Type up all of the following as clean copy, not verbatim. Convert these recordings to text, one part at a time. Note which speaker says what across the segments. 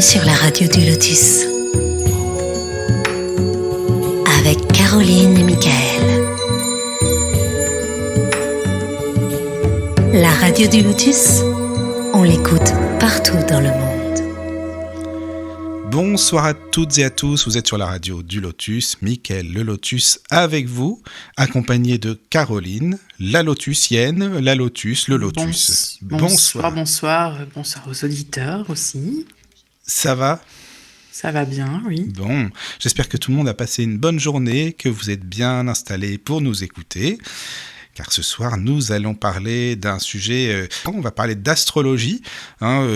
Speaker 1: sur la radio du Lotus avec Caroline et Michael. La radio du Lotus, on l'écoute partout dans le monde.
Speaker 2: Bonsoir à toutes et à tous, vous êtes sur la radio du Lotus, Michael le Lotus avec vous, accompagné de Caroline, la Lotusienne, la Lotus, le Lotus.
Speaker 3: Bonsoir aux auditeurs aussi.
Speaker 2: Ça va ?
Speaker 3: Ça va bien, oui.
Speaker 2: Bon, j'espère que tout le monde a passé une bonne journée, que vous êtes bien installés pour nous écouter. Car ce soir, nous allons parler d'un sujet, on va parler d'astrologie.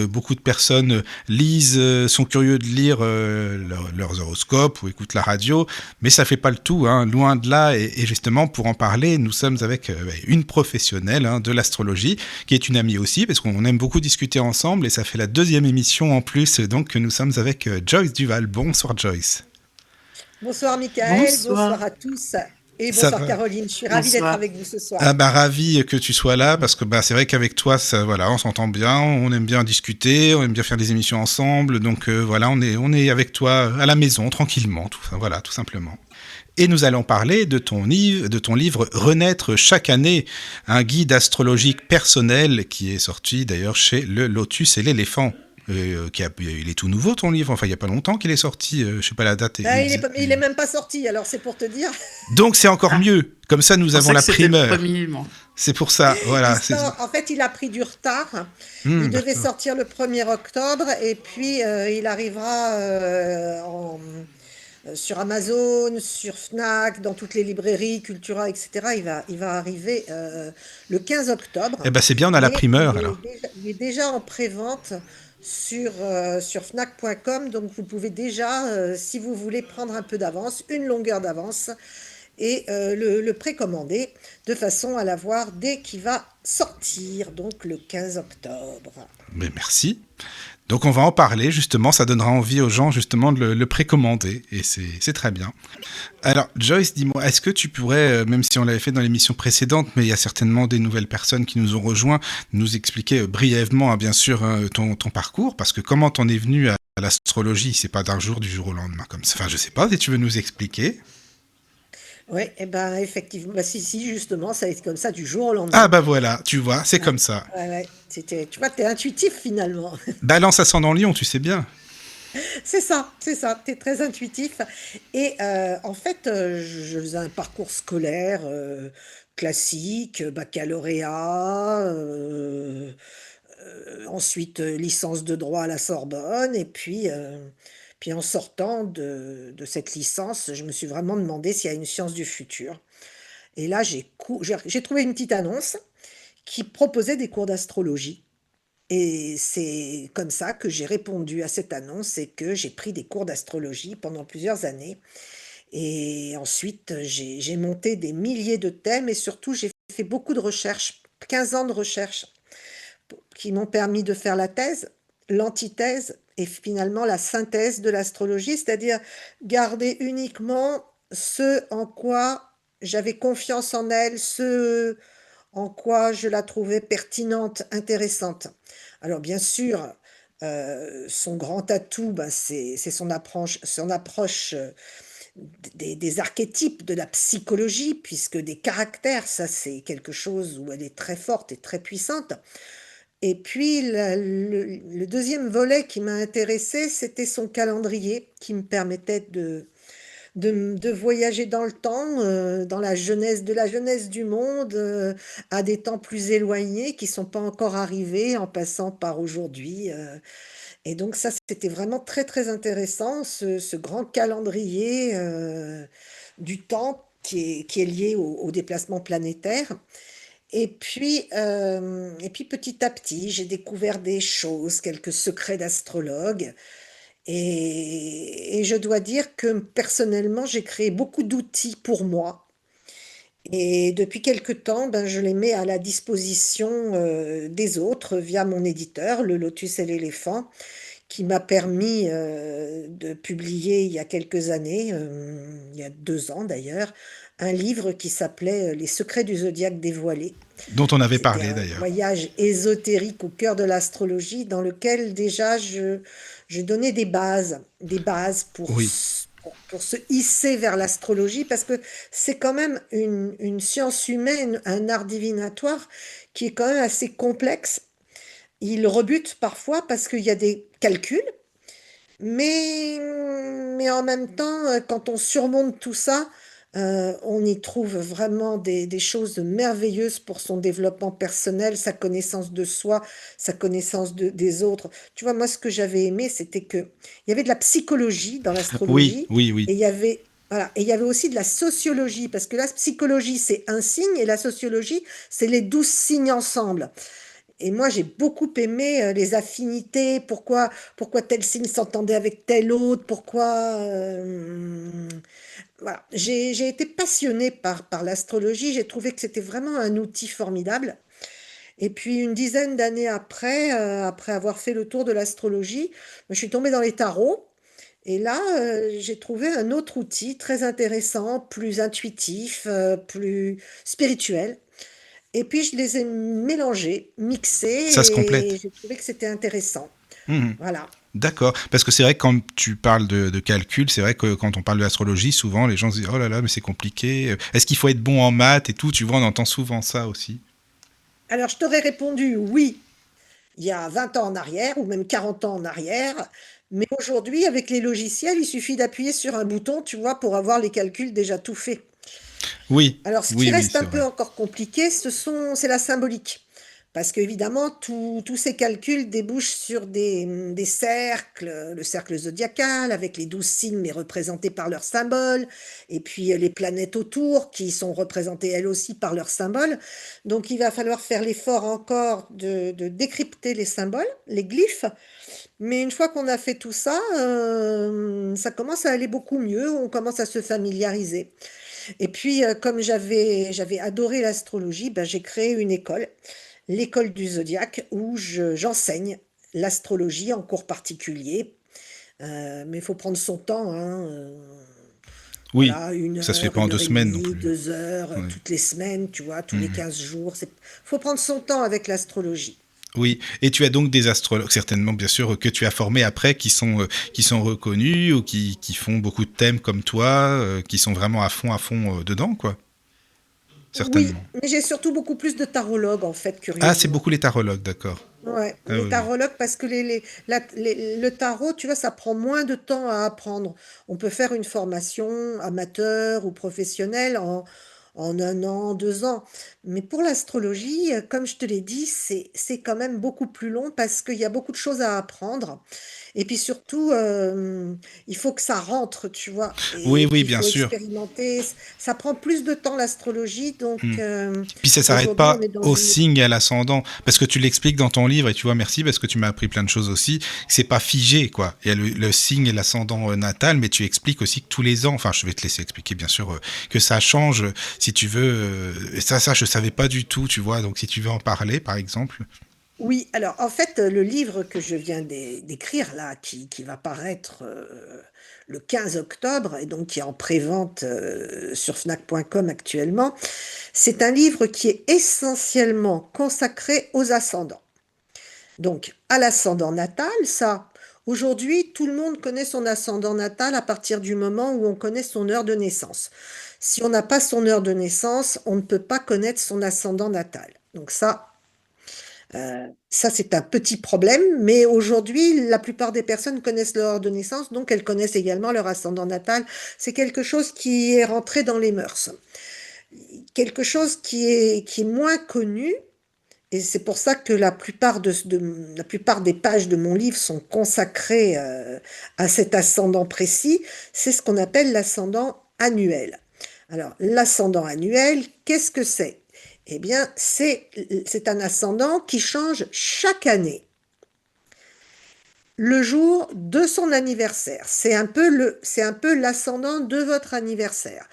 Speaker 2: Beaucoup de personnes lisent, sont curieux de lire leurs horoscopes ou écoutent la radio, mais ça ne fait pas le tout, loin de là. Et justement, pour en parler, nous sommes avec une professionnelle de l'astrologie, qui est une amie aussi, parce qu'on aime beaucoup discuter ensemble, et ça fait la deuxième émission en plus, donc nous sommes avec Joyce Duval. Bonsoir Joyce.
Speaker 4: Bonsoir Michael, bonsoir à tous. Et bonsoir Caroline, je suis ravie d'être avec vous ce soir.
Speaker 2: Ravi que tu sois là, parce que c'est vrai qu'avec toi, on s'entend bien, on aime bien discuter, on aime bien faire des émissions ensemble, donc on est avec toi à la maison, tranquillement, tout simplement. Et nous allons parler de ton livre Renaître chaque année, un guide astrologique personnel qui est sorti d'ailleurs chez Le Lotus et l'Éléphant. Il est tout nouveau ton livre, il n'y a pas longtemps qu'il est sorti, je ne sais pas la date.
Speaker 4: Il est même pas sorti, alors c'est pour te dire.
Speaker 2: Donc c'est encore mieux, comme ça nous avons la primeur. C'est pour ça, voilà.
Speaker 4: En fait, il a pris du retard, il devait sortir le 1er octobre, et puis il arrivera sur Amazon, sur Fnac, dans toutes les librairies, Cultura, etc. Il va arriver le 15 octobre.
Speaker 2: Eh ben c'est bien, on a la primeur alors.
Speaker 4: Il est déjà en pré-vente sur fnac.com, donc vous pouvez déjà, si vous voulez prendre un peu d'avance, une longueur d'avance, et le précommander de façon à l'avoir dès qu'il va sortir, donc le 15 octobre.
Speaker 2: Mais merci. Donc on va en parler justement, ça donnera envie aux gens justement de le précommander, et c'est très bien. Alors Joyce, dis-moi, est-ce que tu pourrais, même si on l'avait fait dans l'émission précédente, mais il y a certainement des nouvelles personnes qui nous ont rejoints, nous expliquer brièvement bien sûr ton parcours, parce que comment t'en es venu à l'astrologie, c'est pas du jour au lendemain comme ça. Enfin je sais pas, si tu veux nous expliquer.
Speaker 4: Oui, effectivement, si, justement, ça a été comme ça du jour au lendemain.
Speaker 2: Ah voilà, tu vois, c'est comme ça.
Speaker 4: Ouais, tu vois, t'es intuitif finalement.
Speaker 2: Balance ascendant Lion, tu sais bien.
Speaker 4: C'est ça, t'es très intuitif. Et en fait, je faisais un parcours scolaire classique, baccalauréat, ensuite licence de droit à la Sorbonne, et puis en sortant de cette licence, je me suis vraiment demandé s'il y a une science du futur. Et là, j'ai trouvé une petite annonce qui proposait des cours d'astrologie. Et c'est comme ça que j'ai répondu à cette annonce et que j'ai pris des cours d'astrologie pendant plusieurs années. Et ensuite, j'ai monté des milliers de thèmes et surtout, j'ai fait beaucoup de recherches, 15 ans de recherche, qui m'ont permis de faire la thèse, l'antithèse et finalement la synthèse de l'astrologie, c'est-à-dire garder uniquement ce en quoi j'avais confiance en elle, ce en quoi je la trouvais pertinente, intéressante. Alors bien sûr, son grand atout, c'est son approche des archétypes de la psychologie, puisque des caractères, ça c'est quelque chose où elle est très forte et très puissante. Et puis, le deuxième volet qui m'a intéressée, c'était son calendrier, qui me permettait de voyager dans le temps, dans la jeunesse du monde, à des temps plus éloignés qui ne sont pas encore arrivés, en passant par aujourd'hui. Et donc ça, c'était vraiment très, très intéressant, ce grand calendrier du temps qui est lié au déplacement planétaire. Et puis petit à petit, j'ai découvert des choses, quelques secrets d'astrologue. Et je dois dire que personnellement, j'ai créé beaucoup d'outils pour moi. Et depuis quelque temps, je les mets à la disposition des autres via mon éditeur, Le Lotus et l'Éléphant, qui m'a permis de publier il y a quelques années, il y a 2 ans d'ailleurs, un livre qui s'appelait Les secrets du zodiaque dévoilés.
Speaker 2: Dont on avait
Speaker 4: C'était
Speaker 2: parlé
Speaker 4: un
Speaker 2: d'ailleurs.
Speaker 4: voyage ésotérique au cœur de l'astrologie dans lequel déjà je donnais des bases
Speaker 2: Oui,
Speaker 4: pour se hisser vers l'astrologie parce que c'est quand même une science humaine, un art divinatoire qui est quand même assez complexe. Il rebute parfois parce qu'il y a des calculs, mais en même temps, quand on surmonte tout ça, on y trouve vraiment des choses merveilleuses pour son développement personnel, sa connaissance de soi, sa connaissance des autres. Tu vois, moi, ce que j'avais aimé, c'était que il y avait de la psychologie dans
Speaker 2: oui,
Speaker 4: l'astrologie
Speaker 2: oui, oui.
Speaker 4: et il y avait, voilà, et il y avait aussi de la sociologie, parce que la psychologie, c'est un signe et la sociologie, c'est les 12 signes ensemble. Et moi, j'ai beaucoup aimé les affinités, pourquoi tel signe s'entendait avec tel autre, pourquoi... voilà. J'ai été passionnée par l'astrologie, j'ai trouvé que c'était vraiment un outil formidable. Et puis, une dizaine d'années après, après avoir fait le tour de l'astrologie, je suis tombée dans les tarots. Et là, j'ai trouvé un autre outil très intéressant, plus intuitif, plus spirituel. Et puis je les ai mélangés, mixés,
Speaker 2: Ça se
Speaker 4: et
Speaker 2: complète.
Speaker 4: j'ai trouvé que c'était intéressant.
Speaker 2: Mhm.
Speaker 4: Voilà.
Speaker 2: D'accord. Parce que c'est vrai que quand tu parles de calcul, c'est vrai que quand on parle de l'astrologie, souvent les gens se disent oh là là, mais c'est compliqué. Est-ce qu'il faut être bon en maths et tout? Tu vois, on entend souvent ça aussi.
Speaker 4: Alors je t'aurais répondu oui, il y a 20 ans en arrière, ou même 40 ans en arrière, mais aujourd'hui, avec les logiciels, il suffit d'appuyer sur un bouton, tu vois, pour avoir les calculs déjà tout faits.
Speaker 2: Oui,
Speaker 4: Alors, ce qui
Speaker 2: oui, oui,
Speaker 4: reste un
Speaker 2: c'est
Speaker 4: peu
Speaker 2: vrai.
Speaker 4: encore compliqué, c'est la symbolique. Parce qu'évidemment, tous ces calculs débouchent sur des cercles, le cercle zodiacal, avec les 12 signes, mais représentés par leurs symboles, et puis les planètes autour, qui sont représentées elles aussi par leurs symboles. Donc, il va falloir faire l'effort encore de décrypter les symboles, les glyphes. Mais une fois qu'on a fait tout ça, ça commence à aller beaucoup mieux, on commence à se familiariser. Et puis, comme j'avais adoré l'astrologie, ben, j'ai créé une école, l'école du zodiaque, où j'enseigne l'astrologie en cours particulier. Mais il faut prendre son temps, hein,
Speaker 2: Oui,
Speaker 4: voilà,
Speaker 2: ça se fait pas en
Speaker 4: une
Speaker 2: deux
Speaker 4: heure et
Speaker 2: semaines non
Speaker 4: demie,
Speaker 2: plus.
Speaker 4: 2 heures,
Speaker 2: Oui.
Speaker 4: toutes les semaines, tu vois, tous les
Speaker 2: Mhm.
Speaker 4: 15 jours. Faut prendre son temps avec l'astrologie.
Speaker 2: Oui, et tu as donc des astrologues, certainement bien sûr, que tu as formés après, qui sont reconnus ou qui font beaucoup de thèmes comme toi, qui sont vraiment à fond dedans, quoi.
Speaker 4: Oui,
Speaker 2: Certainement.
Speaker 4: mais j'ai surtout beaucoup plus de tarologues, en fait,
Speaker 2: Ah, c'est
Speaker 4: curieusement.
Speaker 2: beaucoup les tarologues, d'accord.
Speaker 4: Ouais,
Speaker 2: Ah
Speaker 4: les
Speaker 2: oui, oui.
Speaker 4: tarologues, parce que le tarot, tu vois, ça prend moins de temps à apprendre. On peut faire une formation amateur ou professionnelle en 1 an, 2 ans. Mais pour l'astrologie, comme je te l'ai dit, c'est quand même beaucoup plus long parce qu'il y a beaucoup de choses à apprendre. Et puis surtout, il faut que ça rentre, tu vois.
Speaker 2: Oui,
Speaker 4: Et
Speaker 2: oui,
Speaker 4: puis il
Speaker 2: bien
Speaker 4: faut
Speaker 2: sûr.
Speaker 4: expérimenter. Ça prend plus de temps l'astrologie. Donc
Speaker 2: Hmm. Puis ça s'arrête
Speaker 4: aujourd'hui, on
Speaker 2: pas
Speaker 4: est dans
Speaker 2: au
Speaker 4: une...
Speaker 2: signe et à l'ascendant, parce que tu l'expliques dans ton livre et tu vois, merci parce que tu m'as appris plein de choses aussi. C'est pas figé, quoi. Il y a le signe et l'ascendant natal, mais tu expliques aussi que tous les ans, enfin, je vais te laisser expliquer bien sûr que ça change, si tu veux. Et ça, je savais pas du tout, tu vois. Donc si tu veux en parler, par exemple.
Speaker 4: Oui, alors en fait, le livre que je viens d'écrire là, qui va paraître le 15 octobre et donc qui est en prévente sur fnac.com actuellement, c'est un livre qui est essentiellement consacré aux ascendants. Donc, à l'ascendant natal, ça, aujourd'hui, tout le monde connaît son ascendant natal à partir du moment où on connaît son heure de naissance. Si on n'a pas son heure de naissance, on ne peut pas connaître son ascendant natal. Donc ça, c'est un petit problème, mais aujourd'hui, la plupart des personnes connaissent leur heure de naissance, donc elles connaissent également leur ascendant natal. C'est quelque chose qui est rentré dans les mœurs. Quelque chose qui est moins connu, et c'est pour ça que la plupart des pages de mon livre sont consacrées à cet ascendant précis, c'est ce qu'on appelle l'ascendant annuel. Alors, l'ascendant annuel, qu'est-ce que c'est? Eh bien, c'est un ascendant qui change chaque année, le jour de son anniversaire. C'est un peu l'ascendant de votre anniversaire.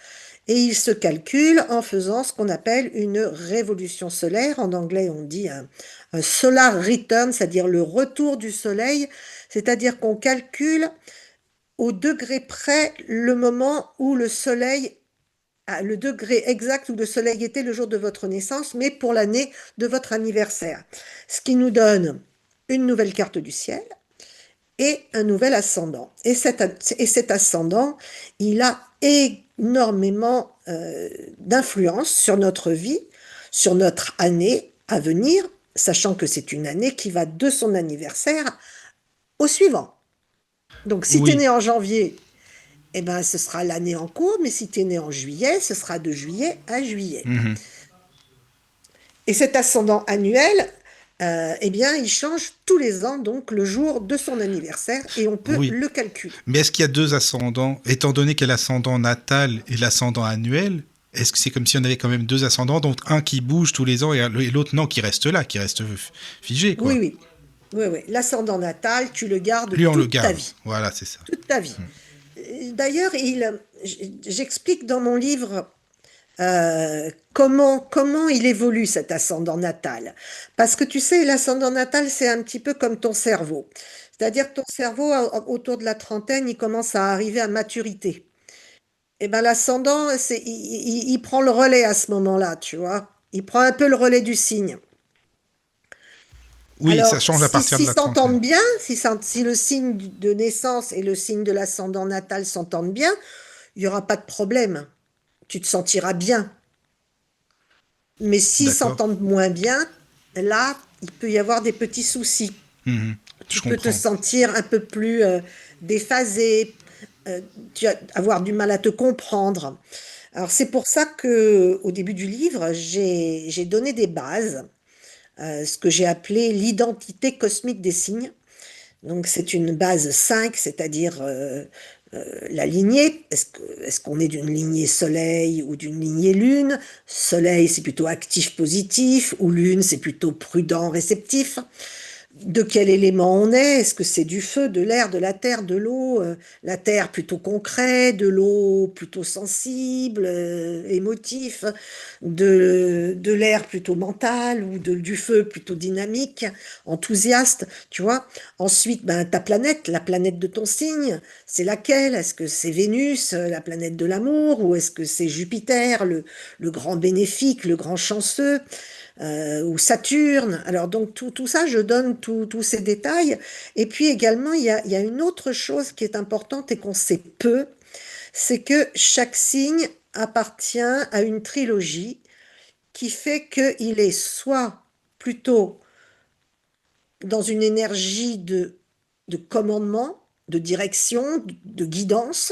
Speaker 4: Et il se calcule en faisant ce qu'on appelle une révolution solaire. En anglais, on dit un solar return, c'est-à-dire le retour du soleil. C'est-à-dire qu'on calcule au degré près le moment où le soleil le degré exact où le soleil était le jour de votre naissance, mais pour l'année de votre anniversaire. Ce qui nous donne une nouvelle carte du ciel et un nouvel ascendant. Et cet ascendant, il a énormément d'influence sur notre vie, sur notre année à venir, sachant que c'est une année qui va de son anniversaire au suivant. Donc, si tu es
Speaker 2: Oui.
Speaker 4: né en janvier, eh ben, ce sera l'année en cours, mais si tu es né en juillet, ce sera de juillet à juillet.
Speaker 2: Mhm.
Speaker 4: Et cet ascendant annuel, eh bien, il change tous les ans, donc le jour de son anniversaire, et on peut
Speaker 2: Oui.
Speaker 4: le calculer.
Speaker 2: Mais est-ce qu'il y a deux ascendants? Étant donné qu'il y a l'ascendant natal et l'ascendant annuel, est-ce que c'est comme si on avait quand même deux ascendants, donc un qui bouge tous les ans et l'autre non, qui reste là, qui reste figé,
Speaker 4: Oui,
Speaker 2: quoi?
Speaker 4: oui. Oui, oui. L'ascendant natal, tu le gardes
Speaker 2: Lui, on le
Speaker 4: toute ta
Speaker 2: garde.
Speaker 4: vie.
Speaker 2: Voilà, c'est ça.
Speaker 4: Toute ta vie. D'ailleurs, j'explique dans mon livre comment il évolue cet ascendant natal. Parce que tu sais, l'ascendant natal, c'est un petit peu comme ton cerveau. C'est-à-dire que ton cerveau, autour de la trentaine, il commence à arriver à maturité. Et ben l'ascendant, il prend le relais à ce moment-là, tu vois. Il prend un peu le relais du signe.
Speaker 2: Oui, ça
Speaker 4: Alors,
Speaker 2: change à
Speaker 4: si,
Speaker 2: partir de
Speaker 4: si
Speaker 2: la trentaine.
Speaker 4: s'entendent bien, si le signe de naissance et le signe de l'ascendant natal s'entendent bien, il n'y aura pas de problème. Tu te sentiras bien. Mais s'ils
Speaker 2: D'accord.
Speaker 4: s'entendent moins bien, là, il peut y avoir des petits soucis.
Speaker 2: Mhm.
Speaker 4: Tu
Speaker 2: Je
Speaker 4: peux te
Speaker 2: comprends.
Speaker 4: sentir un peu plus déphasé, euh, tu vas avoir du mal à te comprendre. Alors, c'est pour ça que, au début du livre, j'ai donné des bases, ce que j'ai appelé l'identité cosmique des signes. Donc, c'est une base 5, c'est-à-dire la lignée. Est-ce qu'on est d'une lignée Soleil ou d'une lignée Lune? Soleil, c'est plutôt actif, positif, ou Lune, c'est plutôt prudent, réceptif. De quel élément on est? Est-ce que c'est du feu, de l'air, de la terre, de l'eau? La terre plutôt concret, de l'eau plutôt sensible, émotif, de l'air plutôt mental ou du feu plutôt dynamique, enthousiaste, tu vois? Ensuite, ben, ta planète, la planète de ton signe, c'est laquelle? Est-ce que c'est Vénus, la planète de l'amour, ou est-ce que c'est Jupiter, le grand bénéfique, le grand chanceux? Ou Saturne. Alors donc tout ça, je donne tous ces détails. Et puis également, il y a une autre chose qui est importante et qu'on sait peu, c'est que chaque signe appartient à une trilogie qui fait qu'il est soit plutôt dans une énergie de commandement, de direction, de guidance,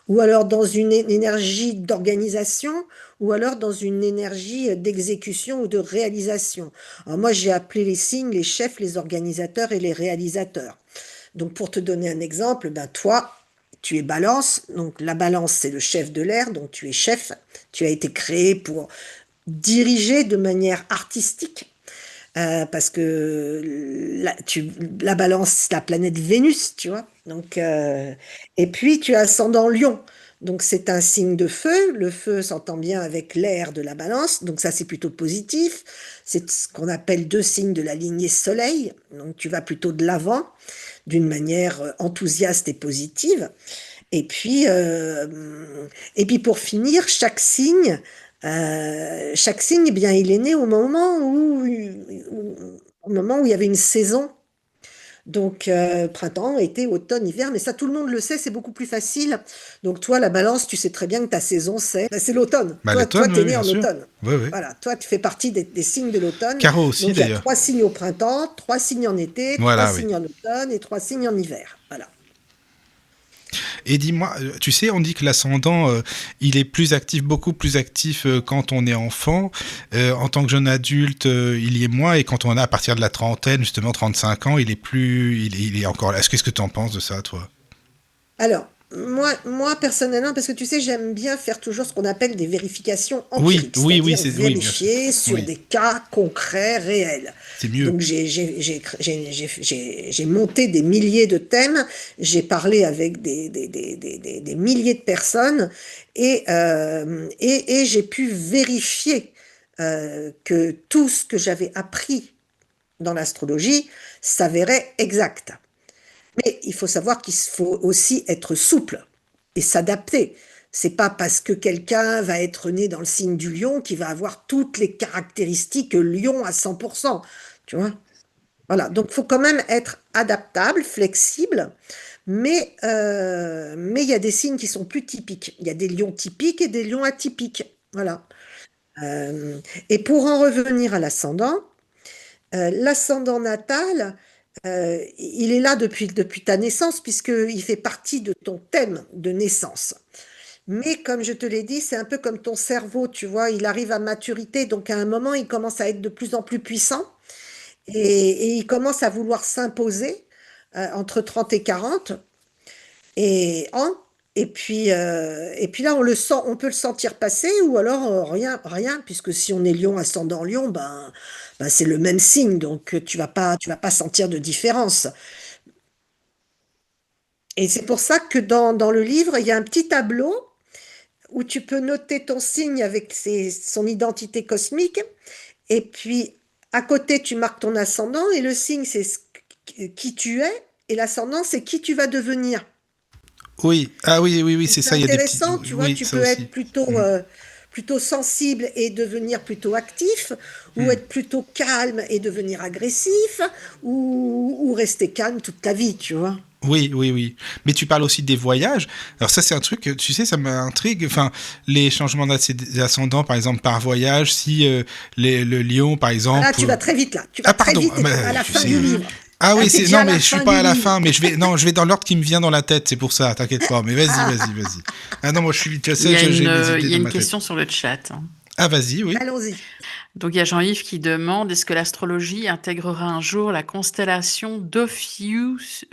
Speaker 4: ou alors dans une énergie d'organisation, ou alors dans une énergie d'exécution ou de réalisation. Alors moi, j'ai appelé les signes les chefs, les organisateurs et les réalisateurs. Donc pour te donner un exemple, ben toi, tu es balance, donc la balance c'est le chef de l'air, donc tu es chef, tu as été créé pour diriger de manière artistique parce que la balance, c'est la planète Vénus, tu vois. Donc, et puis, tu as ascendant Lion. Donc, c'est un signe de feu. Le feu s'entend bien avec l'air de la balance. Donc, ça, c'est plutôt positif. C'est ce qu'on appelle deux signes de la lignée Soleil. Donc, tu vas plutôt de l'avant d'une manière enthousiaste et positive. Et puis pour finir, chaque signe, eh bien, il est né au moment où il y avait une saison. Donc, printemps, été, automne, hiver, mais ça, tout le monde le sait, c'est beaucoup plus facile. Donc, toi, la balance, tu sais très bien que ta saison, c'est l'automne.
Speaker 2: Bah,
Speaker 4: Toi,
Speaker 2: l'automne,
Speaker 4: t'es
Speaker 2: oui,
Speaker 4: né
Speaker 2: bien
Speaker 4: en
Speaker 2: sûr.
Speaker 4: automne.
Speaker 2: Oui, oui.
Speaker 4: Voilà, toi, tu fais partie des signes de l'automne.
Speaker 2: Caro aussi,
Speaker 4: Donc, il y a
Speaker 2: d'ailleurs.
Speaker 4: 3 signes au printemps, 3 signes en été, trois
Speaker 2: Voilà, oui.
Speaker 4: signes en automne et 3 signes en hiver. Voilà.
Speaker 2: Et dis-moi, tu sais, on dit que l'ascendant, il est plus actif, beaucoup plus actif quand on est enfant. En tant que jeune adulte, il y est moins. Et quand on a à partir de la trentaine, justement 35 ans, il est plus, il est encore là. Qu'est-ce que tu en penses de ça, toi?
Speaker 4: Alors, moi, personnellement, parce que tu sais, j'aime bien faire toujours ce qu'on appelle des vérifications
Speaker 2: Oui,
Speaker 4: empiriques,
Speaker 2: oui, oui,
Speaker 4: c'est-à-dire
Speaker 2: oui, bien sûr.
Speaker 4: vérifier sur
Speaker 2: Oui,
Speaker 4: des cas concrets, réels.
Speaker 2: c'est mieux.
Speaker 4: Donc, j'ai monté des milliers de thèmes, j'ai parlé avec des milliers de personnes et j'ai pu vérifier que tout ce que j'avais appris dans l'astrologie s'avérait exact. Mais il faut savoir qu'il faut aussi être souple et s'adapter. C'est pas parce que quelqu'un va être né dans le signe du lion qu'il va avoir toutes les caractéristiques lion à 100%, tu vois? Voilà, donc il faut quand même être adaptable, flexible, mais il y a des signes qui sont plus typiques. Il y a des lions typiques et des lions atypiques. Voilà. Euh, et pour en revenir à l'ascendant, l'ascendant natal, il est là depuis ta naissance, puisqu'il fait partie de ton thème de naissance. Mais comme je te l'ai dit, c'est un peu comme ton cerveau, tu vois, il arrive à maturité, donc à un moment, il commence à être de plus en plus puissant et il commence à vouloir s'imposer entre 30 et 40 ans. Et puis là, on le sent, on peut le sentir passer, ou alors rien, rien, puisque si on est lion, ascendant lion, ben c'est le même signe, donc tu vas pas sentir de différence. Et c'est pour ça que dans le livre, il y a un petit tableau où tu peux noter ton signe avec son identité cosmique, et puis à côté, tu marques ton ascendant, et le signe, c'est qui tu es, et l'ascendant, c'est qui tu vas devenir.
Speaker 2: Oui, ah oui, oui, oui,
Speaker 4: Et
Speaker 2: c'est
Speaker 4: c'est
Speaker 2: ça, il y a des petits...
Speaker 4: intéressant, tu vois,
Speaker 2: Oui,
Speaker 4: tu
Speaker 2: ça
Speaker 4: peux être
Speaker 2: aussi.
Speaker 4: plutôt,
Speaker 2: Mm.
Speaker 4: plutôt sensible et devenir plutôt actif, ou
Speaker 2: Mm.
Speaker 4: être plutôt calme et devenir agressif, ou rester calme toute ta vie, tu vois.
Speaker 2: Oui, oui, oui. Mais tu parles aussi des voyages. Alors ça, c'est un truc, tu sais, ça m'intrigue. Enfin, les changements d'ascendant, par exemple, par voyage, si le lion, par
Speaker 4: Ah là,
Speaker 2: exemple...
Speaker 4: tu vas très vite, là. Tu vas
Speaker 2: Ah,
Speaker 4: très
Speaker 2: pardon,
Speaker 4: vite et
Speaker 2: bah,
Speaker 4: t'es à la
Speaker 2: tu
Speaker 4: fin
Speaker 2: sais...
Speaker 4: du livre.
Speaker 2: Ah
Speaker 4: Là,
Speaker 2: oui,
Speaker 4: t'es
Speaker 2: c'est
Speaker 4: déjà
Speaker 2: non,
Speaker 4: à
Speaker 2: mais
Speaker 4: la
Speaker 2: je suis
Speaker 4: fin
Speaker 2: pas
Speaker 4: du
Speaker 2: à la
Speaker 4: livre.
Speaker 2: fin, mais je vais dans l'ordre qui me vient dans la tête, c'est pour ça, t'inquiète pas. Mais vas-y,
Speaker 4: Ah,
Speaker 2: vas-y, vas-y. Ah non, moi je suis, tu
Speaker 3: Il y
Speaker 2: sais,
Speaker 3: a
Speaker 2: j'ai
Speaker 3: une,
Speaker 2: mes
Speaker 3: il
Speaker 2: idées
Speaker 3: y a
Speaker 2: dans
Speaker 3: une
Speaker 2: ma tête.
Speaker 3: question sur le chat, hein.
Speaker 2: Ah vas-y, oui.
Speaker 4: allons-y.
Speaker 3: Donc il y a Jean-Yves qui demande, est-ce que l'astrologie intégrera un jour la constellation d'Ophiuchus,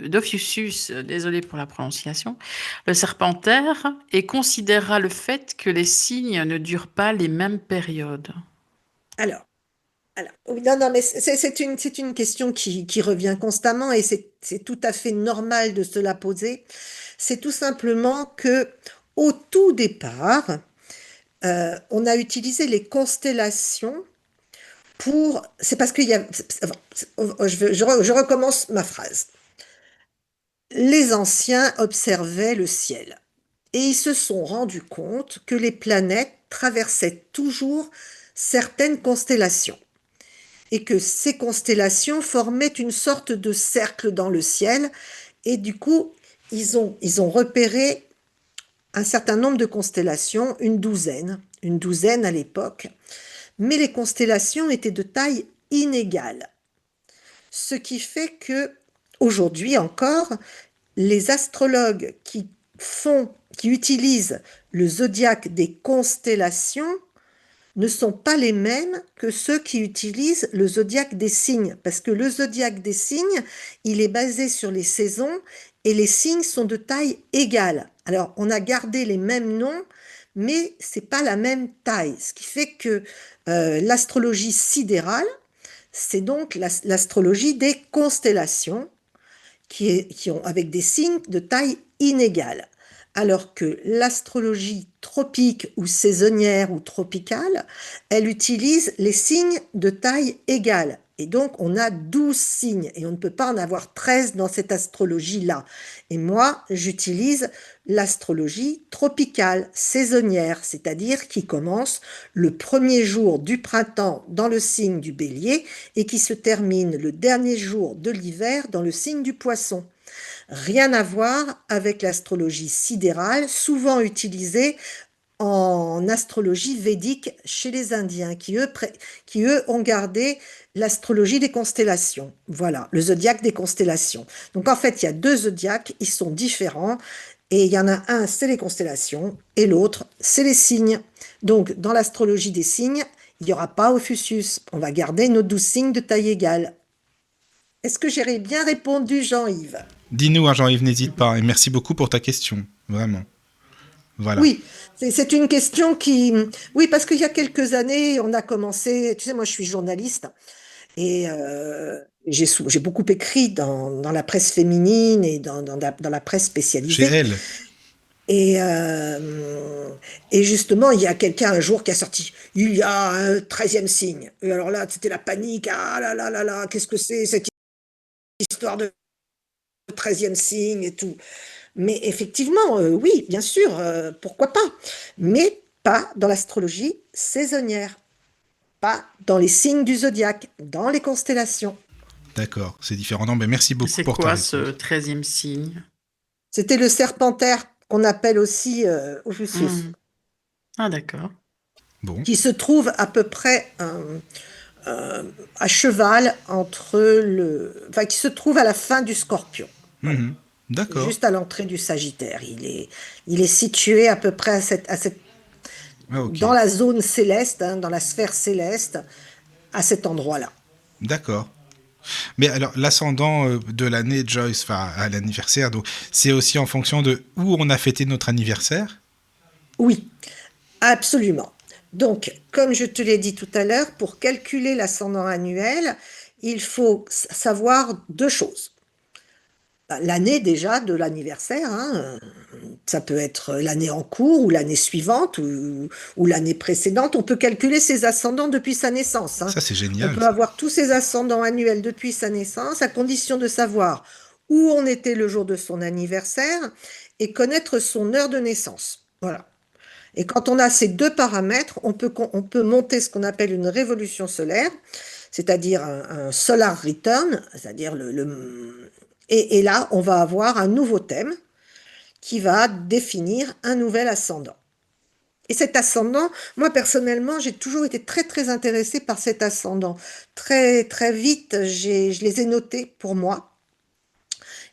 Speaker 3: désolé pour la prononciation, le Serpentaire, et considérera le fait que les signes ne durent pas les mêmes périodes?
Speaker 4: Alors, oui, non, non, mais c'est une question qui revient constamment, et c'est tout à fait normal de se la poser. C'est tout simplement que, au tout départ, on a utilisé les constellations pour. C'est parce qu'il y a. Je recommence ma phrase. Les anciens observaient le ciel et ils se sont rendus compte que les planètes traversaient toujours certaines constellations et que ces constellations formaient une sorte de cercle dans le ciel, et du coup, ils ont repéré un certain nombre de constellations, une douzaine à l'époque, mais les constellations étaient de taille inégale. Ce qui fait que, aujourd'hui encore, les astrologues qui utilisent le zodiaque des constellations ne sont pas les mêmes que ceux qui utilisent le zodiaque des signes, parce que le zodiaque des signes, il est basé sur les saisons et les signes sont de taille égale. Alors, on a gardé les mêmes noms, mais c'est pas la même taille, ce qui fait que l'astrologie sidérale, c'est donc l'astrologie des constellations qui ont avec des signes de taille inégale. Alors que l'astrologie tropique ou saisonnière ou tropicale, elle utilise les signes de taille égale. Et donc, on a 12 signes et on ne peut pas en avoir 13 dans cette astrologie-là. Et moi, j'utilise l'astrologie tropicale, saisonnière, c'est-à-dire qui commence le premier jour du printemps dans le signe du Bélier et qui se termine le dernier jour de l'hiver dans le signe du Poisson. Rien à voir avec l'astrologie sidérale, souvent utilisée en astrologie védique chez les Indiens, qui eux ont gardé l'astrologie des constellations. Voilà, le zodiaque des constellations. Donc en fait, il y a deux zodiaques, ils sont différents, et il y en a un, c'est les constellations, et l'autre, c'est les signes. Donc dans l'astrologie des signes, il n'y aura pas Ophiuchus, on va garder nos 12 signes de taille égale. Est-ce que j'ai bien répondu, Jean-Yves?
Speaker 2: Dis-nous, hein, Jean-Yves, n'hésite pas. Et merci beaucoup pour ta question, vraiment. Voilà.
Speaker 4: Oui, c'est une question qui. Oui, parce qu'il y a quelques années, on a commencé. Tu sais, moi, je suis journaliste et j'ai beaucoup écrit dans la presse féminine et dans la presse
Speaker 2: Chez
Speaker 4: spécialisée.
Speaker 2: elle.
Speaker 4: Et, euh, et justement, il y a quelqu'un un jour qui a sorti, il y a un 13e signe. Et alors là, c'était la panique. Ah là là là là, qu'est-ce que c'est cette histoire de 13e signe et tout? Mais effectivement, oui, bien sûr, pourquoi pas? Mais pas dans l'astrologie saisonnière, pas dans les signes du zodiaque, dans les constellations.
Speaker 2: D'accord, c'est différent. Non, mais merci beaucoup
Speaker 3: C'est
Speaker 2: pour ta
Speaker 3: quoi ce
Speaker 2: réponse.
Speaker 3: 13e signe?
Speaker 4: C'était le serpentaire qu'on appelle aussi Ophiuchus,
Speaker 3: Hmm. Ah, d'accord.
Speaker 2: Bon.
Speaker 4: qui se trouve à peu près à cheval entre enfin, qui se trouve à la fin du Scorpion. Voilà.
Speaker 2: Mhm. D'accord.
Speaker 4: Juste à l'entrée du Sagittaire. Il est situé à peu près
Speaker 2: Ah, ok.
Speaker 4: dans la zone céleste, hein, dans la sphère céleste, à cet endroit-là.
Speaker 2: D'accord. Mais alors, l'ascendant de l'année, Joyce, enfin, à l'anniversaire, donc, c'est aussi en fonction de où on a fêté notre anniversaire?
Speaker 4: Oui, absolument. Donc, comme je te l'ai dit tout à l'heure, pour calculer l'ascendant annuel, il faut savoir deux choses. L'année déjà de l'anniversaire, hein, ça peut être l'année en cours ou l'année suivante ou l'année précédente. On peut calculer ses ascendants depuis sa naissance, hein.
Speaker 2: Ça, c'est
Speaker 4: On
Speaker 2: génial,
Speaker 4: peut
Speaker 2: ça.
Speaker 4: avoir tous ses ascendants annuels depuis sa naissance, à condition de savoir où on était le jour de son anniversaire et connaître son heure de naissance. Voilà. Et quand on a ces deux paramètres, on peut monter ce qu'on appelle une révolution solaire, c'est-à-dire un solar return, c'est-à-dire et là, on va avoir un nouveau thème qui va définir un nouvel ascendant. Et cet ascendant, moi personnellement, j'ai toujours été très très intéressée par cet ascendant. Très très vite, je les ai notés pour moi.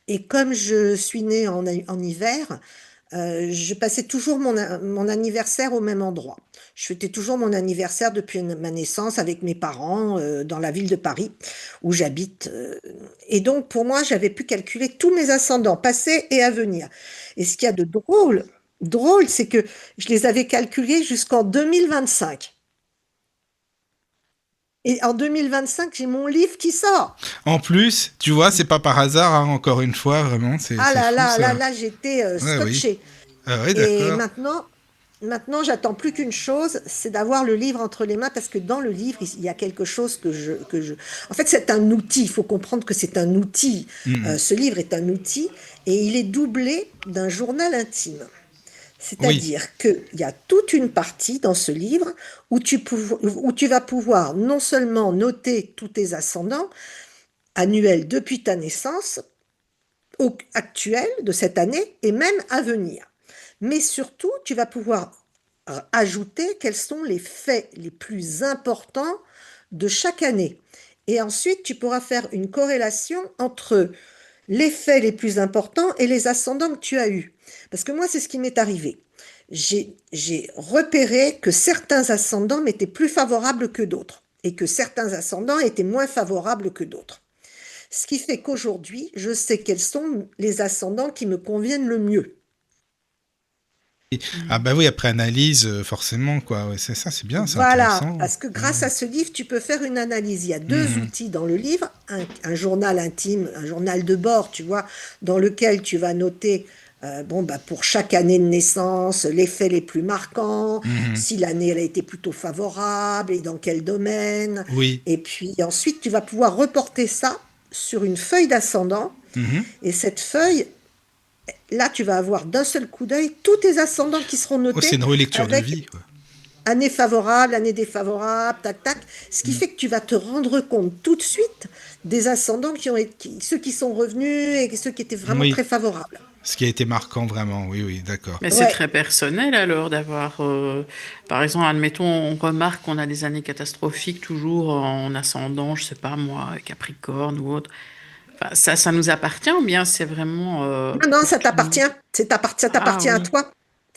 Speaker 4: Et comme je suis née en hiver, je passais toujours mon anniversaire au même endroit. Je fêtais toujours mon anniversaire depuis ma naissance avec mes parents dans la ville de Paris où j'habite. Et donc, pour moi, j'avais pu calculer tous mes ascendants, passés et à venir. Et ce qu'il y a de drôle, c'est que je les avais calculés jusqu'en 2025. Et en 2025, j'ai mon livre qui sort.
Speaker 2: En plus, tu vois, c'est pas par hasard, hein, encore une fois, vraiment,
Speaker 4: Ah
Speaker 2: c'est
Speaker 4: là
Speaker 2: fou,
Speaker 4: là, là
Speaker 2: ça.
Speaker 4: là, j'étais
Speaker 2: Ouais, oui.
Speaker 4: scotchée.
Speaker 2: Ah ouais,
Speaker 4: Et
Speaker 2: d'accord.
Speaker 4: maintenant, j'attends plus qu'une chose, c'est d'avoir le livre entre les mains parce que dans le livre, il y a quelque chose En fait, c'est un outil. Il faut comprendre que c'est un outil.
Speaker 2: Mhm.
Speaker 4: Ce livre est un outil et il est doublé d'un journal intime.
Speaker 2: Oui.
Speaker 4: C'est-à-dire qu'il y a toute une partie dans ce livre où tu vas pouvoir non seulement noter tous tes ascendants annuels depuis ta naissance, actuelle de cette année et même à venir. Mais surtout, tu vas pouvoir ajouter quels sont les faits les plus importants de chaque année. Et ensuite, tu pourras faire une corrélation entre les faits les plus importants et les ascendants que tu as eus. Parce que moi, c'est ce qui m'est arrivé. J'ai repéré que certains ascendants m'étaient plus favorables que d'autres et que certains ascendants étaient moins favorables que d'autres. Ce qui fait qu'aujourd'hui, je sais quels sont les ascendants qui me conviennent le mieux.
Speaker 2: Ah
Speaker 3: Hmm.
Speaker 2: bah oui, après analyse, forcément, quoi. Ouais, c'est ça, c'est bien, c'est
Speaker 4: Voilà,
Speaker 2: intéressant.
Speaker 4: parce que grâce
Speaker 2: Mhm.
Speaker 4: à ce livre, tu peux faire une analyse. Il y a deux
Speaker 2: Mhm.
Speaker 4: outils dans le livre, un journal intime, un journal de bord, tu vois, dans lequel tu vas noter, bon, bah, pour chaque année de naissance, les faits les plus marquants,
Speaker 2: Mhm.
Speaker 4: si l'année elle a été plutôt favorable et dans quel domaine.
Speaker 2: Oui.
Speaker 4: Et puis ensuite, tu vas pouvoir reporter ça sur une feuille d'ascendant.
Speaker 2: Mhm.
Speaker 4: Et cette feuille, là, tu vas avoir d'un seul coup d'œil tous tes ascendants qui seront
Speaker 2: Oh, c'est
Speaker 4: notés
Speaker 2: une relecture de
Speaker 4: avec
Speaker 2: vie, quoi.
Speaker 4: année favorable, année défavorable, tac, tac. Ce qui
Speaker 2: Mhm.
Speaker 4: fait que tu vas te rendre compte tout de suite des ascendants ceux qui sont revenus et ceux qui étaient vraiment
Speaker 2: Oui.
Speaker 4: très favorables.
Speaker 2: Ce qui a été marquant, vraiment. Oui, oui, d'accord.
Speaker 3: Mais c'est
Speaker 4: Ouais.
Speaker 3: très personnel alors d'avoir, par exemple, admettons, on remarque qu'on a des années catastrophiques toujours en ascendant, je sais pas moi, Capricorne ou autre. Enfin, ça nous appartient ou bien c'est vraiment
Speaker 4: Non, non,
Speaker 3: pour
Speaker 4: ça
Speaker 3: tout le
Speaker 4: t'appartient.
Speaker 3: monde?
Speaker 4: Ça
Speaker 3: Ah
Speaker 4: t'appartient à
Speaker 3: oui,
Speaker 4: toi.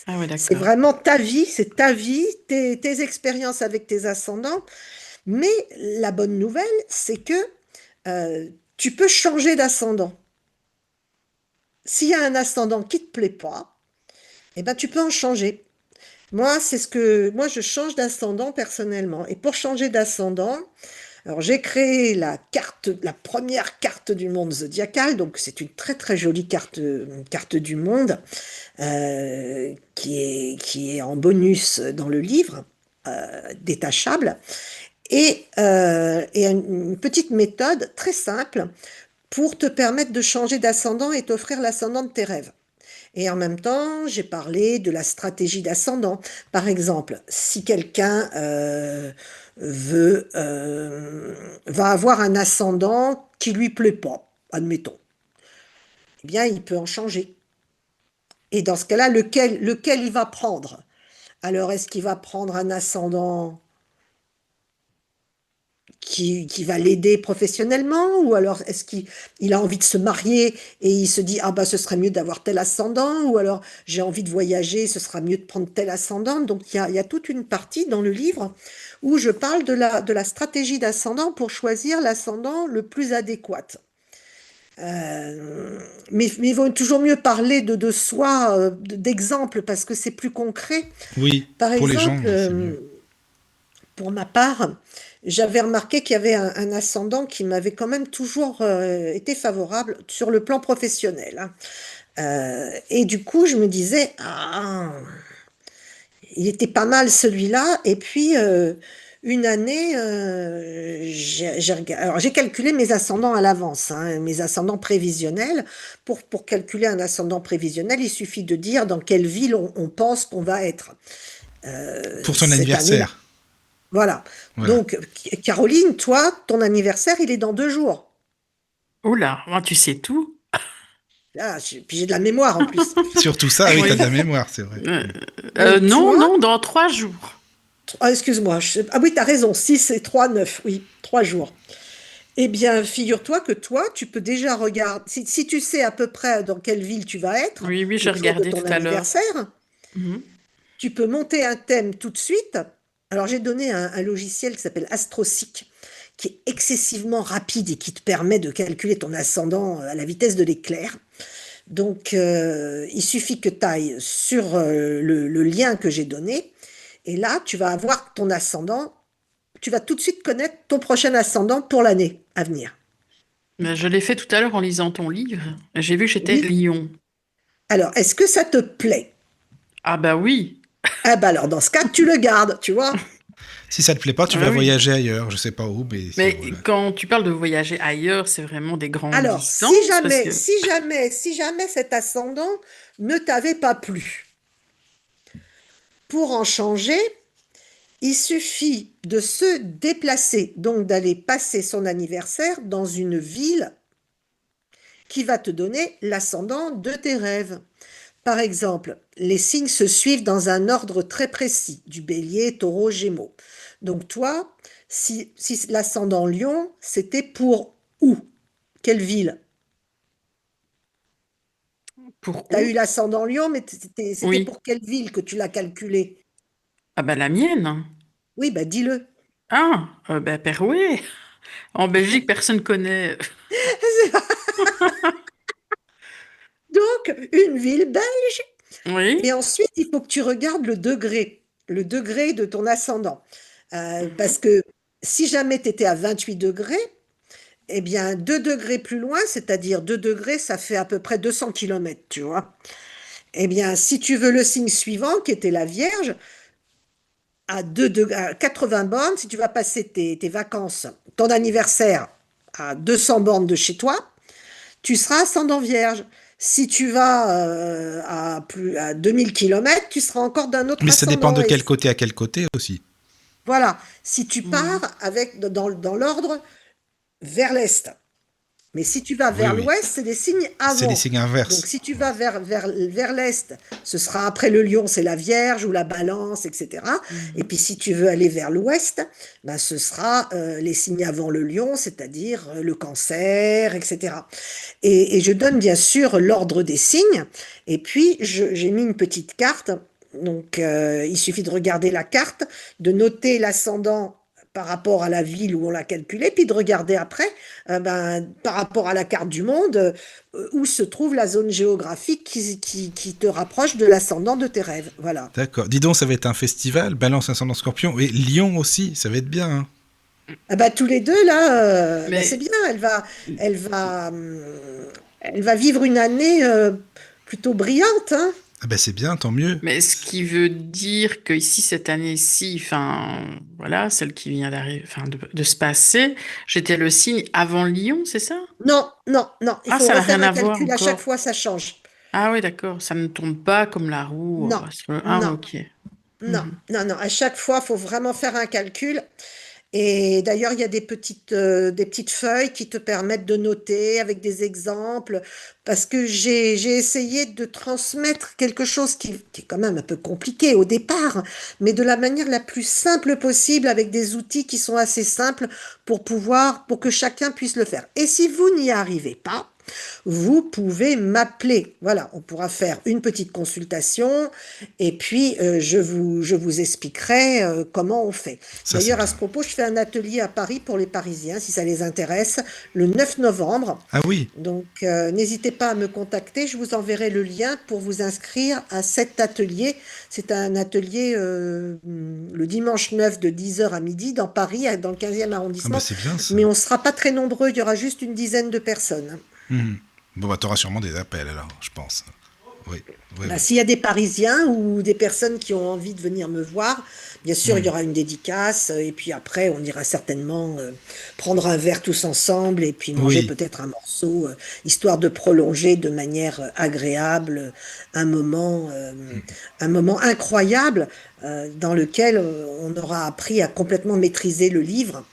Speaker 3: ah oui,
Speaker 4: C'est
Speaker 3: d'accord.
Speaker 4: vraiment ta vie, c'est ta vie, tes expériences avec tes ascendants. Mais la bonne nouvelle, c'est que euh, tu peux changer d'ascendant. S'il y a un ascendant qui te plaît pas, eh ben, tu peux en changer. Moi, je change d'ascendant personnellement. Et pour changer d'ascendant, alors j'ai créé la première carte du monde zodiacal. Donc c'est une très très jolie carte du monde qui est en bonus dans le livre, détachable. Et une petite méthode très simple pour te permettre de changer d'ascendant et t'offrir l'ascendant de tes rêves. Et en même temps, j'ai parlé de la stratégie d'ascendant. Par exemple, si quelqu'un va avoir un ascendant qui lui plaît pas, admettons, eh bien, il peut en changer. Et dans ce cas-là, lequel il va prendre? Alors, est-ce qu'il va prendre un ascendant qui va l'aider professionnellement, ou alors est-ce qu'il a envie de se marier et il se dit, ah bah ce serait mieux d'avoir tel ascendant, ou alors j'ai envie de voyager, ce sera mieux de prendre tel ascendant. Donc il y a toute une partie dans le livre où je parle de la stratégie d'ascendant pour choisir l'ascendant le plus adéquat. Mais il vaut toujours mieux parler de soi, d'exemple, parce que c'est plus concret.
Speaker 2: Oui,
Speaker 4: Par
Speaker 2: pour les gens,
Speaker 4: exemple,
Speaker 2: c'est mieux.
Speaker 4: pour ma part, j'avais remarqué qu'il y avait un ascendant qui m'avait quand même toujours été favorable sur le plan professionnel, hein. Et du coup, je me disais, ah, il était pas mal celui-là. Et puis, une année, alors, j'ai calculé mes ascendants à l'avance, hein, mes ascendants prévisionnels. Pour calculer un ascendant prévisionnel, il suffit de dire dans quelle ville on pense qu'on va être
Speaker 2: Pour son
Speaker 4: cette année-là.
Speaker 2: anniversaire.
Speaker 4: Voilà.
Speaker 2: Voilà.
Speaker 4: Donc, Caroline, toi, ton anniversaire, il est dans 2 jours.
Speaker 3: Oula, oh, tu sais tout.
Speaker 4: Ah, puis j'ai de la mémoire en plus.
Speaker 2: Surtout ça, oui, t'as
Speaker 3: Oui.
Speaker 2: de la mémoire, c'est vrai.
Speaker 3: Euh,
Speaker 4: Donc,
Speaker 3: non,
Speaker 4: toi,
Speaker 3: non, dans 3 jours.
Speaker 4: excuse-moi, ah oui, t'as raison, 6 et 3, 9, oui, 3 jours. Eh bien, figure-toi que toi, tu peux déjà regarder, si tu sais à peu près dans quelle ville tu vas être,
Speaker 3: Oui, oui, j'ai
Speaker 4: le jour de
Speaker 3: regardé
Speaker 4: ton
Speaker 3: tout à l'heure.
Speaker 4: anniversaire,
Speaker 3: Mhm.
Speaker 4: tu peux monter un thème tout de suite. Alors, j'ai donné un logiciel qui s'appelle AstroSeek, qui est excessivement rapide et qui te permet de calculer ton ascendant à la vitesse de l'éclair. Donc, il suffit que tu ailles sur le lien que j'ai donné, et là, tu vas avoir ton ascendant. Tu vas tout de suite connaître ton prochain ascendant pour l'année à venir.
Speaker 3: Mais je l'ai fait tout à l'heure en lisant ton livre. J'ai vu que j'étais
Speaker 4: Oui.
Speaker 3: lion.
Speaker 4: Alors, est-ce que ça te plaît?
Speaker 3: Ah bah oui.
Speaker 4: Ah bah alors, dans ce cas, tu le gardes, tu vois.
Speaker 2: Si ça te plaît pas, tu
Speaker 3: Ah
Speaker 2: vas
Speaker 3: oui.
Speaker 2: voyager ailleurs, je sais pas où, mais c'est
Speaker 3: Mais
Speaker 2: voilà.
Speaker 3: quand tu parles de voyager ailleurs, c'est vraiment des grandes
Speaker 4: Alors, si
Speaker 3: distances parce
Speaker 4: jamais,
Speaker 3: que...
Speaker 4: si jamais, si jamais cet ascendant ne t'avait pas plu, pour en changer, il suffit de se déplacer, donc d'aller passer son anniversaire dans une ville qui va te donner l'ascendant de tes rêves. Par exemple, les signes se suivent dans un ordre très précis, du bélier, taureau, gémeaux. Donc toi, si l'ascendant lion, c'était pour où? Quelle ville?
Speaker 3: Pour
Speaker 4: Tu as eu
Speaker 3: où?
Speaker 4: l'ascendant lion, mais c'était
Speaker 3: Oui.
Speaker 4: pour quelle ville que tu l'as calculé?
Speaker 3: Ah bah la mienne.
Speaker 4: Oui, bah dis-le.
Speaker 3: Ah, bah Perouet. En Belgique, personne connaît.
Speaker 4: Donc, une ville belge.
Speaker 3: Oui.
Speaker 4: Et ensuite, il faut que tu regardes le degré de ton ascendant.
Speaker 3: Mhm.
Speaker 4: Parce que si jamais tu étais à 28 degrés, eh bien, 2 degrés plus loin, c'est-à-dire 2 degrés, ça fait à peu près 200 kilomètres, tu vois. Eh bien, si tu veux le signe suivant, qui était la Vierge, à 80 bornes, si tu vas passer tes vacances, ton anniversaire à 200 bornes de chez toi, tu seras ascendant Vierge. Si tu vas à 2000 kilomètres, tu seras encore d'un autre
Speaker 2: Mais ça dépend
Speaker 4: ascendant.
Speaker 2: de
Speaker 4: Et
Speaker 2: quel côté à quel côté aussi.
Speaker 4: voilà, si tu
Speaker 3: Mhm.
Speaker 4: pars dans l'ordre vers l'est. Mais si tu vas
Speaker 2: Oui,
Speaker 4: vers
Speaker 2: oui.
Speaker 4: l'ouest, c'est des signes
Speaker 2: C'est des
Speaker 4: avant.
Speaker 2: signes
Speaker 4: Donc
Speaker 2: inverses.
Speaker 4: si tu vas vers l'est, ce sera après le lion, c'est la Vierge ou la Balance, etc. Et
Speaker 3: Mhm.
Speaker 4: puis si tu veux aller vers l'ouest, ben, ce sera les signes avant le lion, c'est-à-dire le cancer, etc. Et je donne bien sûr l'ordre des signes. Et puis j'ai mis une petite carte. Donc il suffit de regarder la carte, de noter l'ascendant par rapport à la ville où on l'a calculé, puis de regarder après, par rapport à la carte du monde, où se trouve la zone géographique qui te rapproche de l'ascendant de tes rêves. Voilà.
Speaker 2: D'accord. Dis donc, ça va être un festival, Balance Ascendant Scorpion, et Lyon aussi, ça va être bien, hein.
Speaker 4: Ah bah, tous les deux, là, c'est
Speaker 3: Mais,
Speaker 4: bien. Elle va, elle va vivre une année plutôt brillante, hein.
Speaker 2: Ah ben c'est bien, tant mieux.
Speaker 3: mais ce qui veut dire que ici, cette année-ci, enfin, voilà, celle qui vient d'arriver, enfin, de se passer, j'étais le signe avant Lyon, c'est ça?
Speaker 4: Non, non, non, il
Speaker 3: Ah,
Speaker 4: faut
Speaker 3: ça n'a
Speaker 4: refaire
Speaker 3: rien
Speaker 4: un
Speaker 3: à voir
Speaker 4: calcul à chaque
Speaker 3: encore.
Speaker 4: fois, ça change.
Speaker 3: Ah oui, d'accord. Ça ne tourne pas comme la roue.
Speaker 4: Non,
Speaker 3: Ah,
Speaker 4: non,
Speaker 3: ok.
Speaker 4: non,
Speaker 3: Mhm.
Speaker 4: non, non. À chaque fois, il faut vraiment faire un calcul. Et d'ailleurs, il y a des petites feuilles qui te permettent de noter avec des exemples, parce que j'ai essayé de transmettre quelque chose qui est quand même un peu compliqué au départ, mais de la manière la plus simple possible, avec des outils qui sont assez simples pour que chacun puisse le faire. Et si vous n'y arrivez pas, vous pouvez m'appeler. Voilà, on pourra faire une petite consultation et puis je vous expliquerai comment on fait.
Speaker 2: Ça, c'est
Speaker 4: D'ailleurs, à ce
Speaker 2: bien.
Speaker 4: propos, je fais un atelier à Paris pour les Parisiens, si ça les intéresse, le 9 novembre.
Speaker 2: Ah oui,
Speaker 4: Donc, n'hésitez pas à me contacter. Je vous enverrai le lien pour vous inscrire à cet atelier. C'est un atelier le dimanche 9 de 10 heures à midi dans Paris, dans le 15e
Speaker 2: ah bah
Speaker 4: arrondissement.
Speaker 2: c'est bien ça.
Speaker 4: Mais on ne sera pas très nombreux. Il y aura juste une dizaine de personnes.
Speaker 2: Mhm. Bon, bah t'auras sûrement des appels alors, je pense. Oui, oui,
Speaker 4: Bah,
Speaker 2: oui.
Speaker 4: s'il y a des Parisiens ou des personnes qui ont envie de venir me voir, bien sûr, il y
Speaker 2: Mhm.
Speaker 4: aura une dédicace. Et puis après, on ira certainement prendre un verre tous ensemble et puis manger
Speaker 2: Oui.
Speaker 4: peut-être un morceau, histoire de prolonger de manière agréable un moment, euh,
Speaker 2: Mhm.
Speaker 4: un moment incroyable dans lequel on aura appris à complètement maîtriser le livre.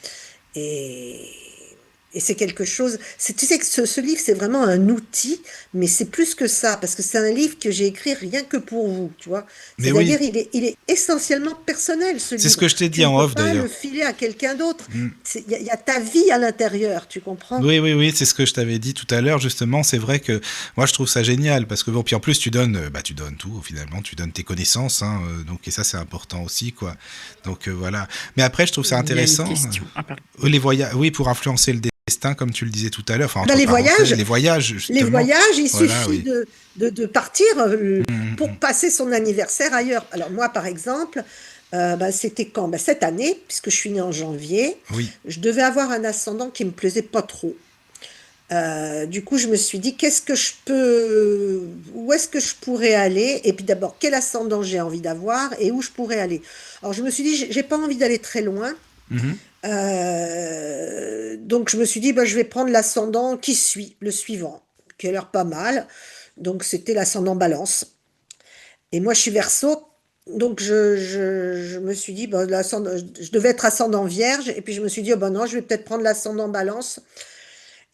Speaker 4: Et, et c'est quelque chose. Tu sais que ce livre, c'est vraiment un outil, mais c'est plus que ça, parce que c'est un livre que j'ai écrit rien que pour vous, tu vois.
Speaker 2: Mais oui,
Speaker 4: C'est-à-dire, il est essentiellement personnel, ce
Speaker 2: c'est ce
Speaker 4: livre.
Speaker 2: que je t'ai
Speaker 4: Tu
Speaker 2: dit
Speaker 4: ne
Speaker 2: en
Speaker 4: peux
Speaker 2: off
Speaker 4: pas le
Speaker 2: d'ailleurs.
Speaker 4: filer à quelqu'un d'autre.
Speaker 2: Mhm.
Speaker 4: Il y a ta vie à l'intérieur, tu comprends?
Speaker 2: Oui, oui, oui, c'est ce que je t'avais dit tout à l'heure, justement. C'est vrai que moi, je trouve ça génial parce que, bon, puis en plus, tu donnes tout, finalement, tu donnes tes connaissances, hein, donc, et ça, c'est important aussi, quoi. Donc, voilà. Mais après, je trouve ça
Speaker 3: Il y a une
Speaker 2: intéressant.
Speaker 3: question. Ah, pardon.
Speaker 2: Les voyages, oui, pour influencer le destin, comme tu le disais tout à l'heure, enfin,
Speaker 4: Ben,
Speaker 2: entre parenthèses, les voyages,
Speaker 4: les
Speaker 2: justement.
Speaker 4: voyages, il
Speaker 2: Voilà,
Speaker 4: suffit
Speaker 2: oui.
Speaker 4: de partir pour
Speaker 2: Mhm.
Speaker 4: passer son anniversaire ailleurs. Alors moi, par exemple, ben, c'était quand? Ben, cette année, puisque je suis née en janvier,
Speaker 2: Oui.
Speaker 4: je devais avoir un ascendant qui me plaisait pas trop. Du coup, je me suis dit, où est-ce que je pourrais aller? Et puis d'abord, quel ascendant j'ai envie d'avoir et où je pourrais aller? Alors je me suis dit, j'ai pas envie d'aller très loin.
Speaker 2: Mhm.
Speaker 4: Donc je me suis dit, bah, je vais prendre l'ascendant qui suit, le suivant, qui a l'air pas mal. Donc c'était l'ascendant Balance. Et moi je suis Verseau, donc je me suis dit, bah, je devais être ascendant Vierge, et puis je me suis dit, oh, bah non, je vais peut-être prendre l'ascendant Balance.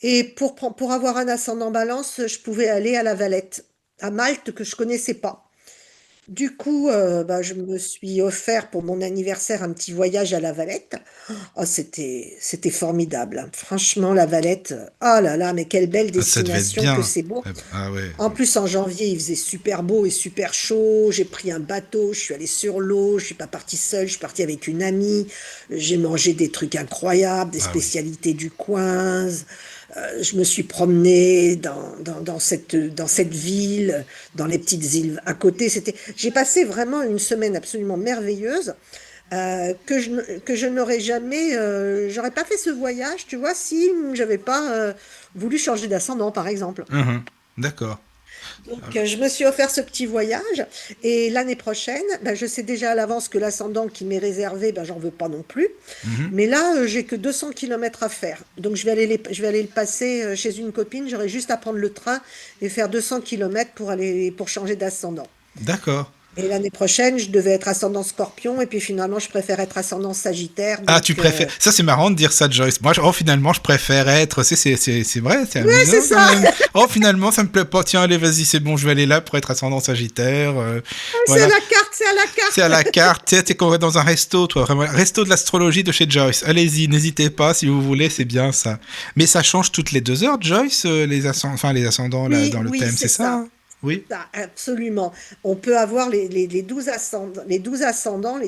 Speaker 4: Et pour avoir un ascendant Balance, je pouvais aller à la Valette, à Malte, que je connaissais pas. Du coup, bah, je me suis offert pour mon anniversaire un petit voyage à La Valette. Oh, c'était formidable. Franchement, La Valette, oh là là, mais quelle belle
Speaker 2: Ah, ça devait être
Speaker 4: destination que
Speaker 2: bien.
Speaker 4: c'est beau.
Speaker 2: Ah ouais.
Speaker 4: En plus, en janvier, il faisait super beau et super chaud. J'ai pris un bateau, je suis allée sur l'eau. Je suis pas partie seule, je suis partie avec une amie. J'ai mangé des trucs incroyables, des
Speaker 2: Ah oui.
Speaker 4: spécialités du coin. Je me suis promenée dans cette ville, dans les petites îles à côté. J'ai passé vraiment une semaine absolument merveilleuse que je n'aurais jamais, j'aurais pas fait ce voyage, tu vois, si j'avais pas voulu changer d'ascendant, par exemple.
Speaker 2: Mhm. D'accord. Ah,
Speaker 4: Donc, je me suis offert ce petit voyage et l'année prochaine, ben, je sais déjà à l'avance que l'ascendant qui m'est réservé, ben, j'en veux pas non plus.
Speaker 2: mhm.
Speaker 4: Mais là, j'ai que 200 kilomètres à faire. Donc, je vais aller le passer chez une copine. J'aurai juste à prendre le train et faire 200 kilomètres pour changer d'ascendant.
Speaker 2: D'accord.
Speaker 4: Et l'année prochaine, je devais être ascendant Scorpion et puis finalement, je préfère être ascendant Sagittaire.
Speaker 2: Ah, tu
Speaker 4: Donc,
Speaker 2: préfères. Ça, c'est marrant de dire ça, Joyce. Moi, oh, finalement, je préfère être. C'est vrai, c'est
Speaker 4: ouais, c'est
Speaker 2: amusant quand
Speaker 4: ça.
Speaker 2: même. Oh, finalement, ça me plaît pas. Tiens, allez, vas-y, c'est bon, je vais aller là pour être ascendant Sagittaire.
Speaker 4: C'est à
Speaker 2: Voilà.
Speaker 4: la carte, c'est à la
Speaker 2: C'est à
Speaker 4: carte.
Speaker 2: la carte. Tu sais, t'es qu'on dans un resto, toi. Vraiment, resto de l'astrologie de chez Joyce. Allez-y, n'hésitez pas si vous voulez, c'est bien ça. Mais ça change toutes les 2 heures, Joyce, les ascendants là,
Speaker 4: Oui,
Speaker 2: dans le
Speaker 4: oui,
Speaker 2: thème, c'est
Speaker 4: c'est
Speaker 2: ça,
Speaker 4: ça.
Speaker 2: hein? Oui.
Speaker 4: Ah, absolument. On peut avoir les 12 ascendants, les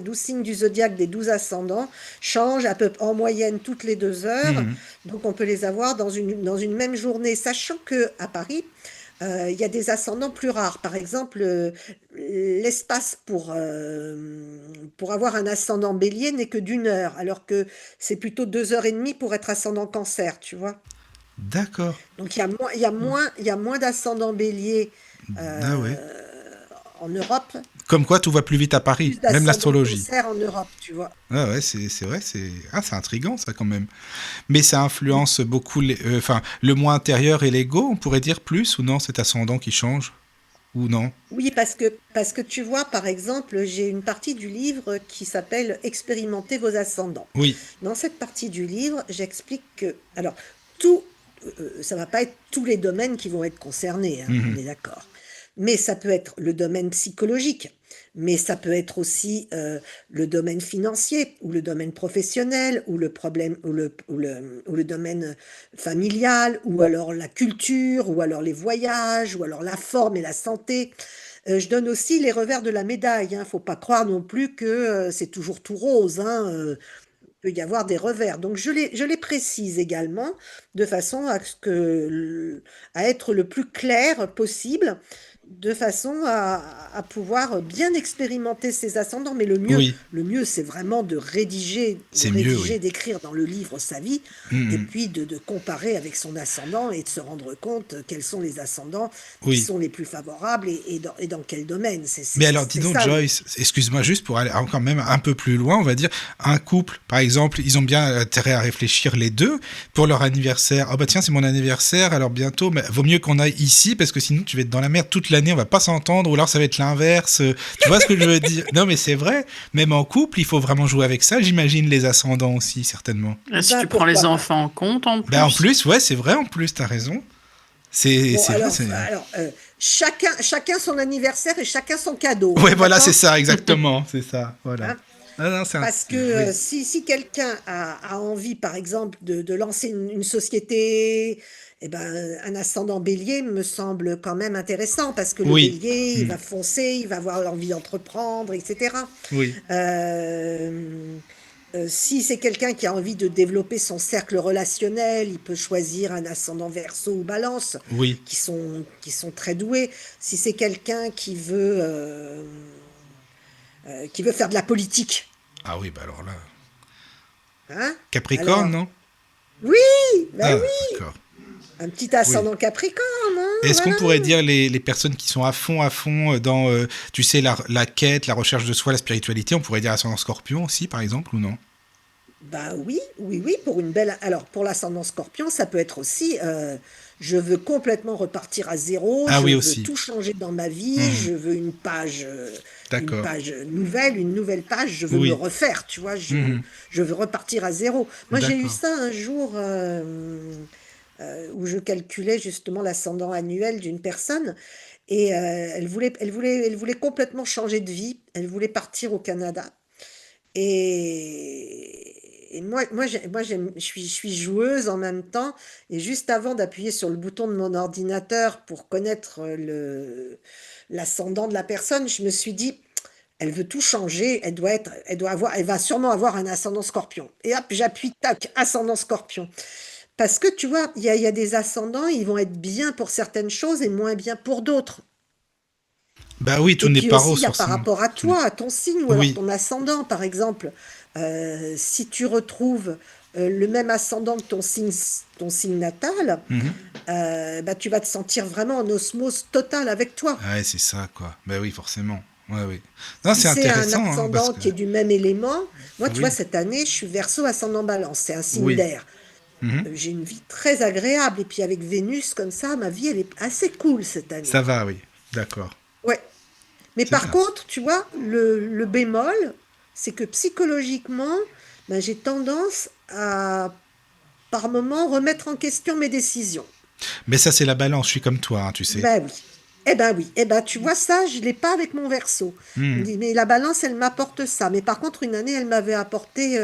Speaker 4: 12 signes du zodiaque des 12 ascendants changent en moyenne toutes les 2 heures.
Speaker 2: Mhm.
Speaker 4: Donc on peut les avoir dans une même journée, sachant que à Paris, il y a des ascendants plus rares. Par exemple, l'espace pour avoir un ascendant bélier n'est que d'1 heure, alors que c'est plutôt 2 heures et demie pour être ascendant cancer, tu vois.
Speaker 2: D'accord.
Speaker 4: Donc il y a moins d'ascendants bélier
Speaker 2: Ah ouais.
Speaker 4: euh, en Europe,
Speaker 2: Comme quoi, tout va plus vite à Paris,
Speaker 4: plus
Speaker 2: même
Speaker 4: d'ascendants
Speaker 2: l'astrologie.
Speaker 4: cancer en Europe, tu vois.
Speaker 2: Ah ouais, c'est vrai, c'est intriguant ça quand même. Mais ça influence beaucoup le moi intérieur et l'ego, on pourrait dire plus ou non, cet ascendant qui change? ou non?
Speaker 4: Oui, parce que tu vois, par exemple, j'ai une partie du livre qui s'appelle Expérimenter vos ascendants.
Speaker 2: Oui.
Speaker 4: Dans cette partie du livre, j'explique que, alors, tout, ça va pas être tous les domaines qui vont être concernés, hein, on
Speaker 2: Mhm.
Speaker 4: est d'accord. Mais ça peut être le domaine psychologique, mais ça peut être aussi le domaine financier, ou le domaine professionnel, ou le problème, ou le domaine familial, ou alors la culture, ou alors les voyages, ou alors la forme et la santé. Je donne aussi les revers de la médaille, hein. Faut pas croire non plus que c'est toujours tout rose, hein. Il peut y avoir des revers. Donc je les précise également de façon à être le plus clair possible, de façon à pouvoir bien expérimenter ces ascendants. Mais
Speaker 2: Oui,
Speaker 4: le mieux, c'est vraiment
Speaker 2: c'est mieux, oui.
Speaker 4: d'écrire dans le livre sa vie, et
Speaker 2: Mhm.
Speaker 4: puis de comparer avec son ascendant et de se rendre compte quels sont les ascendants qui
Speaker 2: Oui.
Speaker 4: sont les plus favorables et dans quel domaine.
Speaker 2: Mais alors, dis
Speaker 4: C'est
Speaker 2: donc,
Speaker 4: ça.
Speaker 2: Joyce, excuse-moi juste pour aller encore même un peu plus loin, on va dire, un couple, par exemple, ils ont bien intérêt à réfléchir les deux pour leur anniversaire. Oh bah tiens, c'est mon anniversaire, alors bientôt, mais vaut mieux qu'on aille ici parce que sinon tu vas être dans la merde toute l'année, on va pas s'entendre, ou alors ça va être l'inverse. Tu vois ce que je veux dire? Non, mais c'est vrai, même en couple, il faut vraiment jouer avec ça, j'imagine les ascendants aussi, certainement.
Speaker 3: Et si
Speaker 4: Ben
Speaker 3: tu prends les
Speaker 4: pourquoi pas?
Speaker 3: enfants en compte en
Speaker 2: Ben en
Speaker 3: plus.
Speaker 2: plus, ouais, c'est vrai, en plus, t'as raison.
Speaker 4: Bon,
Speaker 2: C'est vrai, c'est.
Speaker 4: chacun son anniversaire et chacun son cadeau,
Speaker 2: Ouais,
Speaker 4: hein,
Speaker 2: voilà, c'est
Speaker 4: d'accord?
Speaker 2: ça, exactement, c'est ça, voilà.
Speaker 4: Hein.
Speaker 2: Ah non, c'est un.
Speaker 4: Parce que
Speaker 2: Oui.
Speaker 4: si quelqu'un a envie, par exemple, de lancer une société, eh ben, un ascendant bélier me semble quand même intéressant, parce que le
Speaker 2: Oui.
Speaker 4: bélier, il
Speaker 2: Hmm.
Speaker 4: va foncer, il va avoir l'envie d'entreprendre, etc.
Speaker 2: Oui.
Speaker 4: Euh, si c'est quelqu'un qui a envie de développer son cercle relationnel, il peut choisir un ascendant verseau ou balance,
Speaker 2: Oui.
Speaker 4: qui sont très doués. Si c'est quelqu'un qui veut faire de la politique,
Speaker 2: Ah oui, bah alors là.
Speaker 4: hein,
Speaker 2: Capricorne,
Speaker 4: alors,
Speaker 2: non?
Speaker 4: oui, ben
Speaker 2: Ah,
Speaker 4: oui,
Speaker 2: d'accord.
Speaker 4: un petit
Speaker 2: Oui.
Speaker 4: ascendant capricorne, hein,
Speaker 2: Est-ce qu'on
Speaker 4: voilà.
Speaker 2: pourrait dire les personnes qui sont à fond dans, tu sais, la quête, la recherche de soi, la spiritualité, on pourrait dire ascendant scorpion aussi, par exemple, ou non?
Speaker 4: Bah oui, oui, oui, pour une belle. Alors, pour l'ascendant scorpion, ça peut être aussi, je veux complètement repartir à zéro,
Speaker 2: Ah
Speaker 4: je
Speaker 2: oui,
Speaker 4: veux
Speaker 2: aussi.
Speaker 4: tout changer dans ma vie,
Speaker 2: Mhm.
Speaker 4: je veux une
Speaker 2: D'accord.
Speaker 4: page nouvelle, une nouvelle page, je veux me
Speaker 2: Oui.
Speaker 4: refaire, tu vois,
Speaker 2: Mhm.
Speaker 4: je veux repartir à zéro. Moi, j'ai eu
Speaker 2: D'accord.
Speaker 4: ça un jour où je calculais justement l'ascendant annuel d'une personne, et elle voulait complètement changer de vie, elle voulait partir au Canada. Et je suis joueuse en même temps. Et juste avant d'appuyer sur le bouton de mon ordinateur pour connaître l'ascendant de la personne, je me suis dit, elle veut tout changer. Elle va sûrement avoir un ascendant scorpion. Et hop, j'appuie, tac, ascendant scorpion. Parce que tu vois, il y a des ascendants, ils vont être bien pour certaines choses et moins bien pour d'autres.
Speaker 2: Bah oui, tout
Speaker 4: Et
Speaker 2: n'est
Speaker 4: puis
Speaker 2: pas
Speaker 4: aussi, il
Speaker 2: rose,
Speaker 4: y a par
Speaker 2: forcément.
Speaker 4: rapport à
Speaker 2: Tout n'est-
Speaker 4: toi, à ton signe, ou alors
Speaker 2: Oui.
Speaker 4: ton ascendant, par exemple. Si tu retrouves le même ascendant que ton signe natal,
Speaker 2: Mhm.
Speaker 4: bah, tu vas te sentir vraiment en osmose totale avec toi.
Speaker 2: Ouais, c'est ça, quoi. Bah oui, forcément. Ouais, oui. Non,
Speaker 4: Si
Speaker 2: c'est
Speaker 4: c'est un
Speaker 2: intéressant, hein, parce
Speaker 4: ascendant
Speaker 2: que.
Speaker 4: qui est du même élément, moi, tu vois,
Speaker 2: Oui.
Speaker 4: cette année, je suis Verseau ascendant Balance, c'est un signe
Speaker 2: Oui.
Speaker 4: d'air.
Speaker 2: Mhm.
Speaker 4: J'ai une vie très agréable, et puis avec Vénus comme ça, ma vie, elle est assez cool cette année.
Speaker 2: Ça va, oui. D'accord.
Speaker 4: Ouais. Mais
Speaker 2: C'est
Speaker 4: par
Speaker 2: bien.
Speaker 4: contre, tu vois, le bémol, c'est que psychologiquement, ben, j'ai tendance à, par moment, remettre en question mes décisions.
Speaker 2: Mais ça, c'est la balance, je suis comme toi, hein, tu sais.
Speaker 4: Ben oui. Eh ben oui. Eh ben, tu vois, ça, je l'ai pas avec mon verso.
Speaker 2: Mhm.
Speaker 4: Mais la balance, elle m'apporte ça. Mais par contre, une année, elle m'avait apporté.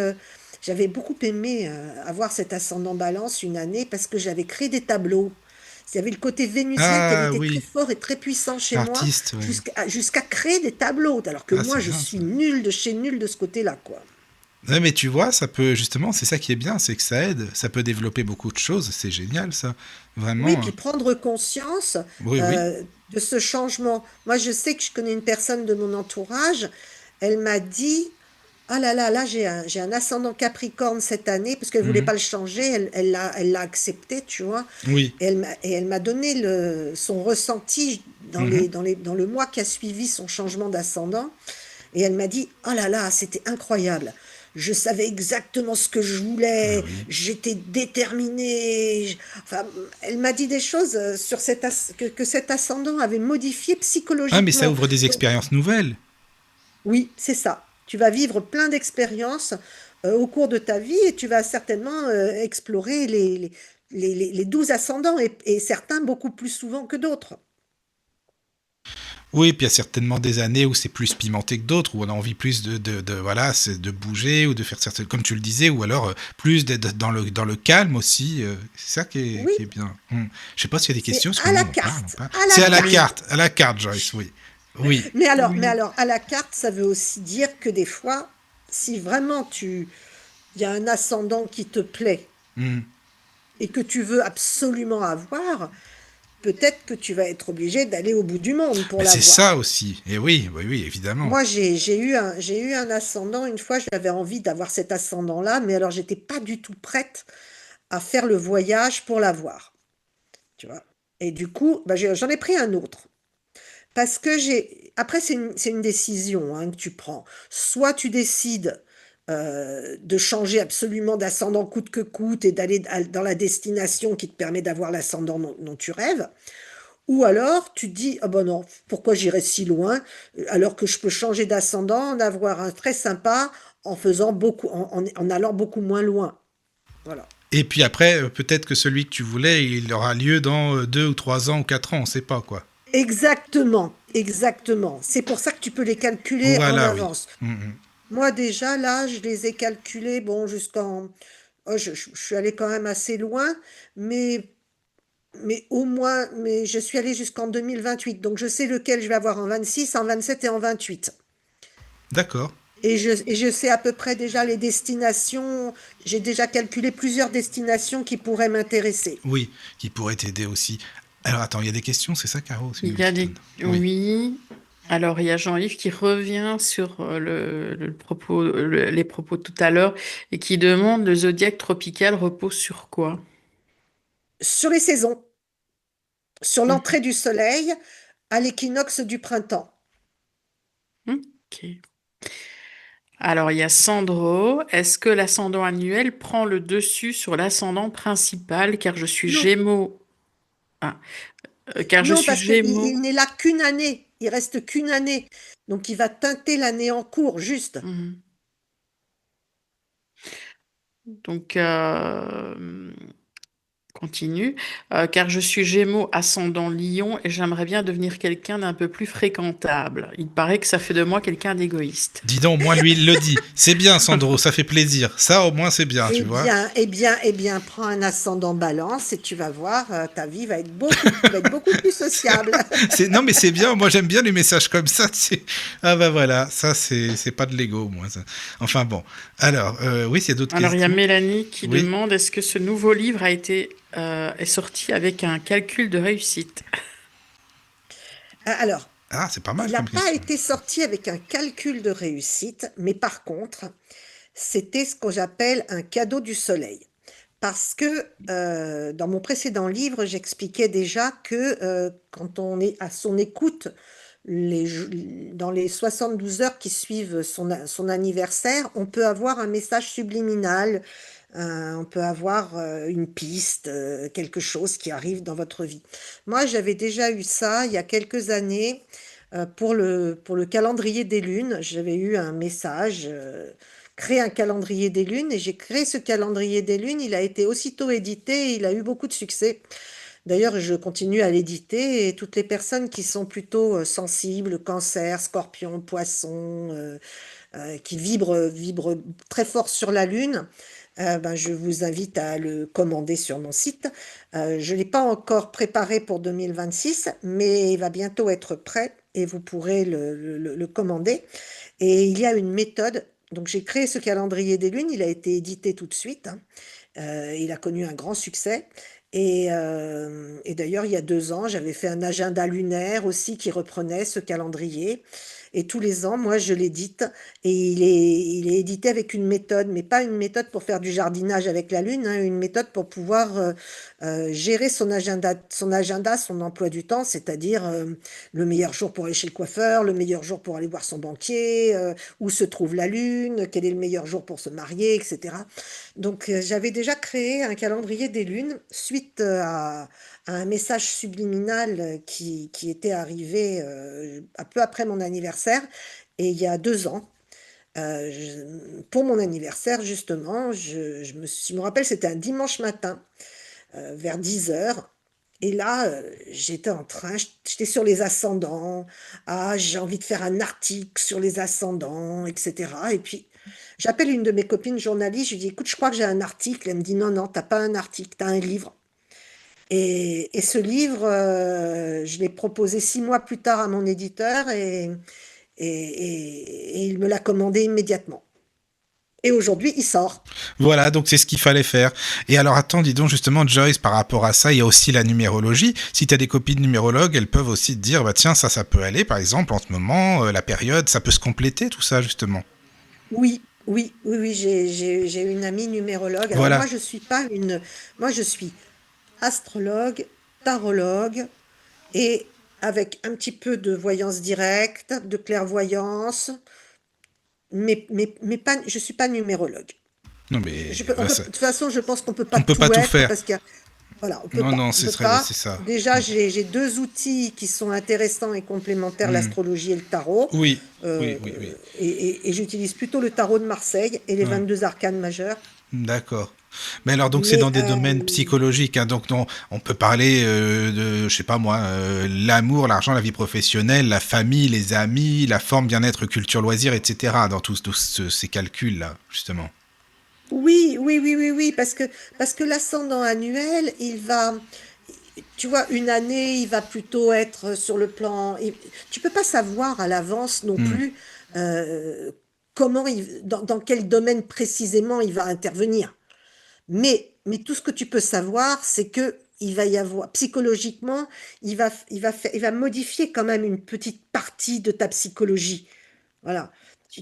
Speaker 4: J'avais beaucoup aimé avoir cet ascendant balance une année, parce que j'avais créé des tableaux. Il y avait le côté vénusien qui avait
Speaker 2: Ah
Speaker 4: été très
Speaker 2: oui.
Speaker 4: fort et très puissant chez moi,
Speaker 2: Artiste, oui.
Speaker 4: jusqu'à créer des tableaux. Alors que
Speaker 2: Ah,
Speaker 4: moi,
Speaker 2: c'est
Speaker 4: je
Speaker 2: bien,
Speaker 4: suis
Speaker 2: ça.
Speaker 4: nulle de chez nulle de ce côté-là, quoi.
Speaker 2: Ouais, mais tu vois, ça peut, justement, c'est ça qui est bien, c'est que ça aide. Ça peut développer beaucoup de choses. C'est génial, ça.
Speaker 4: Oui,
Speaker 2: Vraiment.
Speaker 4: puis prendre conscience
Speaker 2: Oui, oui.
Speaker 4: de ce changement. Moi, je sais que je connais une personne de mon entourage, elle m'a dit, ah là là, là, j'ai un ascendant Capricorne cette année, parce qu'elle voulait
Speaker 2: Mhm.
Speaker 4: pas le changer, elle l'a accepté, tu vois.
Speaker 2: Oui.
Speaker 4: Et elle m'a donné son ressenti
Speaker 2: Mhm.
Speaker 4: dans le mois qui a suivi son changement d'ascendant. Et elle m'a dit, oh là là, c'était incroyable. je savais exactement ce que je
Speaker 2: Ah
Speaker 4: voulais,
Speaker 2: oui.
Speaker 4: j'étais déterminée. Enfin, elle m'a dit des choses sur que cet ascendant avait modifié
Speaker 2: Ah, mais ça
Speaker 4: psychologiquement.
Speaker 2: ouvre des
Speaker 4: Donc,
Speaker 2: expériences nouvelles.
Speaker 4: oui, c'est ça. Tu vas vivre plein d'expériences au cours de ta vie et tu vas certainement explorer les 12 ascendants et certains beaucoup plus souvent que d'autres.
Speaker 2: Oui, puis il y a certainement des années où c'est plus pimenté que d'autres, où on a envie plus voilà, c'est de bouger ou de faire certaines, comme tu le disais, ou alors plus d'être dans le calme aussi. C'est ça
Speaker 4: Oui,
Speaker 2: qui est bien. Je sais pas s'il y a des
Speaker 4: c'est
Speaker 2: questions, parce que
Speaker 4: à la
Speaker 2: nous on parle, on
Speaker 4: carte,
Speaker 2: parle.
Speaker 4: à la
Speaker 2: C'est
Speaker 3: Oui,
Speaker 4: carte.
Speaker 2: à la carte, Joyce, oui. Oui.
Speaker 4: Mais
Speaker 3: oui.
Speaker 4: alors, à la carte, ça veut aussi dire que des fois, si vraiment il y a un ascendant qui te plaît
Speaker 2: Hmm.
Speaker 4: et que tu veux absolument avoir, peut-être que tu vas être obligé d'aller au bout du monde pour
Speaker 2: Ben, c'est ça
Speaker 4: l'avoir.
Speaker 2: aussi. Et oui, oui, oui, évidemment.
Speaker 4: Moi, j'ai eu un ascendant, une fois, j'avais envie d'avoir cet ascendant-là, mais alors j'étais pas du tout prête à faire le voyage pour l'avoir, tu vois. Et du coup, bah, j'en ai pris un autre. Parce que après, c'est une décision hein, que tu prends. Soit tu décides de changer absolument d'ascendant coûte que coûte et d'aller dans la destination qui te permet d'avoir l'ascendant dont tu rêves. Ou alors tu te dis, ah ben non, pourquoi j'irai si loin alors que je peux changer d'ascendant, en avoir un très sympa en faisant beaucoup, en allant beaucoup moins loin. Voilà.
Speaker 2: Et puis après, peut-être que celui que tu voulais, il aura lieu dans 2 ou 3 ans ou 4 ans, on sait pas quoi.
Speaker 4: Exactement, exactement. C'est pour ça que tu peux les calculer en
Speaker 2: Voilà, oui.
Speaker 4: avance.
Speaker 2: Mhm.
Speaker 4: Moi déjà, là, je les ai calculés, bon, jusqu'en... oh, je suis allée quand même assez loin, mais, mais au moins, mais je suis allée jusqu'en 2028, donc je sais lequel je vais avoir en 26, en 27 et en 28.
Speaker 2: D'accord.
Speaker 4: Et je sais à peu près déjà les destinations, j'ai déjà calculé plusieurs destinations qui pourraient m'intéresser.
Speaker 2: Oui, qui pourrait t'aider aussi. Alors attends, il y a des questions, c'est ça, Caro?
Speaker 3: Il y a des...
Speaker 2: Oui.
Speaker 3: Oui. Alors, il y a Jean-Yves qui revient sur le propos, les propos de tout à l'heure et qui demande le zodiaque tropical repose sur quoi?
Speaker 4: Sur les saisons, sur
Speaker 3: Mhm.
Speaker 4: l'entrée du soleil à l'équinoxe du printemps.
Speaker 3: Ok. Alors, il y a Sandro. Est-ce que l'ascendant annuel prend le dessus sur l'ascendant principal car je suis
Speaker 4: Non,
Speaker 3: Gémeaux? Ah, car je
Speaker 4: non,
Speaker 3: suis
Speaker 4: parce qu'il
Speaker 3: Gémeaux.
Speaker 4: n'est là qu'une année, il reste qu'une année. Donc il va teinter l'année en cours, juste.
Speaker 3: Mhm. Donc, continue. Car je suis Gémeaux ascendant Lion et j'aimerais bien devenir quelqu'un d'un peu plus fréquentable. Il paraît que ça fait de moi quelqu'un d'égoïste.
Speaker 2: Dis donc, au moins lui, il le dit. C'est bien, Sandro, ça fait plaisir. Ça, au moins, c'est bien, tu vois.
Speaker 4: Eh bien, prends un ascendant balance et tu vas voir, ta vie tu vas être beaucoup plus sociable.
Speaker 2: Non, mais c'est bien. Moi, j'aime bien les messages comme ça. Ah bah voilà, ça, c'est pas de l'ego, moi. Ça. Enfin bon. Alors, oui, s'il y a d'autres
Speaker 3: Alors, il y a
Speaker 2: questions.
Speaker 3: Mélanie qui
Speaker 2: Oui.
Speaker 3: demande est-ce que ce nouveau livre est sorti avec un calcul de réussite?
Speaker 4: Alors,
Speaker 2: Ah, c'est pas
Speaker 4: il
Speaker 2: mal
Speaker 4: n'a
Speaker 2: comme
Speaker 4: pas
Speaker 2: question.
Speaker 4: été sorti avec un calcul de réussite, mais par contre, c'était ce que j'appelle un cadeau du soleil. Parce que dans mon précédent livre, j'expliquais déjà que quand on est à son écoute, dans les 72 heures qui suivent son anniversaire, on peut avoir un message subliminal, on peut avoir une piste, quelque chose qui arrive dans votre vie. Moi, j'avais déjà eu ça il y a quelques années pour le calendrier des lunes. J'avais eu un message, créer un calendrier des lunes, et j'ai créé ce calendrier des lunes. Il a été aussitôt édité et il a eu beaucoup de succès. D'ailleurs, je continue à l'éditer et toutes les personnes qui sont plutôt sensibles, cancer, scorpion, poisson, qui vibrent très fort sur la lune, ben, je vous invite à le commander sur mon site. Je ne l'ai pas encore préparé pour 2026, mais il va bientôt être prêt et vous pourrez le commander. Et il y a une méthode. Donc j'ai créé ce calendrier des lunes, il a été édité tout de suite, hein. Il a connu un grand succès. Et d'ailleurs, il y a 2 ans, j'avais fait un agenda lunaire aussi qui reprenait ce calendrier. et tous les ans, moi, je l'édite. Et il est édité avec une méthode, mais pas une méthode pour faire du jardinage avec la lune, hein, une méthode pour pouvoir gérer son emploi du temps, c'est-à-dire le meilleur jour pour aller chez le coiffeur, le meilleur jour pour aller voir son banquier, où se trouve la lune, quel est le meilleur jour pour se marier, etc. Donc, j'avais déjà créé un calendrier des lunes suite à un message subliminal qui était arrivé un peu après mon anniversaire, et il y a 2 ans. Pour mon anniversaire, justement, je me rappelle, c'était un dimanche matin, vers 10 heures. Et là, j'étais sur les ascendants. Ah, j'ai envie de faire un article sur les ascendants, etc. Et puis, j'appelle une de mes copines journalistes, je lui dis, écoute, je crois que j'ai un article. Elle me dit, non, non, t'as pas un article, t'as un livre. Et ce livre, je l'ai proposé 6 mois plus tard à mon éditeur et il me l'a commandé immédiatement. Et aujourd'hui, il sort.
Speaker 2: Voilà, donc c'est ce qu'il fallait faire. Et alors attends, dis donc justement, Joyce, par rapport à ça, il y a aussi la numérologie. Si tu as des copines numérologues, elles peuvent aussi te dire, bah tiens, ça peut aller, par exemple, en ce moment, la période, ça peut se compléter, tout ça, justement.
Speaker 4: Oui, oui, oui, oui, j'ai une amie numérologue. Alors
Speaker 2: Voilà.
Speaker 4: moi, je suis pas une, moi, je suis astrologue, tarologue et avec un petit peu de voyance directe, de clairvoyance, mais pas, je suis pas numérologue.
Speaker 2: Non, mais
Speaker 4: De toute façon, je pense qu'on peut pas
Speaker 2: on peut pas
Speaker 4: tout
Speaker 2: tout
Speaker 4: être
Speaker 2: faire.
Speaker 4: parce qu'il y a, voilà,
Speaker 2: Non, non,
Speaker 4: on peut pas.
Speaker 2: c'est ça.
Speaker 4: Déjà, j'ai 2 outils qui sont intéressants et complémentaires,
Speaker 2: Hmm.
Speaker 4: l'astrologie et le tarot.
Speaker 2: Oui,
Speaker 4: Euh,
Speaker 2: oui, oui, oui.
Speaker 4: et j'utilise plutôt le tarot de Marseille et les
Speaker 2: Ouais.
Speaker 4: 22 arcanes majeures.
Speaker 2: D'accord. Mais alors, donc, c'est dans
Speaker 4: Mais
Speaker 2: des domaines psychologiques, hein, donc on peut parler de, je sais pas moi, l'amour, l'argent, la vie professionnelle, la famille, les amis, la forme, bien-être, culture, loisirs, etc. Dans tous ces calculs-là, justement.
Speaker 4: oui, oui, oui, oui, oui, parce que l'ascendant annuel, tu vois, une année, il va plutôt être sur le plan. Tu peux pas savoir à l'avance non
Speaker 2: Hmm.
Speaker 4: plus euh, dans quel domaine précisément il va intervenir. Mais tout ce que tu peux savoir, c'est que il va y avoir, psychologiquement, il va modifier quand même une petite partie de ta psychologie. Voilà.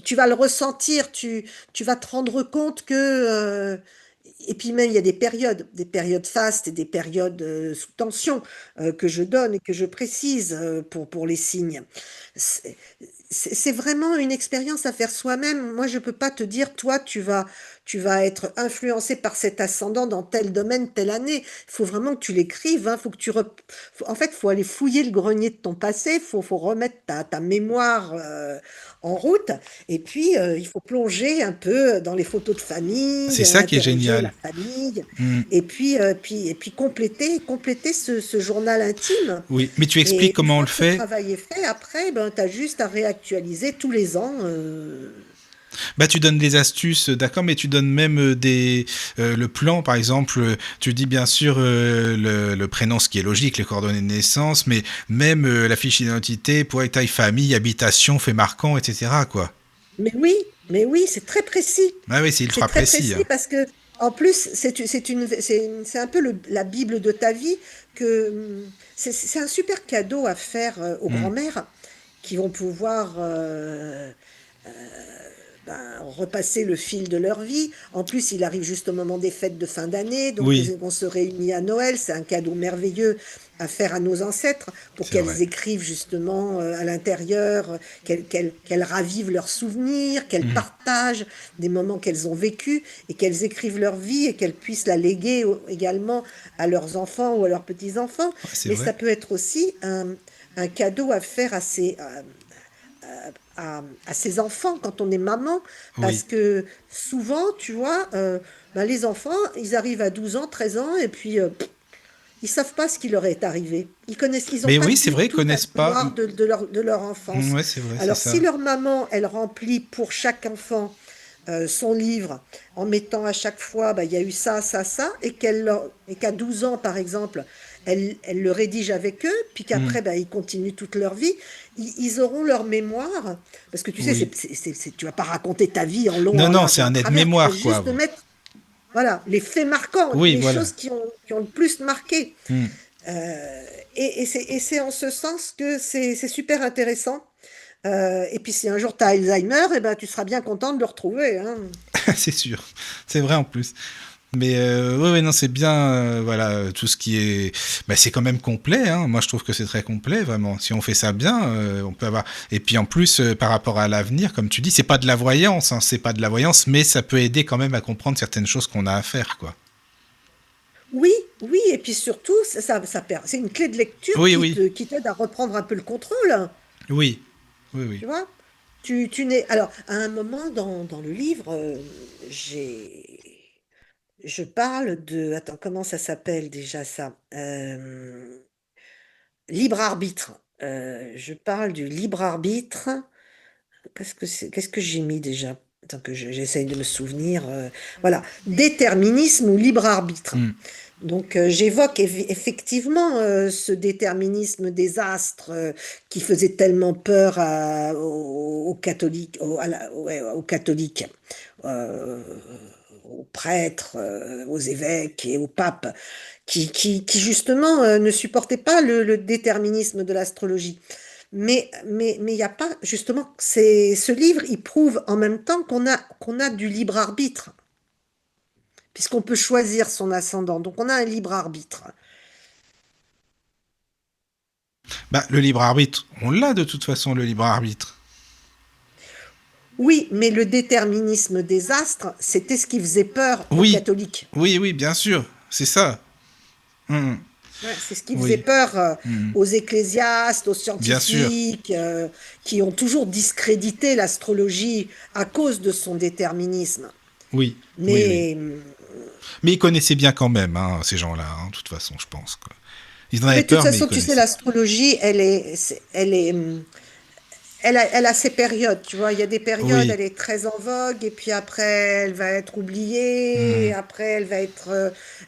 Speaker 4: Tu vas le ressentir, tu vas te rendre compte que, et puis même il y a des périodes fastes et des périodes sous tension que je donne et que je précise pour les signes. C'est c'est vraiment une expérience à faire soi-même. Moi, je peux pas te dire, toi, tu vas être influencé par cet ascendant dans tel domaine, telle année. Il faut vraiment que tu l'écrives. Hein. Faut que en fait, faut aller fouiller le grenier de ton passé. Faut remettre ta mémoire en route. Et puis, il faut plonger un peu dans les photos de famille,
Speaker 2: C'est ça qui est
Speaker 4: interroger la
Speaker 2: génial.
Speaker 4: famille,
Speaker 2: Hmm.
Speaker 4: et puis compléter ce journal intime.
Speaker 2: Oui, mais tu expliques
Speaker 4: Et une
Speaker 2: comment on
Speaker 4: fois
Speaker 2: le
Speaker 4: que ce
Speaker 2: fait.
Speaker 4: travail est fait, après, ben, tu as juste à réactualiser tous les ans.
Speaker 2: Bah, tu donnes des astuces, d'accord, mais tu donnes même le plan, par exemple, tu dis bien sûr le prénom, ce qui est logique, les coordonnées de naissance, mais même la fiche d'identité, pour taille, famille, habitation, fait marquant, etc., quoi.
Speaker 4: Mais oui, c'est très précis.
Speaker 2: Ah oui, c'est
Speaker 4: C'est
Speaker 2: ultra
Speaker 4: très
Speaker 2: précis,
Speaker 4: précis
Speaker 2: hein.
Speaker 4: parce que, en plus, c'est un peu la Bible de ta vie c'est un super cadeau à faire aux
Speaker 2: Hmm.
Speaker 4: grands-mères qui vont pouvoir repasser le fil de leur vie. En plus, il arrive juste au moment des fêtes de fin d'année, donc
Speaker 2: Oui,
Speaker 4: on se réunit à Noël. C'est un cadeau merveilleux à faire à nos ancêtres pour
Speaker 2: c'est vrai.
Speaker 4: qu'elles écrivent justement à l'intérieur, qu'elles ravivent leurs souvenirs, qu'elles
Speaker 2: Hmm.
Speaker 4: partagent des moments qu'elles ont vécus et qu'elles écrivent leur vie et qu'elles puissent la léguer également à leurs enfants ou à leurs petits-enfants.
Speaker 2: Ouais, c'est
Speaker 4: Mais
Speaker 2: vrai.
Speaker 4: ça peut être aussi un cadeau à faire à ses enfants quand on est maman, parce
Speaker 2: Oui.
Speaker 4: que souvent, tu vois, ben, les enfants, ils arrivent à 12 ans, 13 ans, et puis ils savent pas ce qui leur est arrivé. Ils ont
Speaker 2: Mais
Speaker 4: pas
Speaker 2: oui, c'est
Speaker 4: du
Speaker 2: vrai, ils
Speaker 4: tout la
Speaker 2: connaissent pas.
Speaker 4: mémoire de leur enfance.
Speaker 2: Ouais, c'est vrai, c'est
Speaker 4: Alors, si
Speaker 2: ça.
Speaker 4: leur maman, elle remplit pour chaque enfant son livre en mettant à chaque fois, bah, il y a eu ça, ça, ça, et qu'à 12 ans, par exemple, elle le rédige avec eux, puis
Speaker 2: Hmm.
Speaker 4: qu'après, bah, ils continuent toute leur vie, ils auront leur mémoire, parce que tu sais,
Speaker 2: Oui.
Speaker 4: tu vas pas raconter ta vie en long,
Speaker 2: Non,
Speaker 4: en
Speaker 2: non,
Speaker 4: large
Speaker 2: c'est
Speaker 4: et en
Speaker 2: un
Speaker 4: travers, tu vas
Speaker 2: aide-mémoire,
Speaker 4: juste
Speaker 2: quoi.
Speaker 4: mettre, voilà, les faits marquants,
Speaker 2: Oui,
Speaker 4: les
Speaker 2: voilà.
Speaker 4: choses qui ont le plus marqué.
Speaker 2: Hmm.
Speaker 4: Et c'est en ce sens que c'est super intéressant Et puis si un jour tu as Alzheimer, eh ben, tu seras bien content de le retrouver, hein.
Speaker 2: C'est sûr. C'est vrai en plus. Mais ouais, non, c'est bien, voilà, tout ce qui est, bah, c'est quand même complet, hein. Moi, je trouve que c'est très complet, vraiment. Si on fait ça bien, on peut avoir. Et puis en plus, par rapport à l'avenir, comme tu dis, c'est pas de la voyance, hein, c'est pas de la voyance, mais ça peut aider quand même à comprendre certaines choses qu'on a à faire, quoi.
Speaker 4: Oui, oui, et puis surtout, c'est une clé de lecture
Speaker 2: Oui, oui,
Speaker 4: qui t'aide à reprendre un peu le contrôle, hein,
Speaker 2: oui, oui, oui.
Speaker 4: tu vois? Tu n'es... Alors, à un moment dans le livre, je parle de... Attends, comment ça s'appelle déjà ça? Libre arbitre. Je parle du libre arbitre. Qu'est-ce que j'ai mis déjà? Attends que j'essaye de me souvenir. Voilà, déterminisme ou libre arbitre.
Speaker 2: Hmm.
Speaker 4: Donc j'évoque effectivement ce déterminisme des astres qui faisait tellement peur aux catholiques, aux catholiques, euh, aux prêtres, aux évêques et aux papes, qui justement ne supportaient pas le déterminisme de l'astrologie. Mais il n'y a pas, justement, ce livre, il prouve en même temps qu'on a du libre arbitre, puisqu'on peut choisir son ascendant. Donc on a un libre arbitre.
Speaker 2: Bah, le libre arbitre, on l'a de toute façon, le libre arbitre.
Speaker 4: Oui, mais le déterminisme des astres, c'était ce qui faisait peur aux
Speaker 2: Oui,
Speaker 4: catholiques.
Speaker 2: oui, oui, bien sûr, c'est ça. Hmm.
Speaker 4: Ouais, c'est ce qui faisait
Speaker 2: Oui,
Speaker 4: peur
Speaker 2: hmm.
Speaker 4: aux ecclésiastes, aux
Speaker 2: Bien sûr.
Speaker 4: scientifiques, qui ont toujours discrédité l'astrologie à cause de son déterminisme.
Speaker 2: Oui, oui, oui.
Speaker 4: Mais,
Speaker 2: Mais ils connaissaient bien quand même, hein, ces gens-là, hein, de toute façon, je pense, quoi. Ils en avaient
Speaker 4: mais de toute
Speaker 2: peur, mais ils
Speaker 4: façon, tu sais,
Speaker 2: connaissaient.
Speaker 4: l'astrologie, elle a ses périodes, tu vois. Il y a des périodes,
Speaker 2: Oui,
Speaker 4: elle est très en vogue, et puis après, elle va être oubliée, et
Speaker 2: hmm,
Speaker 4: après,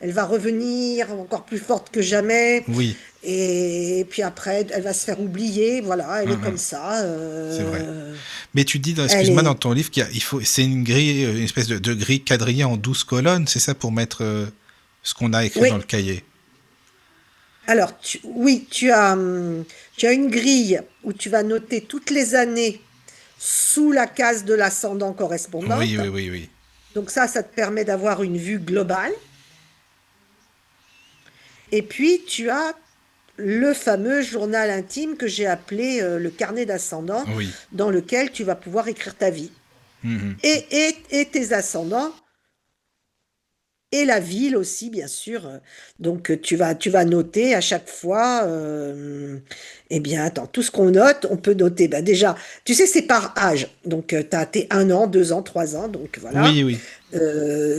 Speaker 4: elle va revenir encore plus forte que jamais,
Speaker 2: oui,
Speaker 4: et puis après, elle va se faire oublier. Voilà, elle est comme
Speaker 2: hmm,
Speaker 4: ça.
Speaker 2: c'est vrai. Mais tu dis,
Speaker 4: Elle
Speaker 2: excuse-moi, dans
Speaker 4: est.
Speaker 2: ton livre, il faut, c'est une grille, une espèce de grille quadrillée en 12 colonnes, c'est ça pour mettre ce qu'on a écrit dans le
Speaker 4: Oui.
Speaker 2: cahier.
Speaker 4: Alors, oui, tu as une grille où tu vas noter toutes les années sous la case de l'ascendant
Speaker 2: Oui,
Speaker 4: correspondante.
Speaker 2: oui, oui, oui.
Speaker 4: Donc ça te permet d'avoir une vue globale. Et puis, tu as le fameux journal intime que j'ai appelé le carnet d'ascendant,
Speaker 2: Oui.
Speaker 4: dans lequel tu vas pouvoir écrire ta vie.
Speaker 2: Mhm.
Speaker 4: Et tes ascendants, et la ville aussi, bien sûr. Donc, tu vas noter à chaque fois, eh bien, attends, tout ce qu'on note, on peut noter. Ben, déjà, tu sais, c'est par âge. Donc, tu as tes 1 an, 2 ans, 3 ans, donc voilà.
Speaker 2: Oui, oui.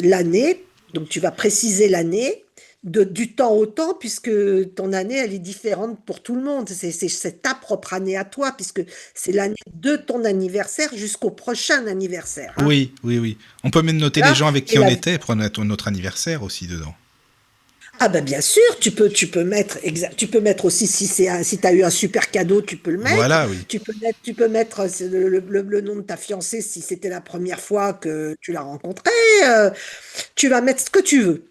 Speaker 4: L'année, donc tu vas préciser l'année, du temps au temps, puisque ton année, elle est différente pour tout le monde. C'est ta propre année à toi, puisque c'est l'année de ton anniversaire jusqu'au prochain anniversaire, hein.
Speaker 2: Oui, oui, oui. On peut même noter les
Speaker 4: Voilà.
Speaker 2: gens avec
Speaker 4: Et
Speaker 2: qui on
Speaker 4: la,
Speaker 2: était pour notre anniversaire aussi dedans.
Speaker 4: ah ben bien sûr, tu peux mettre aussi si tu as eu un super cadeau, tu peux le mettre.
Speaker 2: Voilà, oui.
Speaker 4: Tu peux mettre le nom de ta fiancée si c'était la première fois que tu l'as rencontrée. Tu vas mettre ce que tu veux.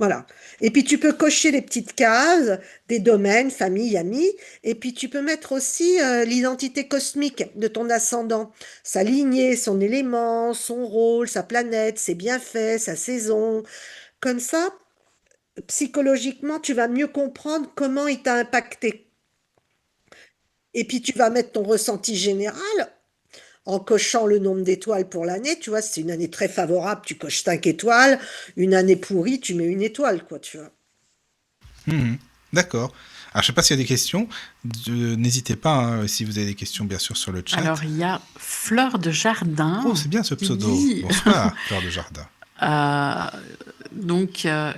Speaker 4: Voilà. Et puis tu peux cocher les petites cases des domaines, famille, amis. Et puis tu peux mettre aussi l'identité cosmique de ton ascendant, sa lignée, son élément, son rôle, sa planète, ses bienfaits, sa saison. Comme ça, psychologiquement, tu vas mieux comprendre comment il t'a impacté. Et puis tu vas mettre ton ressenti général en cochant le nombre d'étoiles pour l'année. Tu vois, si c'est une année très favorable, tu coches 5 étoiles. Une année pourrie, tu mets une étoile, quoi, tu vois.
Speaker 2: Mhm. D'accord. Alors, je sais pas s'il y a des questions. N'hésitez pas, hein, si vous avez des questions, bien sûr, sur le
Speaker 3: Alors,
Speaker 2: chat.
Speaker 3: il y a Fleur de
Speaker 2: Oh,
Speaker 3: Jardin
Speaker 2: c'est bien ce
Speaker 3: qui
Speaker 2: pseudo.
Speaker 3: dit,
Speaker 2: Bonsoir, Fleur de Jardin.
Speaker 3: euh,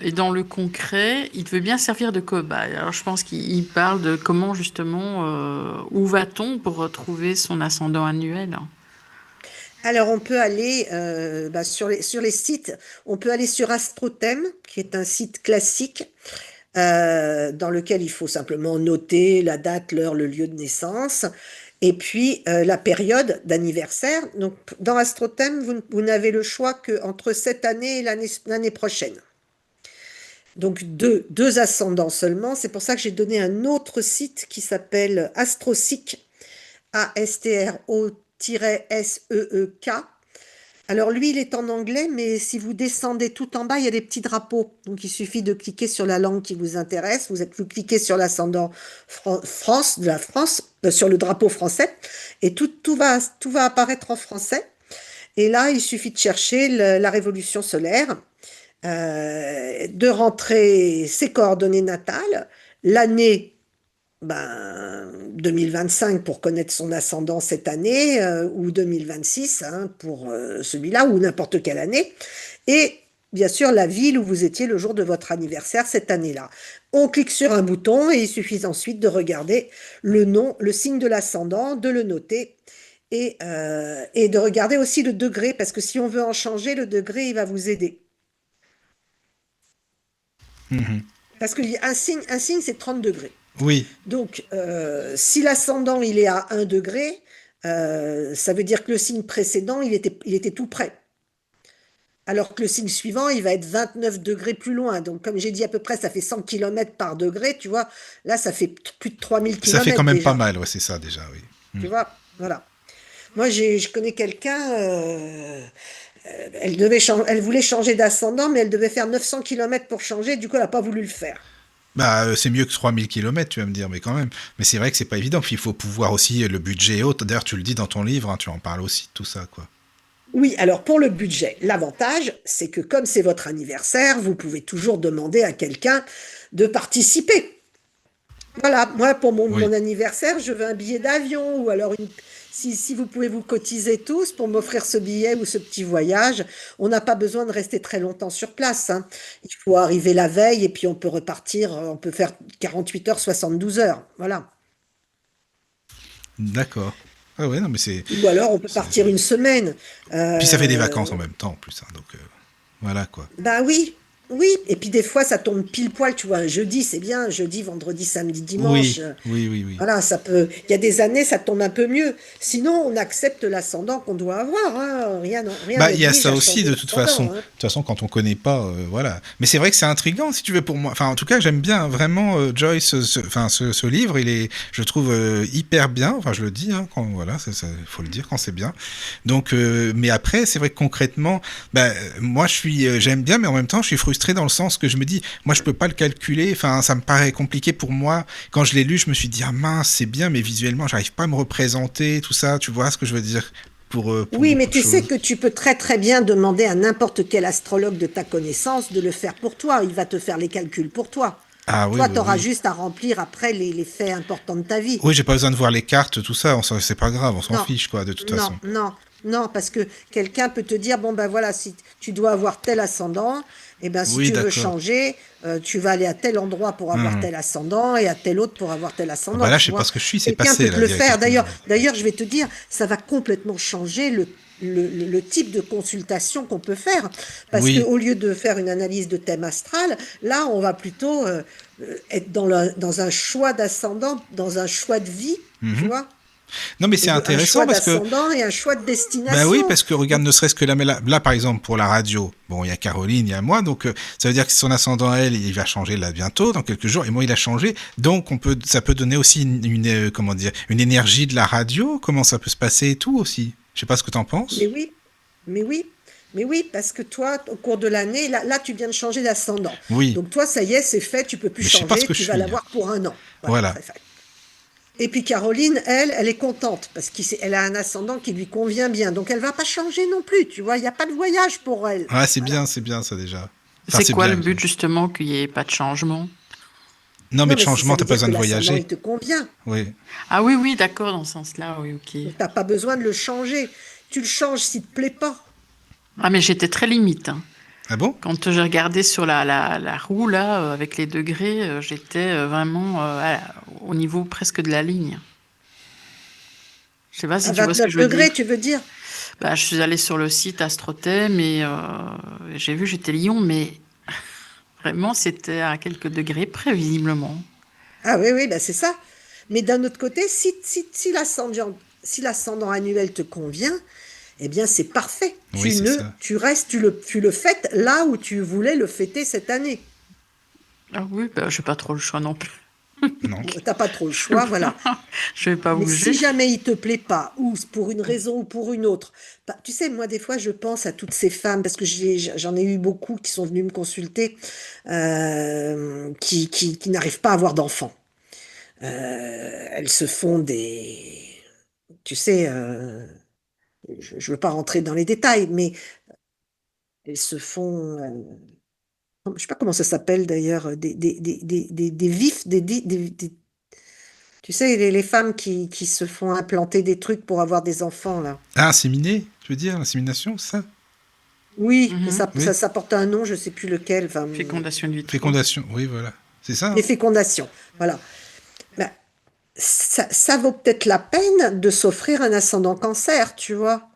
Speaker 3: et dans le concret, il veut bien servir de cobaye. Alors, je pense qu'il parle de comment justement, où va-t-on pour retrouver son ascendant annuel?
Speaker 4: Alors, on peut aller sur les sites, on peut aller sur AstroThème, qui est un site classique dans lequel il faut simplement noter la date, l'heure, le lieu de naissance, et puis la période d'anniversaire. Donc, dans AstroThème, vous n'avez le choix qu'entre cette année et l'année prochaine. Donc, deux ascendants seulement. C'est pour ça que j'ai donné un autre site qui s'appelle AstroSeek, Astro-SEEK. Alors lui, il est en anglais, mais si vous descendez tout en bas, il y a des petits drapeaux. Donc il suffit de cliquer sur la langue qui vous intéresse. Vous cliquez sur l'ascendant France, de la France, sur le drapeau français, et tout va apparaître en français. Et là, il suffit de chercher la révolution solaire, de rentrer ses coordonnées natales, l'année 2025 pour connaître son ascendant cette année, ou 2026 hein, pour celui-là, ou n'importe quelle année, et bien sûr la ville où vous étiez le jour de votre anniversaire cette année-là. On clique sur un bouton et il suffit ensuite de regarder le nom, le signe de l'ascendant, de le noter. Et de regarder aussi le degré, parce que si on veut en changer, le degré, il va vous aider.
Speaker 2: Mhm.
Speaker 4: Parce qu'un signe, c'est 30 degrés.
Speaker 2: Oui,
Speaker 4: Donc, si l'ascendant, il est à 1 degré, ça veut dire que le signe précédent, il était tout près. Alors que le signe suivant, il va être 29 degrés plus loin. Donc, comme j'ai dit à peu près, ça fait 100 km par degré, tu vois. Là, ça fait plus de 3000
Speaker 2: ça fait
Speaker 4: km
Speaker 2: quand même pas
Speaker 4: déjà.
Speaker 2: mal, ouais, c'est ça déjà, oui.
Speaker 4: Tu
Speaker 2: Mm.
Speaker 4: vois, voilà. Moi, je connais quelqu'un, elle voulait changer d'ascendant, mais elle devait faire 900 km pour changer, du coup, elle n'a pas voulu le faire.
Speaker 2: Bah, c'est mieux que 3000 kilomètres, tu vas me dire, mais quand même. Mais c'est vrai que c'est pas évident, puis il faut pouvoir aussi, le budget est haut. D'ailleurs, tu le dis dans ton livre, hein, tu en parles aussi de tout ça, quoi.
Speaker 4: Oui, alors pour le budget, l'avantage, c'est que comme c'est votre anniversaire, vous pouvez toujours demander à quelqu'un de participer. Voilà, moi pour mon
Speaker 2: Oui.
Speaker 4: anniversaire, je veux un billet d'avion ou alors si vous pouvez vous cotiser tous pour m'offrir ce billet ou ce petit voyage, on n'a pas besoin de rester très longtemps sur place, hein. Il faut arriver la veille et puis on peut repartir, on peut faire 48 heures, 72 heures, voilà.
Speaker 2: D'accord. Ah ouais, non, mais c'est...
Speaker 4: Ou alors on peut
Speaker 2: c'est-
Speaker 4: partir une semaine.
Speaker 2: Puis ça fait des vacances
Speaker 4: Euh,
Speaker 2: en même temps, en plus, hein, donc voilà, quoi.
Speaker 4: Ben oui, oui. Et puis des fois, ça tombe pile poil, tu vois, un jeudi, c'est bien, jeudi, vendredi, samedi, dimanche.
Speaker 2: Oui, oui, oui, oui.
Speaker 4: Voilà, ça peut. Il y a des années, ça tombe un peu mieux. Sinon, on accepte l'ascendant qu'on doit avoir, hein. Rien
Speaker 2: Bah, il y a
Speaker 4: n'oblige
Speaker 2: ça
Speaker 4: à
Speaker 2: aussi,
Speaker 4: changer
Speaker 2: de toute façon. De
Speaker 4: d'ascendant, hein.
Speaker 2: toute façon, quand on connaît pas, voilà. Mais c'est vrai que c'est intriguant, si tu veux, pour moi. Enfin, en tout cas, j'aime bien vraiment Joyce. Ce livre, il est, je trouve, hyper bien. Enfin, je le dis, hein, quand, voilà, faut le dire quand c'est bien. Donc, mais après, c'est vrai que concrètement, bah, moi, j'aime bien, mais en même temps, je suis frustré dans le sens que je me dis, moi, je peux pas le calculer. Enfin, ça me paraît compliqué pour moi. Quand je l'ai lu, je me suis dit, ah mince, c'est bien, mais visuellement, j'arrive pas à me représenter, tout ça. Tu vois ce que je veux dire pour
Speaker 4: Oui,
Speaker 2: beaucoup
Speaker 4: mais
Speaker 2: de
Speaker 4: tu sais
Speaker 2: choses.
Speaker 4: que tu peux très très bien demander à n'importe quel astrologue de ta connaissance de le faire pour toi. Il va te faire les calculs pour toi.
Speaker 2: Ah oui,
Speaker 4: Toi,
Speaker 2: oui,
Speaker 4: tu auras
Speaker 2: oui.
Speaker 4: juste à remplir après les faits importants de ta vie.
Speaker 2: Oui, j'ai pas besoin de voir les cartes, tout ça, c'est pas grave, on s'en
Speaker 4: Non,
Speaker 2: fiche, quoi, de toute
Speaker 4: non,
Speaker 2: façon.
Speaker 4: non, non, parce que quelqu'un peut te dire, bon ben voilà, si tu dois avoir tel ascendant, et ben si
Speaker 2: Oui,
Speaker 4: tu veux
Speaker 2: d'accord.
Speaker 4: changer, tu vas aller à tel endroit pour avoir
Speaker 2: Mhm.
Speaker 4: tel ascendant et à tel autre pour avoir tel
Speaker 2: Ah bah
Speaker 4: ascendant,
Speaker 2: là, je
Speaker 4: tu
Speaker 2: sais pas
Speaker 4: vois.
Speaker 2: ce que je suis, c'est
Speaker 4: Quelqu'un peut
Speaker 2: passé,
Speaker 4: te
Speaker 2: là,
Speaker 4: le
Speaker 2: il y a
Speaker 4: faire.
Speaker 2: quelques
Speaker 4: D'ailleurs,
Speaker 2: mois.
Speaker 4: d'ailleurs, je vais te dire, ça va complètement changer le type de consultation qu'on peut faire. Parce
Speaker 2: Oui.
Speaker 4: qu'au lieu de faire une analyse de thème astral, là, on va plutôt être dans un choix d'ascendant, dans un choix de vie, tu
Speaker 2: Mhm.
Speaker 4: vois.
Speaker 2: Non, mais c'est
Speaker 4: Un
Speaker 2: intéressant
Speaker 4: choix
Speaker 2: parce que,
Speaker 4: d'ascendant et un choix de
Speaker 2: bah oui,
Speaker 4: destination.
Speaker 2: parce que regarde,
Speaker 4: Donc,
Speaker 2: ne serait-ce que là, par exemple, pour la radio, bon, il y a Caroline, il y a moi, donc ça veut dire que son ascendant, elle, il va changer là bientôt, dans quelques jours, et moi, il a changé, donc ça peut donner aussi comment dire, une énergie de la radio, comment ça peut se passer et tout aussi. Je sais pas ce que t'en
Speaker 4: mais
Speaker 2: penses.
Speaker 4: oui, mais oui, mais oui, parce que toi, au cours de l'année, là, tu viens de changer d'ascendant.
Speaker 2: Oui,
Speaker 4: Donc toi, ça y est, c'est fait, tu peux plus
Speaker 2: mais je sais pas ce
Speaker 4: changer,
Speaker 2: que je
Speaker 4: tu vas
Speaker 2: suis, hein.
Speaker 4: l'avoir pour un an. Voilà,
Speaker 2: Voilà.
Speaker 4: très fait. Et puis Caroline, elle est contente parce qu'elle a un ascendant qui lui convient bien. Donc elle va pas changer non plus, tu vois, il n'y a pas de voyage pour elle.
Speaker 2: Ah,
Speaker 4: Voilà.
Speaker 2: c'est bien ça déjà. Enfin,
Speaker 3: C'est
Speaker 2: c'est
Speaker 3: quoi
Speaker 2: bien.
Speaker 3: le but justement qu'il n'y ait pas de changement?
Speaker 2: Non, mais
Speaker 4: Non,
Speaker 2: de
Speaker 4: mais ça
Speaker 2: changement,
Speaker 4: veut
Speaker 2: t'as pas
Speaker 4: dire
Speaker 2: besoin
Speaker 4: que
Speaker 2: de
Speaker 4: l'ascendant, il
Speaker 2: voyager.
Speaker 4: te convient.
Speaker 2: Oui.
Speaker 3: Ah oui, oui, d'accord, dans ce sens-là, oui, ok.
Speaker 4: Donc t'as pas besoin de le changer. Tu le changes s'il te plaît pas.
Speaker 3: Ah, mais j'étais très limite, hein.
Speaker 2: Ah bon?
Speaker 3: Quand j'ai regardé sur la roue, là, avec les degrés, j'étais vraiment au niveau presque de la ligne. Je sais pas
Speaker 4: À
Speaker 3: si tu vois ce que
Speaker 4: 29
Speaker 3: je veux
Speaker 4: degrés,
Speaker 3: dire.
Speaker 4: tu veux dire?
Speaker 3: Bah, je suis allée sur le site Astrothème et j'ai vu, j'étais Lyon, mais vraiment, c'était à quelques degrés près, visiblement.
Speaker 4: Ah oui, oui, bah c'est ça. Mais d'un autre côté, si l'ascendant annuel te convient, eh bien c'est parfait.
Speaker 2: Oui, c'est ça.
Speaker 4: Tu restes, tu le fêtes là où tu voulais le fêter cette année.
Speaker 3: Ah oui, bah, j'ai pas trop le choix non plus.
Speaker 2: Non.
Speaker 4: T'as pas trop le
Speaker 3: Je vais
Speaker 4: choix, voilà.
Speaker 3: pas, je vais pas
Speaker 4: Mais
Speaker 3: bouger.
Speaker 4: si jamais il te plaît pas, ou pour une raison ou pour une autre, bah, tu sais, moi des fois je pense à toutes ces femmes, parce que j'en ai eu beaucoup qui sont venues me consulter, qui n'arrivent pas à avoir d'enfants. Elles se font tu sais, je veux pas rentrer dans les détails, mais elles se font, je sais pas comment ça s'appelle d'ailleurs, des vifs, tu sais, les femmes qui se font implanter des trucs pour avoir des enfants, là.
Speaker 2: Ah, inséminé, tu veux dire, l'insémination, ça?
Speaker 4: Oui, mais
Speaker 3: Mhm.
Speaker 2: Oui.
Speaker 4: ça porte un nom, je sais plus lequel, enfin,
Speaker 3: Fécondation in vitro.
Speaker 2: Fécondation, oui, voilà. C'est ça,
Speaker 4: les
Speaker 2: hein?
Speaker 4: fécondations. Voilà. Ben, ça vaut peut-être la peine de s'offrir un ascendant cancer, tu vois.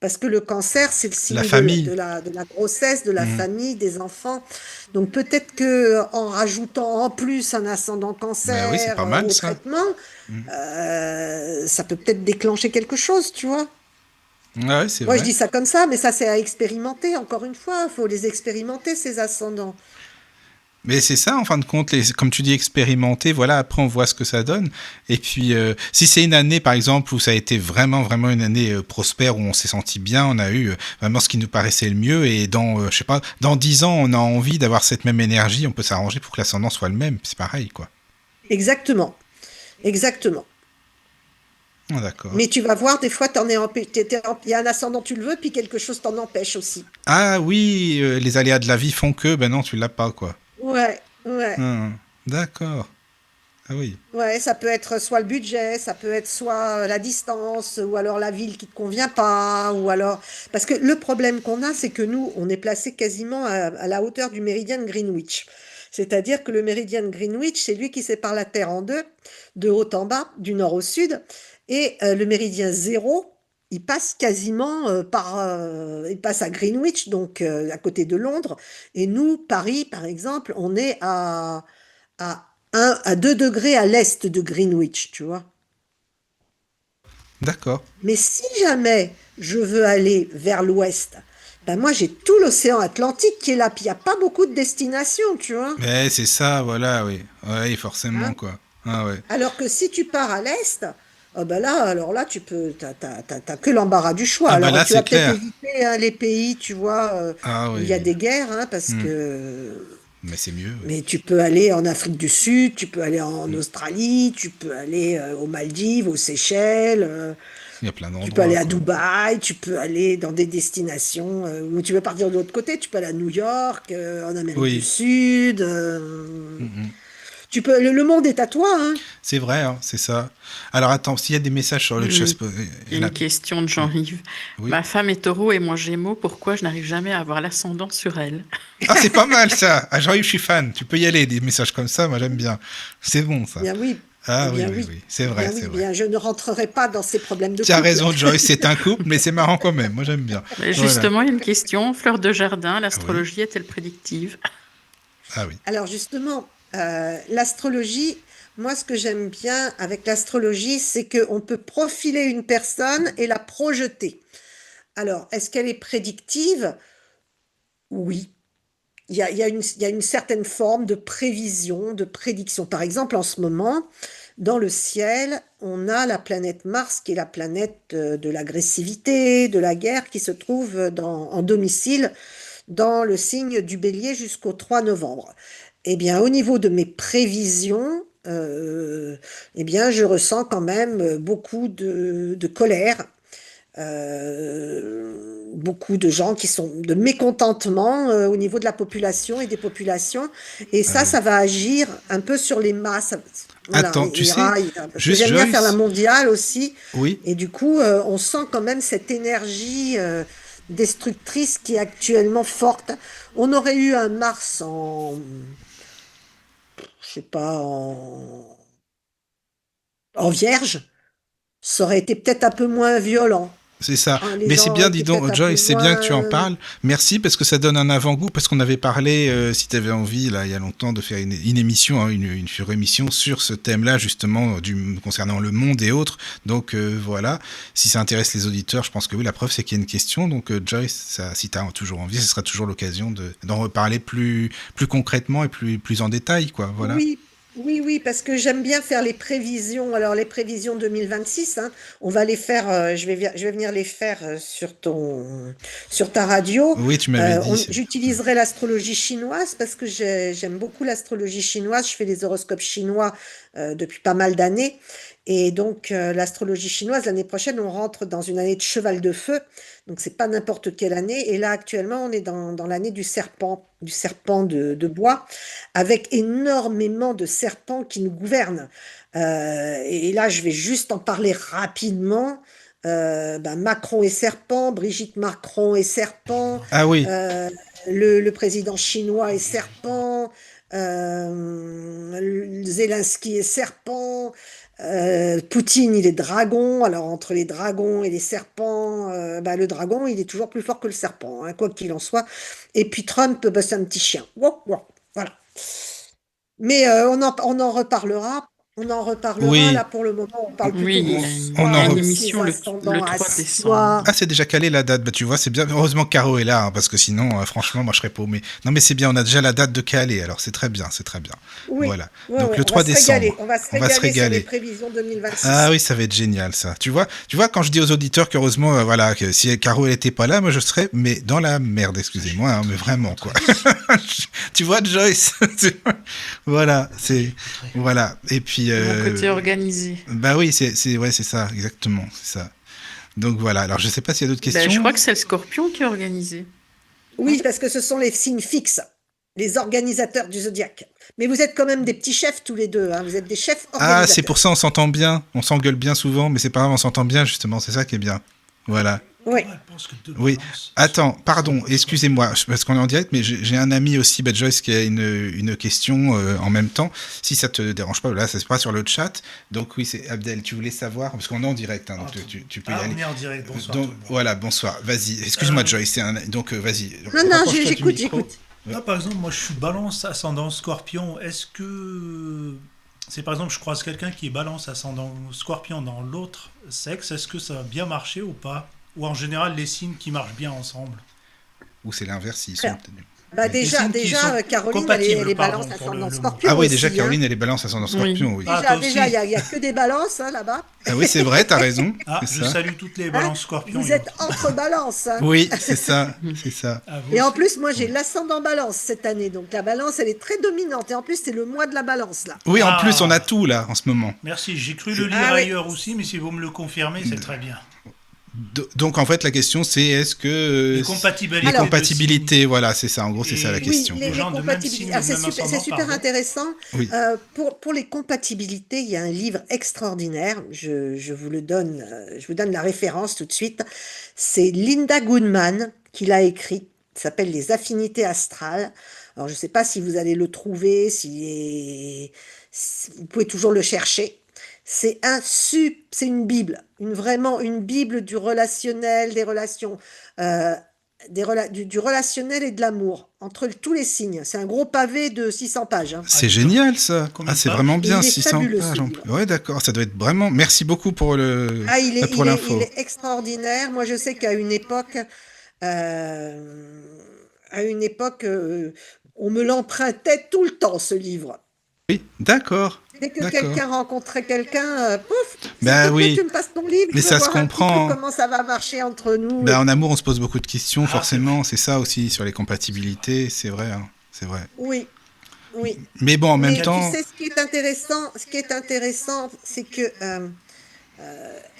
Speaker 4: Parce que le cancer, c'est le
Speaker 2: La
Speaker 4: signe
Speaker 2: famille.
Speaker 4: de la grossesse, de la
Speaker 2: Hmm.
Speaker 4: famille, des enfants. Donc peut-être que en rajoutant en plus un ascendant
Speaker 2: Ben oui, c'est
Speaker 4: cancer
Speaker 2: pas mal,
Speaker 4: au
Speaker 2: ça.
Speaker 4: traitement,
Speaker 2: Hmm.
Speaker 4: ça peut peut-être déclencher quelque chose, tu vois.
Speaker 2: Ah ouais, c'est
Speaker 4: Moi, je
Speaker 2: vrai.
Speaker 4: dis ça comme ça, mais ça, c'est à expérimenter. Encore une fois, il faut les expérimenter, ces ascendants.
Speaker 2: Mais c'est ça, en fin de compte, comme tu dis, expérimenter, voilà, après on voit ce que ça donne. Et puis, si c'est une année, par exemple, où ça a été vraiment, vraiment une année prospère, où on s'est senti bien, on a eu vraiment ce qui nous paraissait le mieux, et dans, je sais pas, dans 10 ans, on a envie d'avoir cette même énergie, on peut s'arranger pour que l'ascendant soit le même, c'est pareil, quoi.
Speaker 4: Exactement, exactement.
Speaker 2: Ah, d'accord.
Speaker 4: Mais tu vas voir, des fois, il y a un ascendant, tu le veux, puis quelque chose t'en empêche aussi.
Speaker 2: Ah oui, les aléas de la vie font que, ben non, tu l'as pas, quoi.
Speaker 4: Ouais, ouais.
Speaker 2: D'accord. Ah oui.
Speaker 4: Ouais, ça peut être soit le budget, ça peut être soit la distance, ou alors la ville qui te convient pas, ou alors... Parce que le problème qu'on a, c'est que nous, on est placé quasiment à la hauteur du méridien de Greenwich. C'est-à-dire que le méridien de Greenwich, c'est lui qui sépare la Terre en deux, de haut en bas, du nord au sud, et le méridien zéro, il passe quasiment il passe à Greenwich, donc à côté de Londres, et nous, Paris, par exemple, on est à 2 degrés à l'est de Greenwich, tu vois.
Speaker 2: D'accord.
Speaker 4: Mais si jamais je veux aller vers l'ouest, ben moi j'ai tout l'océan Atlantique qui est là, puis il n'y a pas beaucoup de destinations, tu vois.
Speaker 2: Mais c'est ça, voilà, oui. Oui, forcément,
Speaker 4: Hein.
Speaker 2: quoi. Ah ouais.
Speaker 4: Alors que si tu pars à l'est, ben là, alors là, t'as que l'embarras du choix.
Speaker 2: Ah bah
Speaker 4: Alors
Speaker 2: là,
Speaker 4: tu
Speaker 2: c'est
Speaker 4: vas peut-être
Speaker 2: clair.
Speaker 4: éviter hein, les pays, tu vois,
Speaker 2: Ah
Speaker 4: où il y a
Speaker 2: oui.
Speaker 4: des guerres, hein, parce
Speaker 2: Hmm.
Speaker 4: que
Speaker 2: Mais c'est mieux, oui.
Speaker 4: mais tu peux aller en Afrique du Sud, tu peux aller en
Speaker 2: Hmm.
Speaker 4: Australie, tu peux aller aux Maldives, aux Seychelles,
Speaker 2: Il y a plein
Speaker 4: tu peux aller
Speaker 2: d'endroits,
Speaker 4: à
Speaker 2: quoi.
Speaker 4: Dubaï, tu peux aller dans des destinations où tu veux partir de l'autre côté, tu peux aller à New York, en Amérique du
Speaker 2: Oui.
Speaker 4: Sud.
Speaker 2: Hmm.
Speaker 4: Le monde est à toi, hein.
Speaker 2: C'est vrai, hein, c'est ça. Alors attends, s'il y a des messages sur le chat,
Speaker 3: Une,
Speaker 2: il y en a...
Speaker 3: une question de
Speaker 2: Oui.
Speaker 3: Jean-Yves.
Speaker 2: Oui.
Speaker 3: Ma femme est taureau et moi gémeaux. Pourquoi je n'arrive jamais à avoir l'ascendant sur elle?
Speaker 2: Ah, c'est pas mal, ça. Ah, Jean-Yves, je suis fan. Tu peux y aller, des messages comme ça, moi j'aime bien. C'est bon, ça.
Speaker 4: Bien oui,
Speaker 2: Ah oui,
Speaker 4: bien
Speaker 2: oui,
Speaker 4: oui,
Speaker 2: oui. C'est vrai,
Speaker 4: bien
Speaker 2: c'est
Speaker 4: oui,
Speaker 2: vrai.
Speaker 4: bien. Je ne rentrerai pas dans ces problèmes de
Speaker 2: Tu as
Speaker 4: couple.
Speaker 2: raison, Joyce, c'est un couple, mais c'est marrant quand même. Moi j'aime bien.
Speaker 3: Mais
Speaker 2: Voilà.
Speaker 3: justement, il y a une question. Fleur de jardin,
Speaker 2: Ah oui.
Speaker 3: l'astrologie est-elle prédictive?
Speaker 2: Ah oui.
Speaker 4: Alors justement, l'astrologie, moi ce que j'aime bien avec l'astrologie, c'est qu'on peut profiler une personne et la projeter. Alors, est-ce qu'elle est prédictive? Oui. Il y a une certaine forme de prévision, de prédiction. Par exemple, en ce moment, dans le ciel, on a la planète Mars, qui est la planète de l'agressivité, de la guerre, qui se trouve en domicile dans le signe du Bélier jusqu'au 3 novembre. Eh bien, au niveau de mes prévisions, eh bien, je ressens quand même beaucoup de colère, beaucoup de gens qui sont de mécontentement au niveau de la population et des populations. Et
Speaker 2: Ah oui.
Speaker 4: ça va agir un peu sur les masses. Voilà,
Speaker 2: Attends,
Speaker 4: il
Speaker 2: tu
Speaker 4: y
Speaker 2: sais,
Speaker 4: aura, parce que
Speaker 2: juste
Speaker 4: j'aime bien faire la
Speaker 2: Joyce.
Speaker 4: mondiale aussi.
Speaker 2: Oui.
Speaker 4: Et du coup, on sent quand même cette énergie destructrice qui est actuellement forte. On aurait eu un Mars je sais pas, en Vierge, ça aurait été peut-être un peu moins violent.
Speaker 2: C'est ça.
Speaker 4: Les
Speaker 2: Mais c'est
Speaker 4: gens
Speaker 2: bien, dis
Speaker 4: étaient peut-être
Speaker 2: donc,
Speaker 4: un peu
Speaker 2: Joyce, c'est bien que tu en
Speaker 4: moins...
Speaker 2: parles. Merci parce que ça donne un avant-goût. Parce qu'on avait parlé, si tu avais envie, là, il y a longtemps, de faire une émission, hein, une émission sur ce thème-là, justement, concernant le monde et autres. Donc voilà, si ça intéresse les auditeurs, je pense que oui, la preuve, c'est qu'il y a une question. Donc Joyce, si tu as toujours envie, ce sera toujours l'occasion d'en reparler plus concrètement et plus en détail, quoi. Voilà.
Speaker 4: Oui, oui, parce que j'aime bien faire les prévisions. Alors, les prévisions 2026, hein, on va les faire, je vais venir les faire sur ta radio.
Speaker 2: Oui, tu m'avais dit.
Speaker 4: J'utiliserai l'astrologie chinoise parce que j'aime beaucoup l'astrologie chinoise. Je fais les horoscopes chinois depuis pas mal d'années. Et donc, l'astrologie chinoise, l'année prochaine, on rentre dans une année de cheval de feu. Donc, c'est pas n'importe quelle année. Et là, actuellement, on est dans l'année du serpent de bois, avec énormément de serpents qui nous gouvernent. Et là, je vais juste en parler rapidement. Macron est serpent, Brigitte Macron est serpent,
Speaker 2: Ah oui.
Speaker 4: le président chinois est serpent, Zelensky est serpent, Poutine, il est dragon. Alors, entre les dragons et les serpents, le dragon, il est toujours plus fort que le serpent, hein, quoi qu'il en soit. Et puis Trump, c'est un petit chien. Wow, wow, voilà. Mais on en reparlera. On en reparlera.
Speaker 2: Oui.
Speaker 4: Là, pour le moment, on parle
Speaker 3: Oui,
Speaker 4: plutôt
Speaker 3: il
Speaker 4: des
Speaker 3: y a
Speaker 2: On en
Speaker 3: une
Speaker 2: re-
Speaker 3: émission le
Speaker 4: ascendants à
Speaker 3: 3 décembre.
Speaker 4: soi.
Speaker 2: Ah, c'est déjà calé la date. Bah, tu vois, c'est bien. Heureusement que Caro est là, hein, parce que sinon, franchement, moi, je serais paumé. Non, mais c'est bien, on a déjà la date de calé, alors c'est très bien, c'est très bien.
Speaker 4: Oui,
Speaker 2: Voilà.
Speaker 4: ouais,
Speaker 2: Donc
Speaker 4: ouais,
Speaker 2: le 3 décembre,
Speaker 4: On va se
Speaker 2: on va se
Speaker 4: régaler sur les
Speaker 2: régaler.
Speaker 4: prévisions 2026.
Speaker 2: Ah oui, ça va être génial, ça. Tu vois, quand je dis aux auditeurs qu'heureusement, voilà, que si Caro elle était pas là, moi je serais, mais dans la merde, excusez-moi, hein, mais vraiment, quoi. Tu vois, Joyce? Voilà, voilà. Et puis,
Speaker 3: Mon côté organisé.
Speaker 2: bah oui, ouais, c'est ça, exactement, c'est ça. Donc voilà. Alors je sais pas s'il y a d'autres questions.
Speaker 3: Je crois que c'est le Scorpion qui est organisé.
Speaker 4: Oui, parce que ce sont les signes fixes, les organisateurs du zodiaque. Mais vous êtes quand même des petits chefs tous les deux, hein. Vous êtes des chefs
Speaker 2: Ah,
Speaker 4: organisateurs.
Speaker 2: c'est pour ça on s'entend bien. On s'engueule bien souvent, mais c'est pas grave, on s'entend bien justement. C'est ça qui est bien. Voilà.
Speaker 4: Oui.
Speaker 2: Oui. Attends, pardon, excusez-moi, parce qu'on est en direct, mais j'ai un ami aussi, Joyce, qui a une question en même temps. Si ça te dérange pas, là, ça se passe sur le chat. Donc oui, c'est Abdel. Tu voulais savoir, parce qu'on est en direct, hein, donc tu peux y aller.
Speaker 5: On est en direct. Bonsoir.
Speaker 2: Donc
Speaker 5: tout le monde.
Speaker 2: voilà, bonsoir. Vas-y. Excuse-moi, Joyce. Donc vas-y.
Speaker 4: Non,
Speaker 2: Rapproche-toi du
Speaker 4: j'écoute,
Speaker 2: micro.
Speaker 4: j'écoute.
Speaker 5: Là, par exemple, moi, je suis balance ascendant scorpion. Est-ce que c'est par exemple, je croise quelqu'un qui est balance ascendant scorpion dans l'autre sexe, est-ce que ça va bien marcher ou pas? Ou en général, les signes qui marchent bien ensemble?
Speaker 2: Ou c'est l'inverse, ils sont
Speaker 4: Alors,
Speaker 2: tenus.
Speaker 4: Déjà,
Speaker 5: signes qui sont
Speaker 4: Caroline,
Speaker 5: compatibles,
Speaker 4: elle est
Speaker 5: pardon,
Speaker 4: balance
Speaker 5: pour
Speaker 4: ascendant
Speaker 5: le mot.
Speaker 4: scorpion.
Speaker 2: Ah oui, déjà,
Speaker 4: aussi,
Speaker 2: Caroline, elle est balance ascendant scorpion, oui.
Speaker 5: Ah, toi
Speaker 4: Déjà,
Speaker 5: aussi.
Speaker 4: il y a que des balances, hein, là-bas.
Speaker 2: Ah oui, c'est vrai, t'as raison.
Speaker 5: Ah,
Speaker 2: c'est
Speaker 5: je
Speaker 2: ça.
Speaker 5: salue toutes les balances scorpions.
Speaker 4: Vous
Speaker 5: et
Speaker 4: êtes
Speaker 5: autres.
Speaker 4: entre balances, hein.
Speaker 2: Oui, c'est ça, c'est ça.
Speaker 5: Ah, vous
Speaker 4: Et en
Speaker 5: aussi.
Speaker 4: plus, moi, j'ai l'ascendant balance cette année. Donc, la balance, elle est très dominante. Et en plus, c'est le mois de la balance, là.
Speaker 2: Oui, en
Speaker 5: Ah.
Speaker 2: plus, on a tout là en ce moment.
Speaker 5: Merci, j'ai cru le lire
Speaker 4: Ah oui.
Speaker 5: ailleurs aussi, mais si vous me le confirmez, c'est très bien.
Speaker 2: Donc en fait, la question c'est est-ce que
Speaker 5: Les compatibilités.
Speaker 2: les
Speaker 5: de
Speaker 2: compatibilités, voilà, c'est ça. En gros, c'est
Speaker 5: Et-
Speaker 2: ça la
Speaker 5: Oui,
Speaker 2: question.
Speaker 4: Oui, les
Speaker 5: gens de même
Speaker 4: compatibilités.
Speaker 5: signe,
Speaker 4: Ah,
Speaker 5: de
Speaker 4: c'est
Speaker 5: même
Speaker 4: super,
Speaker 5: ascendant,
Speaker 4: c'est super
Speaker 5: pardon.
Speaker 4: intéressant.
Speaker 2: Oui.
Speaker 4: Pour les compatibilités, il y a un livre extraordinaire. Je vous le donne, je vous donne la référence tout de suite. C'est Linda Goodman qui l'a écrit. Ça s'appelle Les affinités astrales. Alors, je ne sais pas si vous allez le trouver, si vous pouvez toujours le chercher. C'est une Bible, vraiment une Bible du relationnel, des relations, du relationnel et de l'amour, entre tous les signes. C'est un gros pavé de 600 pages, hein.
Speaker 2: C'est
Speaker 5: dis
Speaker 2: génial ça.
Speaker 5: Combien de
Speaker 2: Ah, c'est
Speaker 5: pages
Speaker 2: vraiment bien,
Speaker 4: il est
Speaker 2: 600
Speaker 4: fabuleux,
Speaker 2: pages.
Speaker 4: ce
Speaker 2: En
Speaker 4: livre.
Speaker 2: plus. Ouais, d'accord, ça doit être vraiment. Merci beaucoup pour
Speaker 4: Ah,
Speaker 2: pour l'info.
Speaker 4: il est extraordinaire. Moi, je sais qu'à une époque, euh, on me l'empruntait tout le temps, ce livre.
Speaker 2: Oui, d'accord.
Speaker 4: Dès que
Speaker 2: D'accord.
Speaker 4: quelqu'un rencontrait quelqu'un, pouf, s'il
Speaker 2: Bah
Speaker 4: te plaît,
Speaker 2: oui.
Speaker 4: tu me passes ton livre,
Speaker 2: Mais
Speaker 4: je veux
Speaker 2: ça se
Speaker 4: voir un petit peu
Speaker 2: comprend.
Speaker 4: comment ça va marcher entre nous.
Speaker 2: Ben, en amour, on se pose beaucoup de questions,
Speaker 5: Ah,
Speaker 2: forcément. C'est ça aussi sur les compatibilités, c'est vrai, hein, c'est vrai.
Speaker 4: Oui, oui.
Speaker 2: Mais bon, en même
Speaker 4: Mais
Speaker 2: temps,
Speaker 4: tu sais, ce qui est intéressant, c'est que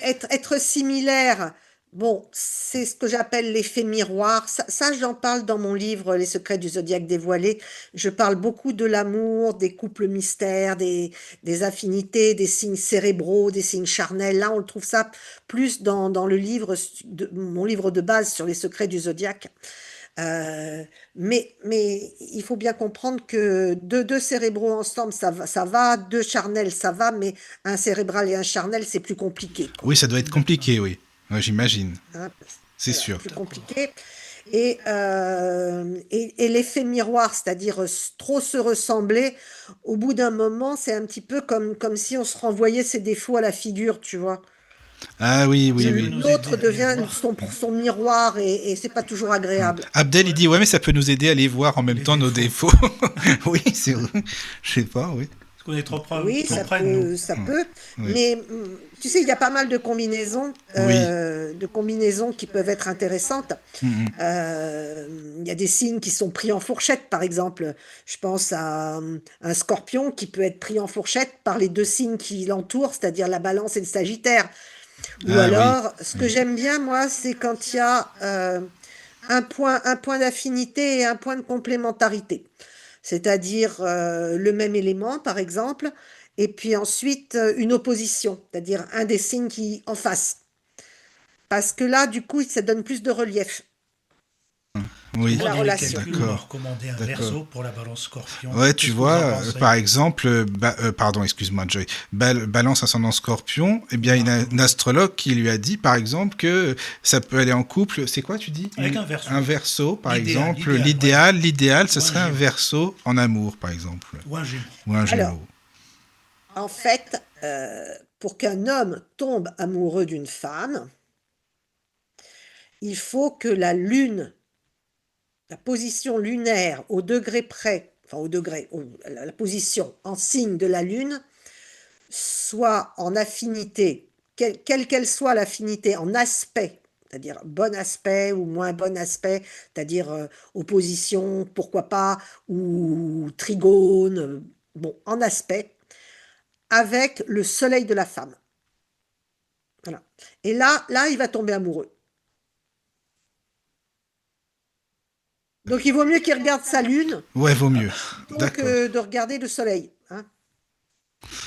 Speaker 4: être similaire, bon, c'est ce que j'appelle l'effet miroir. Ça, j'en parle dans mon livre Les secrets du zodiaque dévoilé. Je parle beaucoup de l'amour, des couples mystères, des affinités, des signes cérébraux, des signes charnels. Là, on le trouve ça plus dans le livre, mon livre de base sur les secrets du zodiaque. Mais il faut bien comprendre que deux cérébraux ensemble, ça va, deux charnels, ça va, mais un cérébral et un charnel, c'est plus compliqué, quoi.
Speaker 2: oui, ça doit être compliqué, oui. Ouais, j'imagine.
Speaker 4: hein,
Speaker 2: C'est
Speaker 4: voilà,
Speaker 2: sûr.
Speaker 4: plus
Speaker 5: D'accord.
Speaker 4: compliqué. Et l'effet miroir, c'est-à-dire trop se ressembler, au bout d'un moment, c'est un petit peu comme si on se renvoyait ses défauts à la figure, tu vois.
Speaker 2: Ah oui,
Speaker 5: Ça
Speaker 2: oui,
Speaker 5: peut
Speaker 2: oui.
Speaker 5: nous
Speaker 4: L'autre
Speaker 5: aider à les
Speaker 4: devient
Speaker 5: voir.
Speaker 4: son miroir et c'est pas toujours agréable.
Speaker 2: Abdel, il
Speaker 5: Ouais,
Speaker 2: dit, ouais, mais ça peut nous aider à les voir en même
Speaker 5: les
Speaker 2: temps nos
Speaker 5: défauts.
Speaker 2: défauts. Oui, c'est vrai. Je sais pas, oui.
Speaker 5: Parce qu'on est
Speaker 4: Oui,
Speaker 5: trop près de nous.
Speaker 4: ça peut,
Speaker 2: Oui.
Speaker 4: mais tu sais, il y a pas mal
Speaker 2: Oui.
Speaker 4: de combinaisons qui peuvent être intéressantes.
Speaker 2: Mhm.
Speaker 4: Il y a des signes qui sont pris en fourchette, par exemple. Je pense à un scorpion qui peut être pris en fourchette par les deux signes qui l'entourent, c'est-à-dire la balance et le sagittaire. Ou
Speaker 2: Ah oui.
Speaker 4: alors, ce que
Speaker 2: Oui.
Speaker 4: j'aime bien, moi, c'est quand il y a un point d'affinité et un point de complémentarité. C'est-à-dire le même élément, par exemple, et puis ensuite une opposition, c'est-à-dire un des signes qui en face. Parce que là, du coup, ça donne plus de relief
Speaker 5: Parce que
Speaker 2: Oui.
Speaker 4: à
Speaker 5: moi,
Speaker 4: la
Speaker 5: dans les
Speaker 4: relation.
Speaker 5: calculs, on m'a
Speaker 2: D'accord.
Speaker 5: recommandé un
Speaker 2: D'accord.
Speaker 5: verso pour la balance scorpion.
Speaker 2: Ouais, tu
Speaker 5: Qu'est-ce que vous
Speaker 2: vois,
Speaker 5: en pensez?
Speaker 2: par exemple, pardon, excuse-moi, Joy, Balance ascendant Scorpion, eh bien, il y a un astrologue qui lui a dit, par exemple, que ça peut aller en couple. C'est quoi, tu dis?
Speaker 5: Avec un verso.
Speaker 2: Un Verseau, par exemple.
Speaker 5: L'idéal, ouais.
Speaker 2: L'idéal, ce
Speaker 5: Ou un
Speaker 2: serait un
Speaker 5: gémeau.
Speaker 2: Verseau en amour, par exemple,
Speaker 5: Ou un gémeau.
Speaker 2: ou un
Speaker 4: Alors,
Speaker 2: Gémeaux.
Speaker 4: en fait, pour qu'un homme tombe amoureux d'une femme, il faut que la lune, la position lunaire au degré près, enfin la position en signe de la lune, soit en affinité, quelle qu'elle soit l'affinité, en aspect, c'est-à-dire bon aspect ou moins bon aspect, c'est-à-dire opposition, pourquoi pas, ou trigone, bon, en aspect, avec le soleil de la femme. Voilà. Et là, il va tomber amoureux. Donc il vaut mieux qu'il regarde sa lune
Speaker 2: Ouais, vaut mieux.
Speaker 4: plutôt
Speaker 2: D'accord.
Speaker 4: que de regarder le soleil, hein.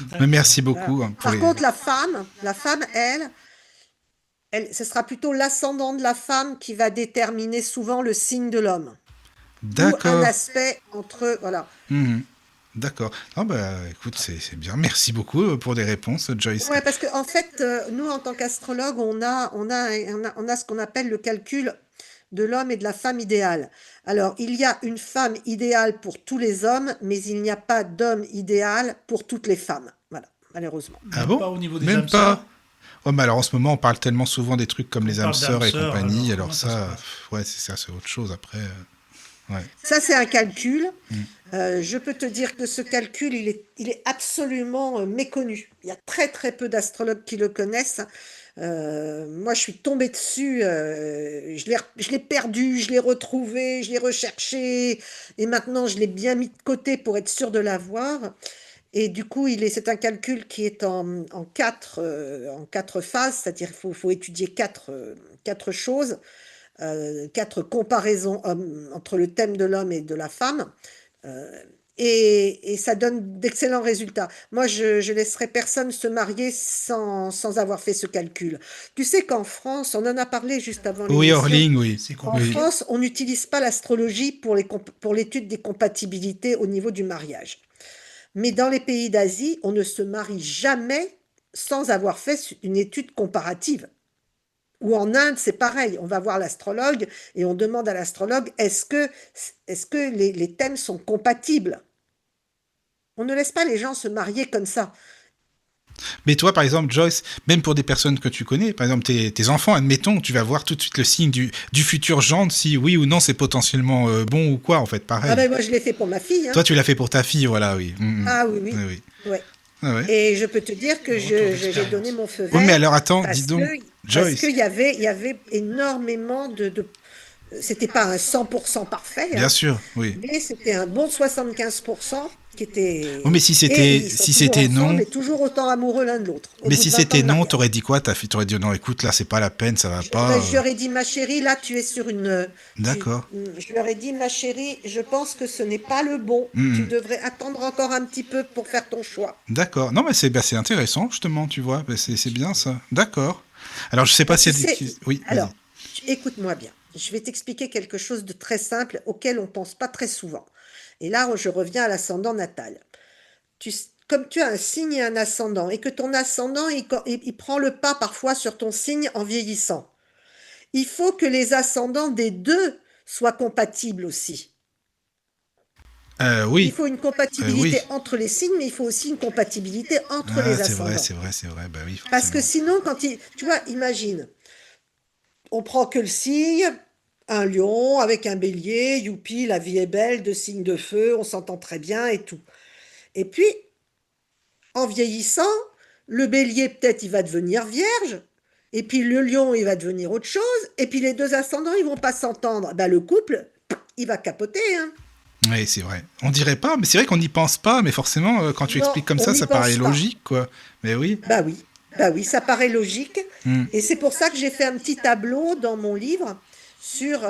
Speaker 2: Mais
Speaker 5: D'accord.
Speaker 2: merci
Speaker 4: Voilà.
Speaker 2: beaucoup, hein, pour
Speaker 4: Par
Speaker 2: les...
Speaker 4: contre, la femme, ce sera plutôt l'ascendant de la femme qui va déterminer souvent le signe de l'homme. Ou un
Speaker 2: D'accord.
Speaker 4: aspect entre, voilà.
Speaker 2: Mhm. D'accord. Ah bah, écoute, c'est bien. Merci beaucoup pour des réponses, Joyce.
Speaker 4: Ouais, parce que en fait, nous, en tant qu'astrologue, on a ce qu'on appelle le calcul de l'homme et de la femme idéale. Alors, il y a une femme idéale pour tous les hommes, mais il n'y a pas d'homme idéal pour toutes les femmes. Voilà, malheureusement.
Speaker 2: Ah
Speaker 5: Même
Speaker 2: bon?
Speaker 5: pas au niveau des
Speaker 2: Même
Speaker 5: âmes sœurs.
Speaker 2: pas? Oh, mais alors en ce moment, on parle tellement souvent des trucs comme les
Speaker 5: On
Speaker 2: âmes
Speaker 5: parle d'âmes
Speaker 2: sœurs et
Speaker 5: sœurs,
Speaker 2: compagnie,
Speaker 5: alors
Speaker 2: alors
Speaker 5: comment ça se
Speaker 2: ça,
Speaker 5: passe?
Speaker 2: ouais, c'est ça, c'est autre chose après. Ouais.
Speaker 4: Ça, c'est un calcul.
Speaker 2: Mm.
Speaker 4: Je peux te dire que ce calcul, il est absolument méconnu. Il y a très très peu d'astrologues qui le connaissent. Moi, je suis tombée dessus, je l'ai perdu, je l'ai retrouvé, je l'ai recherché, et maintenant je l'ai bien mis de côté pour être sûr de l'avoir. Et du coup, c'est un calcul qui est en quatre phases, c'est-à-dire qu'il faut étudier quatre choses, quatre comparaisons entre le thème de l'homme et de la femme. Euh, et ça donne d'excellents résultats. Moi, je laisserai personne se marier sans avoir fait ce calcul. Tu sais qu'en France, on en a parlé juste avant
Speaker 2: Oui,
Speaker 4: l'émission,
Speaker 2: Orling, oui.
Speaker 5: C'est
Speaker 4: en
Speaker 2: Oui.
Speaker 5: compliqué.
Speaker 4: France, on n'utilise pas l'astrologie pour l'étude des compatibilités au niveau du mariage. Mais dans les pays d'Asie, on ne se marie jamais sans avoir fait une étude comparative. Ou en Inde, c'est pareil, on va voir l'astrologue et on demande à l'astrologue est-ce que les thèmes sont compatibles. On ne laisse pas les gens se marier comme ça.
Speaker 2: Mais toi, par exemple, Joyce, même pour des personnes que tu connais, par exemple tes enfants, admettons, tu vas voir tout de suite le signe du futur gendre, si oui ou non c'est potentiellement bon ou quoi, en fait,
Speaker 4: Ah
Speaker 2: pareil.
Speaker 4: ben moi je l'ai fait pour ma fille, hein.
Speaker 2: Toi, tu l'as fait pour ta fille, voilà, oui.
Speaker 4: Ah oui,
Speaker 2: Oui,
Speaker 4: oui.
Speaker 2: oui.
Speaker 4: Ouais.
Speaker 2: Ah ouais.
Speaker 4: Et je peux te dire que
Speaker 5: Le retour
Speaker 4: j'ai donné
Speaker 5: d'expérience.
Speaker 4: mon feu
Speaker 2: Oui, mais
Speaker 4: vert
Speaker 2: alors attends, dis
Speaker 4: parce
Speaker 2: donc,
Speaker 4: que parce
Speaker 2: Joyce,
Speaker 4: qu'il y avait énormément c'était pas un 100% parfait,
Speaker 2: bien
Speaker 4: hein,
Speaker 2: sûr, oui.
Speaker 4: mais c'était un bon 75% qui
Speaker 2: Oui, mais
Speaker 4: était...
Speaker 2: si
Speaker 4: Et
Speaker 2: c'était
Speaker 4: ils sont
Speaker 2: si
Speaker 4: toujours
Speaker 2: c'était
Speaker 4: ensemble
Speaker 2: non,
Speaker 4: et toujours autant amoureux l'un de l'autre, au
Speaker 2: mais
Speaker 4: bout
Speaker 2: si
Speaker 4: de 20 ans
Speaker 2: c'était
Speaker 4: de
Speaker 2: non,
Speaker 4: mariage.
Speaker 2: t'aurais dit quoi ta fille? T'aurais dit non, écoute, là, c'est pas la peine, ça va pas.
Speaker 4: Je leur ai dit, ma chérie, là, tu es sur une...
Speaker 2: D'accord.
Speaker 4: Je leur ai dit, ma chérie, je pense que ce n'est pas le bon. Tu
Speaker 2: Mhm.
Speaker 4: devrais attendre encore un petit peu pour faire ton choix.
Speaker 2: D'accord. Non, mais c'est intéressant, justement, tu vois. Bah, c'est bien ça. D'accord. Alors, je sais pas
Speaker 4: Ben,
Speaker 2: si
Speaker 4: tu
Speaker 2: elle...
Speaker 4: sais,
Speaker 2: Oui, vas-y.
Speaker 4: alors, écoute-moi bien. Je vais t'expliquer quelque chose de très simple auquel on ne pense pas très souvent. Et là, je reviens à l'ascendant natal. Tu, comme tu as un signe et un ascendant, et que ton ascendant, il prend le pas parfois sur ton signe en vieillissant, il faut que les ascendants des deux soient compatibles aussi. Il
Speaker 2: Oui,
Speaker 4: faut une compatibilité
Speaker 2: oui.
Speaker 4: entre les signes, mais il faut aussi une compatibilité entre
Speaker 2: Ah,
Speaker 4: les
Speaker 2: c'est vrai,
Speaker 4: ascendants.
Speaker 2: c'est vrai, c'est vrai. Bah oui,
Speaker 4: Parce que
Speaker 2: forcément.
Speaker 4: sinon, tu vois, imagine, on prend que le signe, un lion avec un bélier, youpi, la vie est belle, deux signes de feu, on s'entend très bien et tout. Et puis, en vieillissant, le bélier, peut-être, il va devenir vierge, et puis le lion, il va devenir autre chose, et puis les deux ascendants, ils vont pas s'entendre. Ben, le couple, il va capoter, hein.
Speaker 2: Oui, c'est vrai. On dirait pas, mais c'est vrai qu'on n'y pense pas, mais forcément, quand tu
Speaker 4: Non,
Speaker 2: expliques comme
Speaker 4: on n'y
Speaker 2: ça paraît
Speaker 4: pense pas.
Speaker 2: logique, quoi. Mais oui.
Speaker 4: Bah oui, bah oui, ça paraît logique.
Speaker 2: Hmm.
Speaker 4: Et c'est pour ça que j'ai fait un petit tableau dans mon livre sur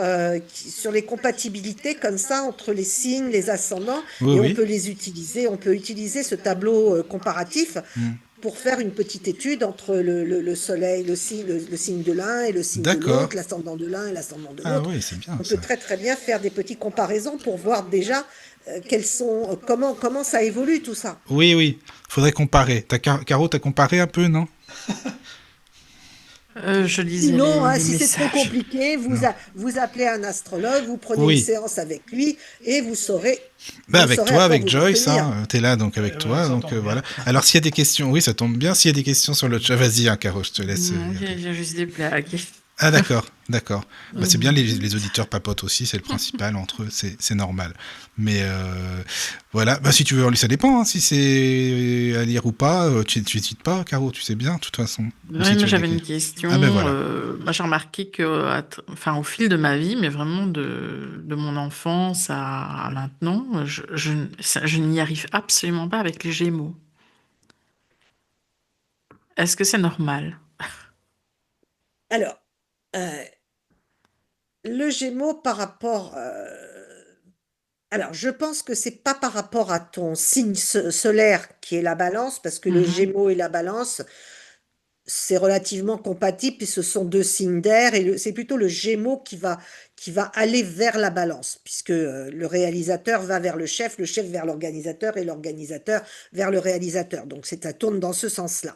Speaker 4: les compatibilités comme ça entre les signes, les ascendants,
Speaker 2: Oui,
Speaker 4: et on
Speaker 2: oui.
Speaker 4: peut les utiliser. On peut utiliser ce tableau comparatif
Speaker 2: Hmm.
Speaker 4: pour faire une petite étude entre le soleil, le signe de l'un et le signe de
Speaker 2: D'accord.
Speaker 4: l'autre, l'ascendant de l'un et l'ascendant de
Speaker 2: Ah
Speaker 4: l'autre.
Speaker 2: oui, c'est bien
Speaker 4: On peut
Speaker 2: ça.
Speaker 4: très très bien faire des petites comparaisons pour voir déjà comment ça évolue tout ça.
Speaker 2: Oui, oui. Faudrait comparer. Caro, t'as comparé un peu, non?
Speaker 3: Je lisais
Speaker 4: Sinon, hein,
Speaker 3: les
Speaker 4: si c'est trop
Speaker 3: messages.
Speaker 4: compliqué,
Speaker 2: Non.
Speaker 4: vous appelez un astrologue, vous prenez une
Speaker 2: Oui.
Speaker 4: séance avec lui et
Speaker 2: Bah
Speaker 4: vous
Speaker 2: avec
Speaker 4: saurez à
Speaker 2: toi,
Speaker 4: quoi
Speaker 2: avec
Speaker 4: vous en
Speaker 2: Joyce,
Speaker 4: tenir.
Speaker 2: hein. T'es là donc avec
Speaker 5: Ouais,
Speaker 2: toi,
Speaker 5: ça
Speaker 2: donc
Speaker 5: tombe
Speaker 2: voilà.
Speaker 5: bien.
Speaker 2: Alors s'il y a des questions, oui, ça tombe bien. S'il y a des questions sur le chat, vas-y, hein, Caro, je te laisse
Speaker 3: Non,
Speaker 2: y aller.
Speaker 3: j'ai juste des blagues.
Speaker 2: Ah d'accord, d'accord. Bah, c'est bien,
Speaker 3: Mhm.
Speaker 2: les auditeurs papotent aussi, c'est le principal entre eux, c'est normal. Mais voilà, bah si tu veux, ça dépend, hein, si c'est à lire ou pas, tu n'hésites pas, Caro, tu sais bien, de toute façon. Ou
Speaker 3: Oui,
Speaker 2: si tu
Speaker 3: mais
Speaker 2: as des
Speaker 3: j'avais une
Speaker 2: questions.
Speaker 3: question.
Speaker 2: Ah ben voilà.
Speaker 3: Moi, j'ai remarqué que, enfin, au fil de ma vie, mais vraiment de mon enfance à maintenant, je n'y arrive absolument pas avec les Gémeaux. Est-ce que c'est normal?
Speaker 4: Alors, euh, le Gémeaux par rapport... alors, je pense que c'est pas par rapport à ton signe solaire qui est la balance, parce que le
Speaker 3: Mhm.
Speaker 4: Gémeaux et la balance, c'est relativement compatible, puis ce sont deux signes d'air, et c'est plutôt le Gémeaux qui va aller vers la balance, puisque le réalisateur va vers le chef vers l'organisateur, et l'organisateur vers le réalisateur. Donc ça tourne dans ce sens-là.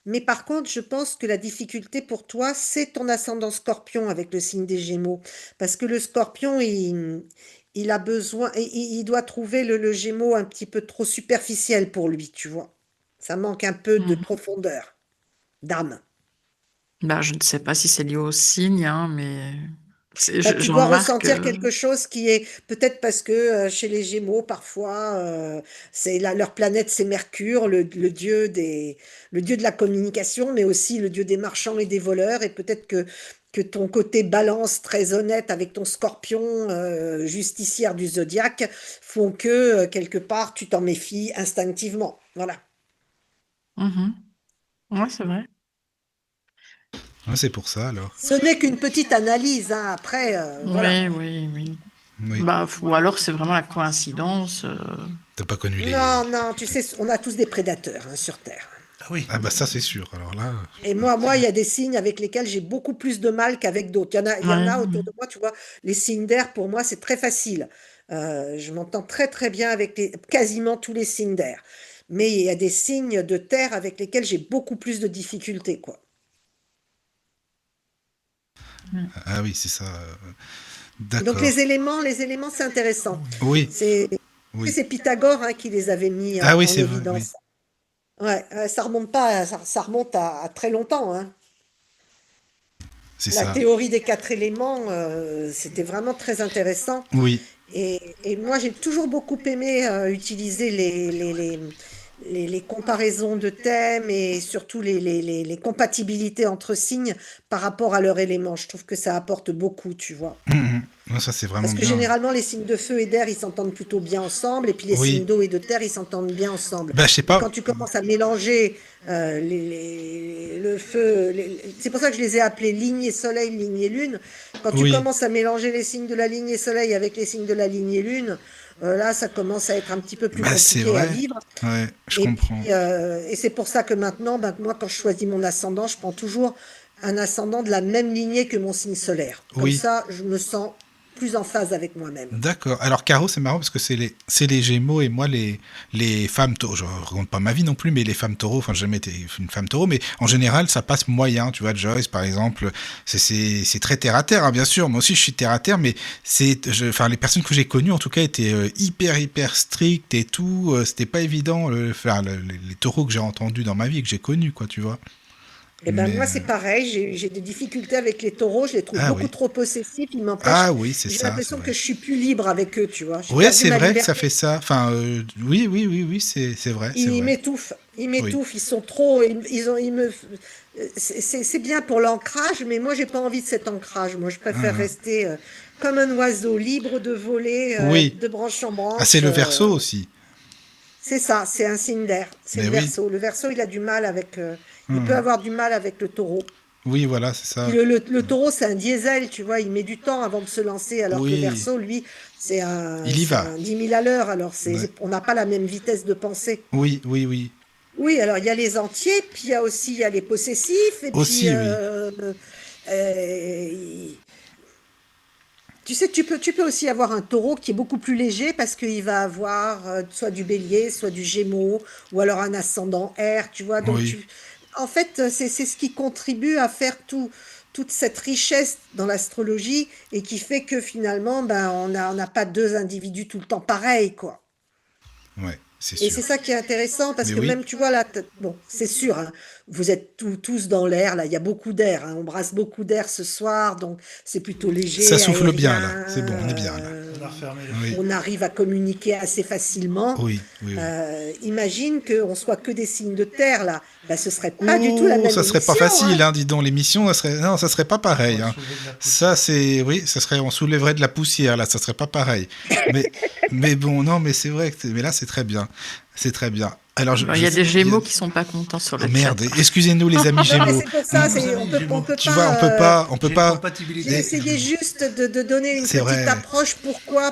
Speaker 4: Mais par contre, je pense que la difficulté pour toi, c'est ton ascendant Scorpion avec le signe des Gémeaux, parce que le Scorpion, il a besoin, il doit trouver le Gémeaux un petit peu trop superficiel pour lui, tu vois. Ça manque un peu de
Speaker 3: Mhm.
Speaker 4: profondeur d'âme.
Speaker 3: Bah, je ne sais pas si c'est lié au signe, hein, mais
Speaker 4: Bah, tu
Speaker 3: j'en
Speaker 4: dois
Speaker 3: remarque.
Speaker 4: ressentir quelque chose qui est peut-être parce que chez les Gémeaux, parfois, leur planète, c'est Mercure, le dieu de la communication, mais aussi le dieu des marchands et des voleurs. Et peut-être que ton côté balance très honnête avec ton Scorpion, justicière du zodiaque, font que quelque part, tu t'en méfies instinctivement. Voilà.
Speaker 3: Mhm. Ouais, c'est vrai.
Speaker 2: Ouais, c'est pour ça alors.
Speaker 4: Ce n'est qu'une petite analyse, hein. Après, voilà.
Speaker 3: Oui, oui, oui.
Speaker 2: Oui.
Speaker 3: Bah, ou alors c'est vraiment la coïncidence.
Speaker 2: T'as pas connu les.
Speaker 4: Non, non, tu sais, on a tous des prédateurs hein, sur Terre.
Speaker 5: Ah oui,
Speaker 2: Ah bah
Speaker 5: oui,
Speaker 2: ça
Speaker 5: oui.
Speaker 2: c'est sûr. Alors là.
Speaker 4: Et moi, il y a des signes avec lesquels j'ai beaucoup plus de mal qu'avec d'autres. Il y en
Speaker 3: Ouais,
Speaker 4: a autour
Speaker 3: ouais.
Speaker 4: de moi, tu vois, les signes d'air, pour moi, c'est très facile. Je m'entends très, très bien avec quasiment tous les signes d'air. Mais il y a des signes de terre avec lesquels j'ai beaucoup plus de difficultés, quoi.
Speaker 3: Ouais.
Speaker 2: Ah oui, c'est ça.
Speaker 4: Donc
Speaker 2: D'accord.
Speaker 4: les éléments, c'est intéressant.
Speaker 2: Oui,
Speaker 4: C'est
Speaker 2: oui.
Speaker 4: c'est Pythagore hein, qui les avait mis
Speaker 2: Ah oui,
Speaker 4: en
Speaker 2: c'est vrai. Oui,
Speaker 4: évidence. Ouais, ça remonte pas, ça remonte à très longtemps, hein.
Speaker 2: c'est
Speaker 4: La
Speaker 2: ça.
Speaker 4: théorie des quatre éléments, c'était vraiment très intéressant.
Speaker 2: Oui.
Speaker 4: Et moi, j'ai toujours beaucoup aimé utiliser les comparaisons de thèmes et surtout les compatibilités entre signes par rapport à leur élément. Je trouve que ça apporte beaucoup, tu vois.
Speaker 2: Mhm. Ouais, ça c'est vraiment
Speaker 4: Parce que
Speaker 2: bien.
Speaker 4: généralement, les signes de feu et d'air, ils s'entendent plutôt bien ensemble, et puis les signes
Speaker 2: Oui.
Speaker 4: d'eau et de terre, ils s'entendent bien ensemble.
Speaker 2: Bah je sais
Speaker 4: Mais
Speaker 2: pas.
Speaker 4: quand tu commences à mélanger le feu, c'est pour ça que je les ai appelés ligne et soleil, ligne et lune. Quand tu
Speaker 2: Oui.
Speaker 4: commences à mélanger les signes de la ligne et soleil avec les signes de la ligne et lune, là, ça commence à être un petit peu plus
Speaker 2: Bah c'est
Speaker 4: compliqué à
Speaker 2: vrai.
Speaker 4: vivre.
Speaker 2: Ouais, je
Speaker 4: Et puis,
Speaker 2: comprends.
Speaker 4: et c'est pour ça que maintenant, ben, moi, quand je choisis mon ascendant, je prends toujours un ascendant de la même lignée que mon signe solaire. Comme
Speaker 2: Oui.
Speaker 4: ça, je me sens plus en phase avec moi-même.
Speaker 2: D'accord. Alors, Caro, c'est marrant parce que c'est les Gémeaux et moi, les femmes taureaux. Je raconte pas ma vie non plus, mais les femmes taureaux, enfin, j'ai jamais été une femme taureau, mais en général, ça passe moyen. Tu vois, Joyce, par exemple, c'est très terre à terre, hein, bien sûr. Moi aussi, je suis terre à terre, mais enfin, les personnes que j'ai connues, en tout cas, étaient hyper strictes et tout. C'était pas évident, enfin, les taureaux que j'ai entendus dans ma vie, que j'ai connus, quoi, tu vois.
Speaker 4: Eh ben
Speaker 2: Mais,
Speaker 4: moi c'est pareil, j'ai des difficultés avec les taureaux, je les trouve
Speaker 2: ah
Speaker 4: beaucoup
Speaker 2: oui.
Speaker 4: trop possessifs, ils m'empêchent,
Speaker 2: Ah oui, c'est
Speaker 4: j'ai
Speaker 2: ça, c'est
Speaker 4: l'impression que
Speaker 2: vrai.
Speaker 4: je suis plus libre avec eux, tu vois, j'ai
Speaker 2: Ouais,
Speaker 4: perdu
Speaker 2: c'est
Speaker 4: ma
Speaker 2: vrai que ça
Speaker 4: liberté.
Speaker 2: fait ça. Enfin, oui, c'est vrai, c'est
Speaker 4: Ils
Speaker 2: vrai.
Speaker 4: m'étouffent, ils
Speaker 2: Oui.
Speaker 4: m'étouffent, ils sont trop, ils me, c'est bien pour l'ancrage, mais moi j'ai pas envie de cet ancrage. Moi je préfère
Speaker 2: Hein, hein.
Speaker 4: rester comme un oiseau libre de voler
Speaker 2: Oui.
Speaker 4: de branche en
Speaker 2: Ah, c'est
Speaker 4: branche.
Speaker 2: le verso aussi.
Speaker 4: C'est ça, c'est un signe d'air, c'est
Speaker 2: Mais
Speaker 4: le
Speaker 2: oui.
Speaker 4: Verseau. Le Verseau il a du mal avec, il peut
Speaker 2: Hein.
Speaker 4: avoir du mal avec le Taureau.
Speaker 2: Oui, voilà, c'est
Speaker 4: Puis
Speaker 2: ça.
Speaker 4: le Taureau c'est un diesel, tu vois, il met du temps avant de se lancer, alors que le
Speaker 2: Oui.
Speaker 4: Verseau lui
Speaker 2: Il y
Speaker 4: c'est
Speaker 2: va.
Speaker 4: un 10 000 à l'heure. Alors
Speaker 2: Ouais.
Speaker 4: on n'a pas la même vitesse de pensée.
Speaker 2: Oui.
Speaker 4: Oui, alors il y a les entiers, puis il y a les possessifs, et puis
Speaker 2: Aussi, oui.
Speaker 4: euh, tu sais, tu peux aussi avoir un taureau qui est beaucoup plus léger parce qu'il va avoir soit du bélier, soit du gémeaux, ou alors un ascendant air, tu vois.
Speaker 2: Oui.
Speaker 4: En fait, c'est ce qui contribue à faire toute cette richesse dans l'astrologie et qui fait que finalement, ben, on n'a pas deux individus tout le temps pareils, quoi.
Speaker 2: Ouais, c'est
Speaker 4: Et
Speaker 2: sûr.
Speaker 4: c'est ça qui est intéressant parce
Speaker 2: Mais
Speaker 4: que
Speaker 2: oui.
Speaker 4: même, tu vois, là, bon, c'est sûr, hein, vous êtes tous dans l'air, là, il y a beaucoup d'air, hein, on brasse beaucoup d'air ce soir, donc c'est plutôt
Speaker 2: Ça
Speaker 4: léger,
Speaker 2: souffle bien, là.
Speaker 4: aérien,
Speaker 2: C'est bon, on est bien, là.
Speaker 5: On a refermé les
Speaker 2: Oui.
Speaker 5: fenêtres.
Speaker 4: on arrive à communiquer assez facilement.
Speaker 2: Oui.
Speaker 4: Imagine qu'on soit que des signes de terre, là, ben, ce serait pas du tout la
Speaker 2: Ouh,
Speaker 4: même
Speaker 2: ça serait pas
Speaker 4: émission,
Speaker 2: facile,
Speaker 4: hein.
Speaker 2: hein, dis donc. L'émission, non, ça serait pas
Speaker 5: On
Speaker 2: pareil,
Speaker 5: va
Speaker 2: hein.
Speaker 5: soulever de la
Speaker 2: Ça,
Speaker 5: poussière.
Speaker 2: oui, ça serait, on soulèverait de la poussière, là, ça serait pas pareil. Mais, mais bon, non, mais c'est vrai, mais là, c'est très bien. C'est très bien. Alors,
Speaker 3: Bon, il y a des Gémeaux qui sont pas contents sur
Speaker 2: oh
Speaker 3: le chat.
Speaker 2: merde, excusez-nous les amis
Speaker 4: Non, mais
Speaker 2: Gémeaux.
Speaker 4: c'est pour
Speaker 5: Tous
Speaker 4: ça,
Speaker 5: nos amis
Speaker 4: on
Speaker 5: Gémeaux.
Speaker 4: peut
Speaker 2: Tu vois,
Speaker 4: pas,
Speaker 2: on peut
Speaker 5: J'ai une
Speaker 2: pas.
Speaker 5: compatibilité
Speaker 4: j'ai
Speaker 2: Et-
Speaker 5: avec les
Speaker 4: essayé
Speaker 5: Gémeaux.
Speaker 4: juste de donner une
Speaker 2: c'est
Speaker 4: petite
Speaker 2: vrai.
Speaker 4: approche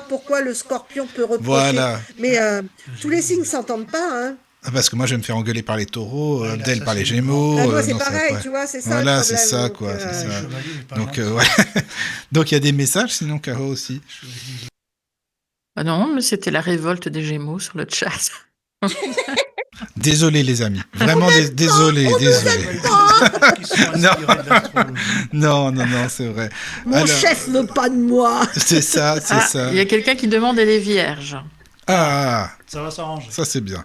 Speaker 4: pourquoi le scorpion peut reprocher.
Speaker 2: Voilà.
Speaker 4: Mais
Speaker 5: Le
Speaker 4: tous les
Speaker 5: Gémeaux.
Speaker 4: signes s'entendent pas, hein.
Speaker 2: Ah, parce que moi, je vais me faire engueuler par les taureaux,
Speaker 5: Ouais, là,
Speaker 2: Abdel
Speaker 5: ça,
Speaker 2: par les
Speaker 5: c'est les grands.
Speaker 4: Ben
Speaker 2: Gémeaux.
Speaker 4: moi, c'est
Speaker 2: Non, ça va
Speaker 4: pareil,
Speaker 2: pas.
Speaker 4: tu vois, c'est ça le
Speaker 2: Voilà, c'est
Speaker 4: problème.
Speaker 2: ça, quoi, c'est
Speaker 5: Moi, les
Speaker 2: ça.
Speaker 5: chevaliers, mais pas
Speaker 2: Donc,
Speaker 5: gentil.
Speaker 2: ouais. Donc, il y a des messages, sinon, Caro aussi.
Speaker 3: Ah non, mais c'était la révolte des Gémeaux sur le chat.
Speaker 2: Désolé, les amis. Vraiment,
Speaker 4: On nous
Speaker 2: désolé.
Speaker 5: C'est pas
Speaker 4: aide
Speaker 5: tous les
Speaker 4: pas.
Speaker 5: Gémeaux qui sont
Speaker 2: Non,
Speaker 5: inspirés de l'astrologie.
Speaker 2: non, c'est vrai.
Speaker 4: Mon
Speaker 2: Alors,
Speaker 4: chef veut pas de moi.
Speaker 2: c'est ça, c'est
Speaker 3: Ah,
Speaker 2: ça.
Speaker 3: il y a quelqu'un qui demande elle est vierge.
Speaker 2: Ah,
Speaker 5: Ça va s'arranger.
Speaker 2: ça, c'est bien.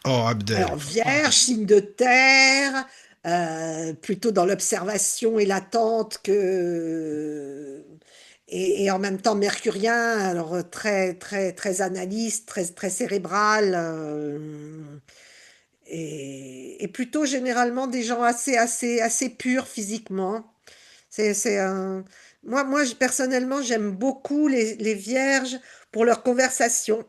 Speaker 2: Oh, Abdel.
Speaker 4: Alors, Vierge, signe de terre, plutôt dans l'observation et l'attente que et en même temps mercurien, alors très analyste, très cérébral, et plutôt généralement des gens assez purs physiquement. C'est un personnellement, j'aime beaucoup les vierges pour leur conversation.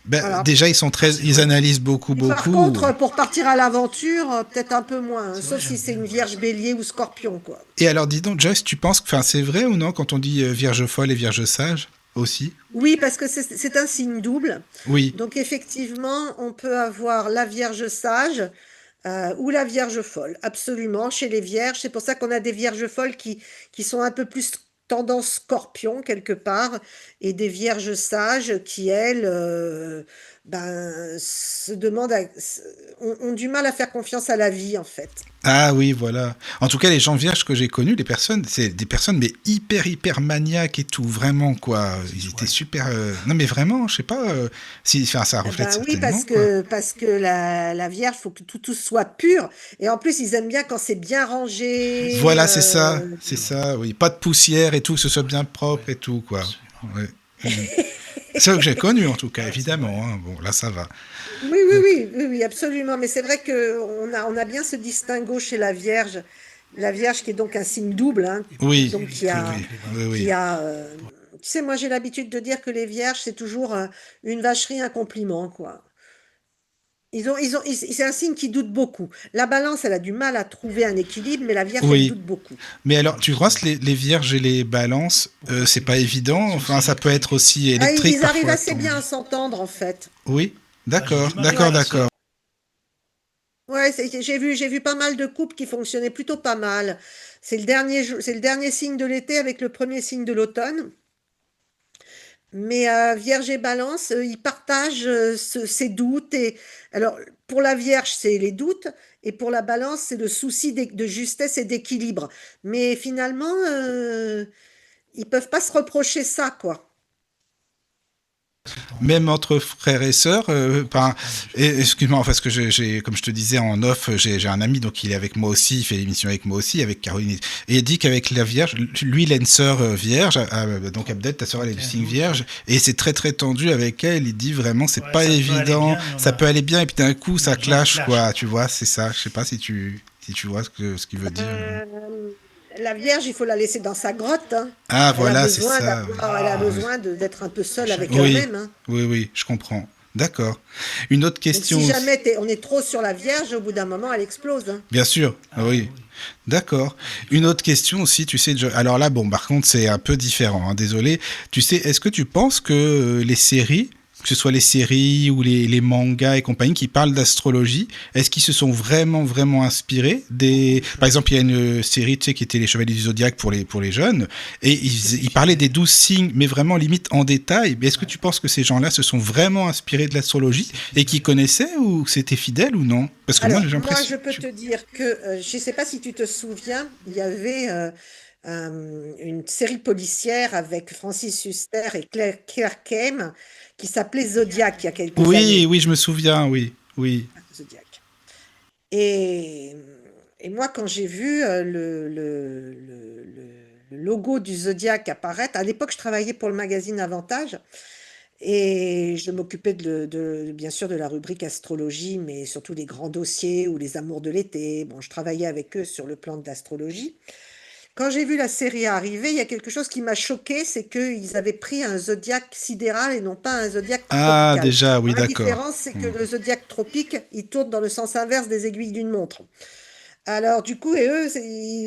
Speaker 2: Ben,
Speaker 4: Voilà.
Speaker 2: déjà,
Speaker 5: Ah, c'est
Speaker 2: ils
Speaker 5: vrai.
Speaker 2: analysent beaucoup,
Speaker 4: Et par
Speaker 2: beaucoup.
Speaker 4: contre, pour partir à l'aventure, peut-être un peu moins, hein,
Speaker 5: C'est vrai,
Speaker 4: sauf si
Speaker 5: j'aime
Speaker 4: c'est
Speaker 5: bien,
Speaker 4: une
Speaker 5: moi
Speaker 4: vierge
Speaker 2: Euh,
Speaker 5: aussi.
Speaker 4: bélier ou scorpion, quoi.
Speaker 2: Et alors, dis donc, Joyce, tu penses que, enfin, c'est vrai ou non quand on dit vierge folle et vierge sage aussi?
Speaker 4: Oui, parce que c'est un signe double.
Speaker 2: Oui,
Speaker 4: Donc effectivement, on peut avoir la vierge sage ou la vierge folle. Absolument, chez les vierges. C'est pour ça qu'on a des vierges folles qui sont un peu plus tendance scorpion quelque part, et des vierges sages qui, elles, ben, se demandent ont du mal à faire confiance à la vie, en fait.
Speaker 2: ah oui, voilà. En tout cas, les gens vierges que j'ai connus, les personnes, c'est des personnes mais hyper maniaques et tout, vraiment quoi. Ils étaient
Speaker 5: Ouais.
Speaker 2: super. Non mais vraiment, je sais pas si, enfin, ça
Speaker 4: Eh
Speaker 2: reflète
Speaker 4: ben oui,
Speaker 2: certainement quoi.
Speaker 4: parce que la Vierge, faut que tout soit pur. Et en plus, ils aiment bien quand c'est bien rangé.
Speaker 2: Voilà, c'est ça, c'est
Speaker 5: C'est vrai.
Speaker 2: ça. Oui, pas de poussière et tout, que ce soit bien propre
Speaker 5: Ouais,
Speaker 2: et tout quoi.
Speaker 5: absolument.
Speaker 2: Ouais. Mhm. C'est eux que j'ai connu en tout cas,
Speaker 5: Ouais, c'est vrai.
Speaker 2: évidemment. Hein. Bon, là ça va.
Speaker 4: Oui, absolument. Mais c'est vrai que on a bien ce distinguo chez la Vierge qui est donc un signe double, hein.
Speaker 5: Et plus
Speaker 2: Oui,
Speaker 4: Donc
Speaker 5: délicat
Speaker 2: oui,
Speaker 5: avec les
Speaker 2: oui,
Speaker 5: balances.
Speaker 4: qui
Speaker 2: oui.
Speaker 4: a, tu sais, moi j'ai l'habitude de dire que les Vierges, c'est toujours une vacherie, un compliment, quoi. C'est un signe qui doute beaucoup. La Balance, elle a du mal à trouver un équilibre, mais la Vierge, elle
Speaker 2: Oui.
Speaker 4: doute beaucoup.
Speaker 2: Mais alors,
Speaker 5: Ouais,
Speaker 2: tu
Speaker 5: c'est
Speaker 2: crois que
Speaker 5: vrai.
Speaker 2: les vierges et les balances,
Speaker 5: Pourquoi
Speaker 2: c'est pas évident.
Speaker 5: c'est
Speaker 2: Enfin,
Speaker 5: aussi
Speaker 2: ça peut être
Speaker 5: électrique.
Speaker 2: aussi
Speaker 4: Ah,
Speaker 2: électrique
Speaker 4: ils arrivent
Speaker 2: parfois.
Speaker 4: assez bien à s'entendre, en fait.
Speaker 2: Oui,
Speaker 5: Ah, j'ai
Speaker 2: d'accord,
Speaker 5: du mal avec
Speaker 4: Ouais.
Speaker 5: ma sœur.
Speaker 4: Ouais, j'ai vu pas mal de couples qui fonctionnaient plutôt pas mal. C'est le dernier signe de l'été avec le premier signe de l'automne. Mais Vierge et Balance, ils partagent ces doutes. Et alors, pour la Vierge, c'est les doutes, et pour la Balance, c'est le souci de justesse et d'équilibre. Mais finalement, ils peuvent pas se reprocher ça, quoi.
Speaker 5: C'est tant
Speaker 2: Même entre frères et sœurs, excuse-moi, parce que comme je te disais en off, j'ai un ami, donc il est avec moi aussi, il fait l'émission avec moi aussi, avec Caroline, et il dit qu'avec la Vierge, lui il a une sœur vierge, donc Abdel, ta sœur elle est du
Speaker 5: un
Speaker 2: signe
Speaker 5: doute,
Speaker 2: vierge, et c'est très très tendu avec elle, il dit vraiment c'est
Speaker 5: ouais,
Speaker 2: pas
Speaker 5: ça peut aller
Speaker 2: évident,
Speaker 5: bien, mais
Speaker 2: ça peut aller bien, et puis d'un coup
Speaker 5: il y a
Speaker 2: ça
Speaker 5: des gens qui
Speaker 2: clash,
Speaker 5: clashent,
Speaker 2: quoi,
Speaker 5: quoi.
Speaker 2: tu vois, c'est ça, je sais pas si tu vois ce qu'il veut dire.
Speaker 4: Euh, la Vierge, il faut la laisser dans sa grotte, hein.
Speaker 2: Ah
Speaker 4: Elle a
Speaker 2: voilà, c'est
Speaker 4: besoin
Speaker 2: ça, oui.
Speaker 4: d'avoir, elle a
Speaker 5: Ah,
Speaker 2: Oui,
Speaker 4: besoin d'être un peu seule avec
Speaker 5: chacun.
Speaker 2: oui,
Speaker 4: elle-même, hein.
Speaker 2: oui, oui, je comprends. D'accord. Une autre
Speaker 4: Donc
Speaker 2: question
Speaker 4: si
Speaker 2: aussi.
Speaker 4: jamais on est trop sur la Vierge, au bout d'un moment, elle explose, hein.
Speaker 2: Bien sûr, ah
Speaker 5: Ah
Speaker 2: oui.
Speaker 5: oui,
Speaker 2: D'accord.
Speaker 5: il
Speaker 2: Une
Speaker 5: faut.
Speaker 2: autre question aussi, tu sais, alors là, bon, par contre, c'est un peu différent, hein, désolé. Tu sais, est-ce que tu penses que les séries, que ce soit les séries ou les mangas et compagnie qui parlent d'astrologie, est-ce qu'ils se sont vraiment, vraiment inspirés
Speaker 5: Beaucoup
Speaker 2: des...
Speaker 5: de
Speaker 2: Par
Speaker 5: choses.
Speaker 2: exemple, il y a une série, tu sais, qui était Les Chevaliers du Zodiaque pour les jeunes, et
Speaker 5: C'est
Speaker 2: ils parlaient des
Speaker 5: fidèle.
Speaker 2: 12 signes, mais vraiment limite en détail. Mais est-ce que
Speaker 5: Ouais,
Speaker 2: tu penses que ces gens-là se sont vraiment inspirés de l'astrologie
Speaker 5: c'est
Speaker 2: et qui
Speaker 5: fidèle.
Speaker 2: connaissaient ou que c'était fidèle ou non? Parce que moi,
Speaker 4: Alors,
Speaker 2: j'ai
Speaker 4: moi,
Speaker 2: l'impression...
Speaker 4: je peux te dire que, je ne sais pas si tu te souviens, il y avait une série policière avec Francis Huster et Claire Kane qui s'appelait Zodiac il y a quelques
Speaker 2: Oui,
Speaker 4: années.
Speaker 2: oui, je me souviens, oui, oui.
Speaker 4: Zodiac. Et, et moi, quand j'ai vu le logo du Zodiac apparaître, à l'époque, je travaillais pour le magazine Avantage et je m'occupais bien sûr de la rubrique astrologie, mais surtout les grands dossiers ou les amours de l'été. Bon, je travaillais avec eux sur le plan de l'astrologie. Quand j'ai vu la série arriver, il y a quelque chose qui m'a choqué, c'est qu'ils avaient pris un zodiaque sidéral et non pas un zodiaque
Speaker 2: Ah,
Speaker 4: tropical.
Speaker 2: déjà, oui,
Speaker 4: Alors, la
Speaker 2: d'accord.
Speaker 4: différence, c'est que
Speaker 2: Hmm.
Speaker 4: le zodiaque tropique, il tourne dans le sens inverse des aiguilles d'une montre. Alors, du coup, et eux,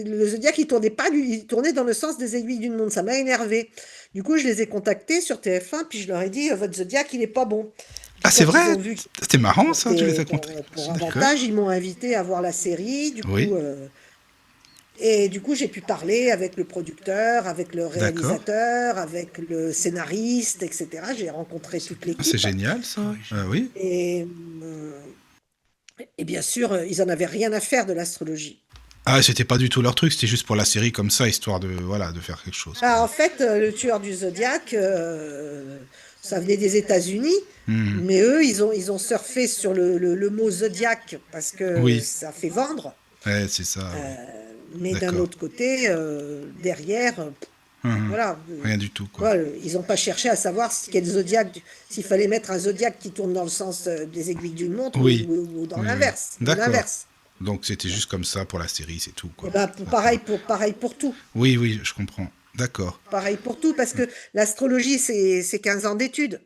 Speaker 4: le zodiaque, il tournait pas, il tournait dans le sens des aiguilles d'une montre. Ça m'a énervé. Du coup, je les ai contactés sur TF1, puis je leur ai dit, votre zodiaque, il est pas bon.
Speaker 2: Ah,
Speaker 4: Puis
Speaker 2: c'est
Speaker 4: quand ils
Speaker 2: vrai?
Speaker 4: ont vu
Speaker 2: C'était marrant,
Speaker 4: pour,
Speaker 2: ça, tu les as
Speaker 4: pour
Speaker 2: contactés. D'accord.
Speaker 4: Avantage, ils m'ont invité à voir la série.
Speaker 2: Oui,
Speaker 4: Du coup, j'ai pu parler avec le producteur, avec le
Speaker 2: d'accord.
Speaker 4: réalisateur, avec le scénariste, etc. J'ai rencontré
Speaker 5: C'est
Speaker 4: toute
Speaker 5: bien.
Speaker 2: Ah, c'est
Speaker 4: l'équipe.
Speaker 2: génial,
Speaker 5: Ah
Speaker 2: ça.
Speaker 5: oui,
Speaker 2: Ah
Speaker 5: génial.
Speaker 2: oui.
Speaker 4: Et, euh, et bien sûr, ils en avaient rien à faire de l'astrologie.
Speaker 2: Ah, c'était pas du tout leur truc, c'était juste pour la série comme ça, histoire de, voilà, de faire quelque chose,
Speaker 4: Ah,
Speaker 2: quoi.
Speaker 4: en fait, le tueur du Zodiaque, ça venait des États-Unis,
Speaker 2: Hmm.
Speaker 4: mais eux, ils ont surfé sur le mot Zodiaque parce que
Speaker 2: Oui,
Speaker 4: ça fait vendre.
Speaker 2: ouais, c'est ça, oui.
Speaker 4: Mais d'un
Speaker 2: D'accord.
Speaker 4: autre côté, derrière,
Speaker 2: Mhm.
Speaker 4: voilà,
Speaker 2: Rien du tout, quoi.
Speaker 4: quoi, ils n'ont pas cherché à savoir quel zodiaque, s'il fallait mettre un zodiaque qui tourne dans le sens des aiguilles d'une montre
Speaker 2: Oui,
Speaker 4: ou dans
Speaker 2: oui, oui.
Speaker 4: l'inverse, ou
Speaker 2: D'accord.
Speaker 4: l'inverse.
Speaker 2: Donc c'était juste comme ça pour la série, c'est tout,
Speaker 4: Et
Speaker 2: quoi.
Speaker 4: ben,
Speaker 2: D'accord.
Speaker 4: pareil pour tout.
Speaker 2: Oui, oui, je comprends. D'accord.
Speaker 4: Pareil pour tout, parce que l'astrologie, c'est 15 ans d'études.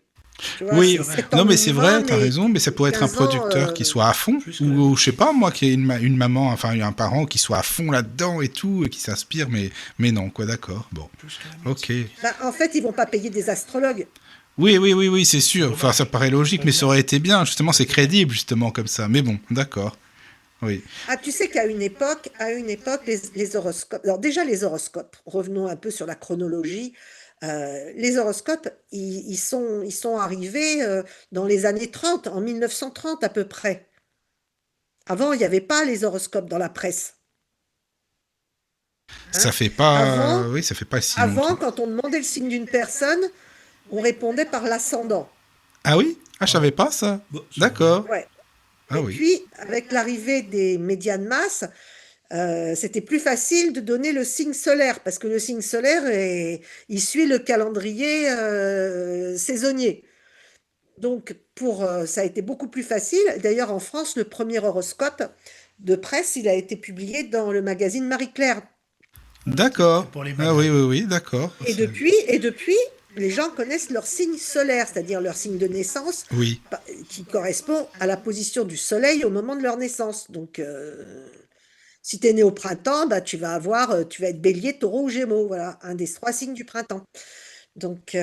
Speaker 4: Tu vois,
Speaker 5: C'est
Speaker 2: Oui,
Speaker 4: c'est
Speaker 5: vrai.
Speaker 4: 7 ans
Speaker 2: non mais c'est vrai,
Speaker 4: minimum
Speaker 2: t'as
Speaker 4: et
Speaker 2: raison, mais ça pourrait être un
Speaker 4: 15 ans.
Speaker 2: producteur qui soit à fond,
Speaker 5: Plus quand même.
Speaker 2: ou je sais pas moi, qui ait une maman, enfin un parent qui soit à fond là-dedans et tout, et qui s'inspire, mais non, quoi, d'accord, bon,
Speaker 5: Plus quand même une
Speaker 2: ok.
Speaker 5: série.
Speaker 4: Ben, en fait, ils vont pas payer des astrologues.
Speaker 2: Oui, oui, oui, oui, c'est
Speaker 5: C'est
Speaker 2: sûr, enfin ça
Speaker 5: dommage.
Speaker 2: paraît
Speaker 5: Ce
Speaker 2: logique,
Speaker 5: serait
Speaker 2: mais ça
Speaker 5: bien.
Speaker 2: aurait été bien, justement,
Speaker 5: Ça aurait
Speaker 2: c'est
Speaker 5: été bien.
Speaker 2: crédible, justement, comme ça, mais bon, d'accord, oui.
Speaker 4: Ah, tu sais à une époque, les horoscopes. Alors déjà les horoscopes. Revenons un peu sur la chronologie. Les horoscopes, ils sont arrivés dans les années 30, en 1930 à peu près. Avant, il n'y avait pas les horoscopes dans la presse,
Speaker 2: Ça
Speaker 4: hein.
Speaker 2: fait pas,
Speaker 4: Avant,
Speaker 2: oui, ça fait pas si
Speaker 4: avant,
Speaker 2: longtemps.
Speaker 4: quand on demandait le signe d'une personne, on répondait par l'ascendant.
Speaker 2: Ah oui? Ah, je
Speaker 5: Ah oui.
Speaker 2: savais pas ça.
Speaker 5: Bon, c'est vrai.
Speaker 2: D'accord.
Speaker 4: Ouais.
Speaker 2: Ah
Speaker 4: Et
Speaker 2: oui.
Speaker 4: puis, avec l'arrivée des médias de masse, c'était plus facile de donner le signe solaire, parce que le signe solaire, il suit le calendrier saisonnier. Donc, ça a été beaucoup plus facile. D'ailleurs, en France, le premier horoscope de presse, il a été publié dans le magazine Marie-Claire.
Speaker 5: C'est
Speaker 2: D'accord.
Speaker 5: pour les
Speaker 2: Ah oui,
Speaker 5: mangas.
Speaker 2: oui, oui, d'accord.
Speaker 4: Et depuis, les gens connaissent leur signe solaire, c'est-à-dire leur signe de naissance,
Speaker 2: Oui.
Speaker 4: qui correspond à la position du soleil au moment de leur naissance. Donc, si tu es né au printemps, bah, tu vas être bélier, taureau ou gémeaux. Voilà, un des trois signes du printemps. Donc,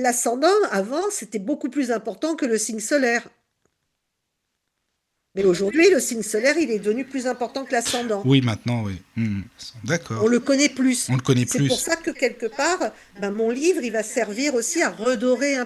Speaker 4: l'ascendant, avant, c'était beaucoup plus important que le signe solaire. Mais aujourd'hui, le signe solaire, il est devenu plus important que l'ascendant.
Speaker 2: Oui, maintenant, oui.
Speaker 4: On
Speaker 2: D'accord.
Speaker 4: le connaît plus.
Speaker 2: On le connaît
Speaker 4: C'est pour
Speaker 2: plus.
Speaker 4: ça que quelque part, ben, mon livre, il va servir aussi à redorer un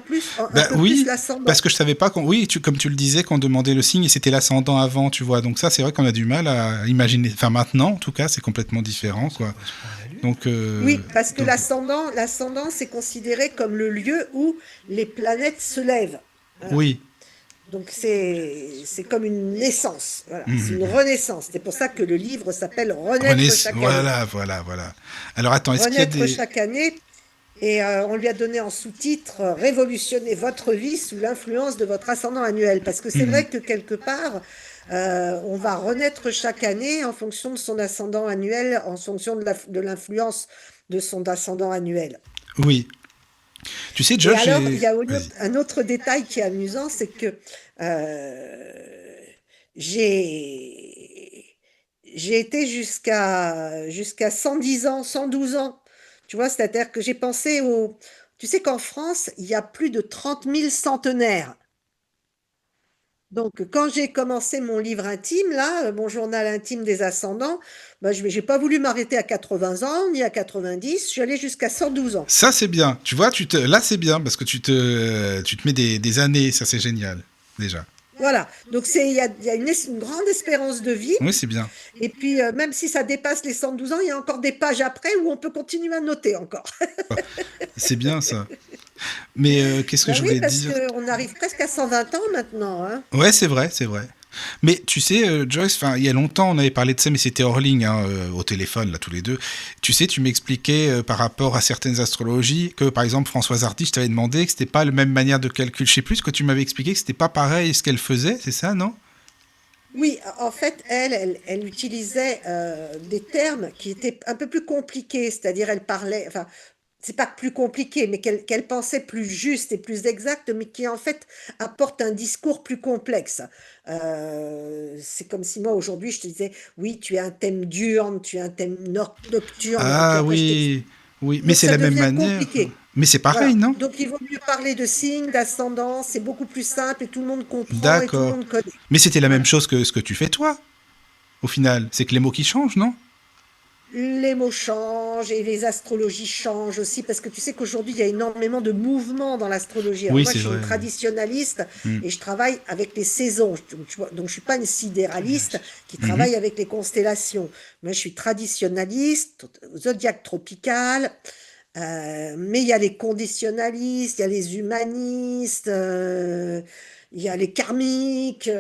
Speaker 2: Ben
Speaker 4: peu plus
Speaker 2: oui, parce
Speaker 4: l'ascendant.
Speaker 2: que je savais pas qu'on. Oui, comme tu le disais, qu'on demandait le signe et c'était l'ascendant avant, tu vois. Donc ça, c'est vrai qu'on a du mal à imaginer. Enfin, maintenant, en tout cas, c'est complètement différent,
Speaker 5: Ça
Speaker 2: quoi.
Speaker 5: correspond à la Lune.
Speaker 2: Donc,
Speaker 4: Oui, parce que l'ascendant, c'est considéré comme le lieu où les planètes se lèvent. Voilà.
Speaker 2: oui.
Speaker 4: Donc c'est comme une naissance, voilà, c'est une
Speaker 2: Mhm.
Speaker 4: renaissance. C'est pour ça que le livre s'appelle Renaître chaque année.
Speaker 2: Voilà, voilà, voilà. Alors attends, est-ce qu'il y a
Speaker 4: Renaître
Speaker 2: des.
Speaker 4: chaque année, et on lui a donné en sous-titre Révolutionner votre vie sous l'influence de votre ascendant annuel. Parce que c'est
Speaker 2: Mhm.
Speaker 4: vrai que quelque part, on va renaître chaque année en fonction de son ascendant annuel, en fonction de l'influence de son ascendant annuel.
Speaker 2: Oui. Tu sais,
Speaker 4: Et
Speaker 2: Josh,
Speaker 4: alors, il y a
Speaker 2: Vas-y.
Speaker 4: un autre détail qui est amusant, c'est que euh, j'ai j'ai été jusqu'à 110 ans, 112 ans. Tu vois, c'est-à-dire que j'ai pensé au... Tu sais qu'en France, il y a plus de 30 000 centenaires. Donc, quand j'ai commencé mon livre intime, là, mon journal intime des ascendants, ben, je n'ai pas voulu m'arrêter à 80 ans, ni à 90, je suis allée jusqu'à 112 ans.
Speaker 2: Ça, c'est bien. Tu vois, là, c'est bien parce que tu te mets des années. Ça, c'est génial, déjà.
Speaker 4: Voilà, donc il y a une grande espérance de vie.
Speaker 2: Oui, c'est bien.
Speaker 4: Et puis, même si ça dépasse les 112 ans, il y a encore des pages après où on peut continuer à noter encore.
Speaker 2: C'est bien, ça. Mais qu'est-ce que
Speaker 4: Ben
Speaker 2: je
Speaker 4: oui,
Speaker 2: voulais
Speaker 4: parce
Speaker 2: dire?
Speaker 4: qu'on arrive presque à 120 ans maintenant, hein.
Speaker 2: Ouais, c'est vrai, c'est vrai. Mais tu sais, Joyce, enfin, il y a longtemps, on avait parlé de ça, mais c'était hors ligne, hein, au téléphone, là, tous les deux. Tu sais, tu m'expliquais par rapport à certaines astrologies que, par exemple, Françoise Hardy, je t'avais demandé que c'était pas la même manière de calcul. Je sais plus ce que tu m'avais expliqué, que c'était pas pareil ce qu'elle faisait, c'est ça, non?
Speaker 4: Oui, en fait, elle utilisait des termes qui étaient un peu plus compliqués, c'est-à-dire elle parlait, enfin, c'est pas plus compliqué, mais qu'elle pensait plus juste et plus exact, mais qui en fait apporte un discours plus complexe. C'est comme si moi aujourd'hui je te disais, oui, tu as un thème diurne, tu as un thème nocturne, et puis
Speaker 2: Ah
Speaker 4: après je t'explique.
Speaker 2: oui, oui, mais
Speaker 4: Donc
Speaker 2: c'est
Speaker 4: ça
Speaker 2: la même
Speaker 4: devient
Speaker 2: manière.
Speaker 4: compliqué.
Speaker 2: Mais c'est pareil,
Speaker 4: Voilà.
Speaker 2: non?
Speaker 4: Donc il vaut mieux parler de signes, d'ascendance, c'est beaucoup plus simple et tout le monde comprend et tout le
Speaker 2: D'accord.
Speaker 4: monde connaît.
Speaker 2: Mais c'était la même
Speaker 4: Voilà.
Speaker 2: chose que ce que tu fais toi, au final. C'est que les mots qui changent, non?
Speaker 4: Les mots changent et les astrologies changent aussi parce que tu sais qu'aujourd'hui il y a énormément de mouvements dans l'astrologie. Alors
Speaker 2: Oui,
Speaker 4: moi je
Speaker 2: c'est
Speaker 4: suis une
Speaker 2: vrai.
Speaker 4: traditionnaliste
Speaker 2: Hmm.
Speaker 4: et je travaille avec les saisons. Donc, tu vois, donc je suis pas une sidéraliste qui
Speaker 2: Mhm.
Speaker 4: travaille avec les constellations. Moi je suis traditionnaliste, zodiaque tropical, mais il y a les conditionnalistes, il y a les humanistes, il y a les karmiques.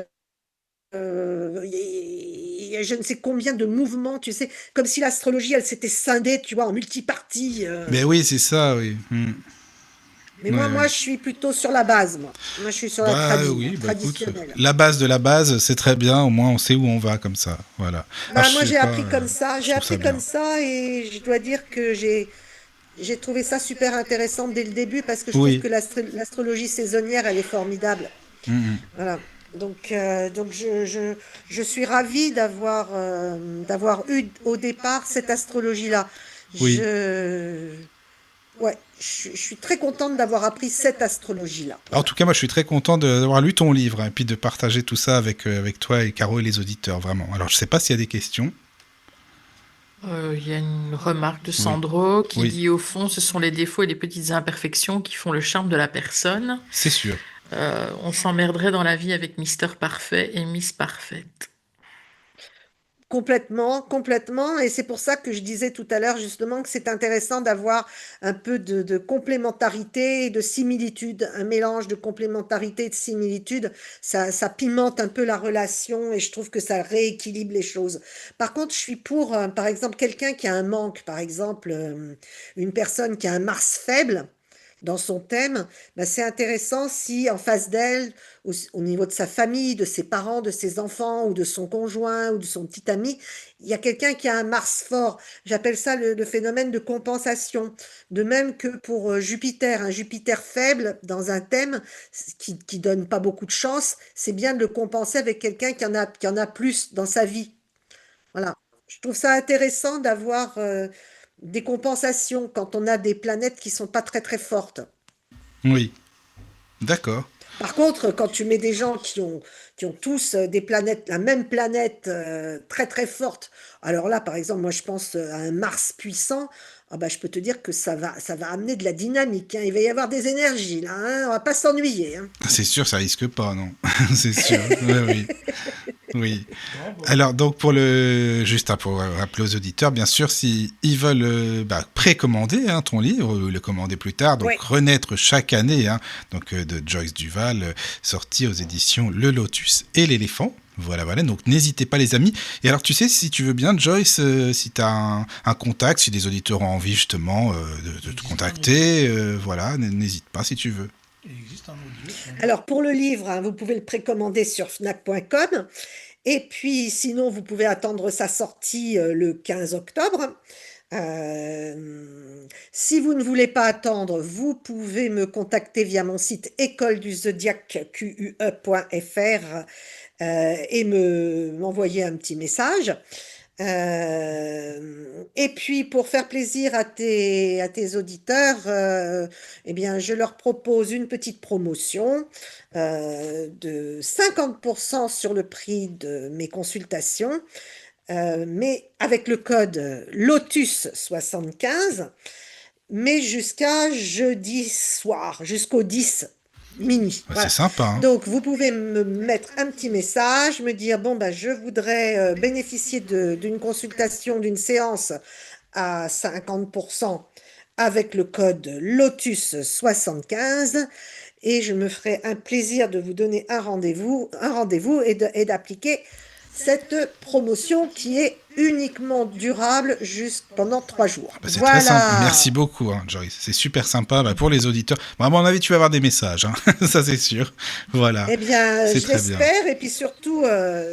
Speaker 4: Il y a je ne sais combien de mouvements, tu sais, comme si l'astrologie, elle s'était scindée, tu vois, en multiparties.
Speaker 2: Ben oui, c'est ça, oui. Hmm.
Speaker 4: Mais
Speaker 2: Ouais,
Speaker 4: moi,
Speaker 2: ouais.
Speaker 4: je suis plutôt sur la base, moi. Moi, je suis sur la
Speaker 2: Bah
Speaker 4: tradie,
Speaker 2: oui, bah écoute,
Speaker 4: traditionnelle.
Speaker 2: la base de la base, c'est très bien, au moins on sait où on va comme ça, voilà. Ah,
Speaker 4: Bah,
Speaker 2: je
Speaker 4: moi,
Speaker 2: sais
Speaker 4: j'ai
Speaker 2: pas,
Speaker 4: appris comme ça,
Speaker 2: je
Speaker 4: j'ai
Speaker 2: trouve ça
Speaker 4: appris comme
Speaker 2: bien.
Speaker 4: ça, et je dois dire que j'ai trouvé ça super intéressant dès le début parce que je trouve
Speaker 2: Oui.
Speaker 4: que l'astrologie saisonnière, elle est formidable.
Speaker 2: Mhm.
Speaker 4: Voilà. Donc je suis ravie d'avoir eu au départ cette astrologie-là.
Speaker 2: Oui.
Speaker 4: Je, ouais, je suis très contente d'avoir appris cette astrologie-là.
Speaker 2: En
Speaker 4: Voilà.
Speaker 2: tout cas, moi je suis très content d'avoir lu ton livre hein, et puis de partager tout ça avec toi et Caro et les auditeurs, vraiment. Alors je sais pas s'il y a des questions.
Speaker 3: Il y a une remarque de
Speaker 2: Oui.
Speaker 3: Sandro qui
Speaker 2: Oui,
Speaker 3: dit au fond, ce sont les défauts et les petites imperfections qui font le charme de la personne.
Speaker 2: c'est sûr.
Speaker 3: On s'emmerderait dans la vie avec Mister Parfait et Miss Parfaite.
Speaker 4: Complètement, complètement. Et c'est pour ça que je disais tout à l'heure justement que c'est intéressant d'avoir un peu de complémentarité et de similitude, un mélange de complémentarité et de similitude. Ça pimente un peu la relation et je trouve que ça rééquilibre les choses. Par contre, je suis pour, par exemple, quelqu'un qui a un manque, par exemple, une personne qui a un Mars faible dans son thème, ben c'est intéressant si en face d'elle, au niveau de sa famille, de ses parents, de ses enfants, ou de son conjoint, ou de son petit ami, il y a quelqu'un qui a un Mars fort. J'appelle ça le phénomène de compensation. De même que pour Jupiter, un Jupiter faible dans un thème qui donne pas beaucoup de chance, c'est bien de le compenser avec quelqu'un qui en a plus dans sa vie. Voilà. Je trouve ça intéressant d'avoir des compensations quand on a des planètes qui sont pas très très fortes.
Speaker 2: Oui, d'accord.
Speaker 4: Par contre, quand tu mets des gens qui ont tous des planètes, la même planète très très forte, alors là, par exemple, moi je pense à un Mars puissant, ah bah, je peux te dire que ça va amener de la dynamique, hein. Il va y avoir des énergies là, hein. On va pas s'ennuyer, hein.
Speaker 2: C'est sûr, ça risque pas, non. C'est sûr. Ouais, oui. Oui.
Speaker 5: Bon, bon.
Speaker 2: Alors donc juste pour rappeler aux auditeurs, bien sûr, si ils veulent précommander ton livre ou le commander plus tard, donc
Speaker 4: Oui.
Speaker 2: Renaître chaque année, donc de Joyce Duval, sorti aux éditions Le Lotus et l'éléphant. Voilà, donc n'hésitez pas les amis. Et alors tu sais, si tu veux bien, Joyce, si tu as un contact, si des auditeurs ont envie justement de te contacter, voilà, n'hésite pas si tu veux.
Speaker 5: Il existe un audio.
Speaker 4: Alors pour le livre, hein, vous pouvez le précommander sur fnac.com. Et puis sinon, vous pouvez attendre sa sortie le 15 octobre. Si vous ne voulez pas attendre, vous pouvez me contacter via mon site écoleduzodiac.fr et m'envoyer un petit message. Et puis pour faire plaisir à tes auditeurs, eh bien je leur propose une petite promotion de 50% sur le prix de mes consultations, mais avec le code LOTUS75, mais jusqu'à jeudi soir, jusqu'au 10 minuit.
Speaker 2: Bah,
Speaker 4: Voilà.
Speaker 2: c'est sympa. Hein.
Speaker 4: Donc, vous pouvez me mettre un petit message, me dire, bon, bah, je voudrais bénéficier d'une consultation, d'une séance à 50% avec le code LOTUS75 et je me ferai un plaisir de vous donner un rendez-vous et d'appliquer cette promotion qui est uniquement durable juste pendant 3 jours.
Speaker 2: Bah, c'est
Speaker 4: voilà.
Speaker 2: très sympa. Merci beaucoup, Joyce. C'est super sympa pour les auditeurs. Bon, à mon avis, tu vas avoir des messages, ça c'est sûr. Voilà.
Speaker 4: Eh bien,
Speaker 2: c'est
Speaker 4: je
Speaker 2: très
Speaker 4: l'espère.
Speaker 2: bien.
Speaker 4: Et puis surtout,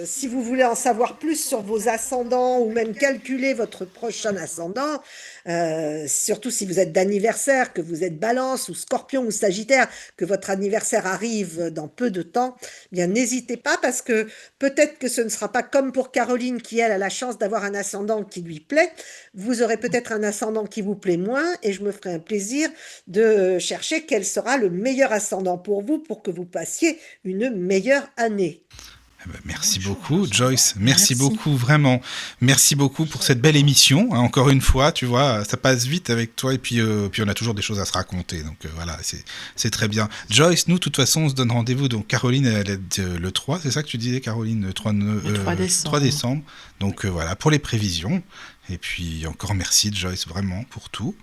Speaker 4: si vous voulez en savoir plus sur vos ascendants ou même calculer votre prochain ascendant, surtout si vous êtes d'anniversaire, que vous êtes Balance ou Scorpion ou Sagittaire, que votre anniversaire arrive dans peu de temps, eh bien n'hésitez pas parce que peut-être que ce ne sera pas comme pour Caroline qui, elle, a la chance d'avoir un ascendant qui lui plaît. Vous aurez peut-être un ascendant qui vous plaît moins et je me ferai un plaisir de chercher quel sera le meilleur ascendant pour vous pour que vous passiez une meilleure année.
Speaker 2: Merci beaucoup, Joyce. Merci beaucoup, vraiment. Merci beaucoup pour cette belle émission. Encore une fois, tu vois, ça passe vite avec toi et puis on a toujours des choses à se raconter. Donc voilà, c'est très bien. Joyce, nous, de toute façon, on se donne rendez-vous. Donc Caroline, elle est le 3, c'est ça que tu disais, Caroline, le 3
Speaker 3: décembre.
Speaker 2: 3 décembre. Donc voilà, pour les prévisions. Et puis encore merci, Joyce, vraiment, pour tout.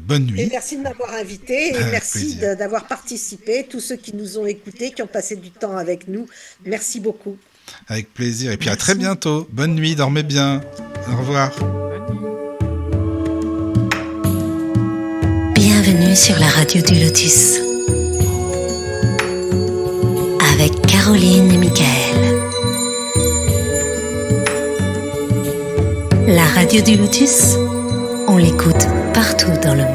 Speaker 2: Bonne nuit.
Speaker 4: Et merci de m'avoir invité et merci d'avoir participé. Tous ceux qui nous ont écoutés, qui ont passé du temps avec nous, merci beaucoup.
Speaker 2: Avec plaisir. Et puis à très bientôt. Bonne nuit, dormez bien. Au revoir.
Speaker 1: Bienvenue sur la radio du Lotus. Avec Caroline et Michael. La radio du Lotus, on l'écoute partout dans le monde.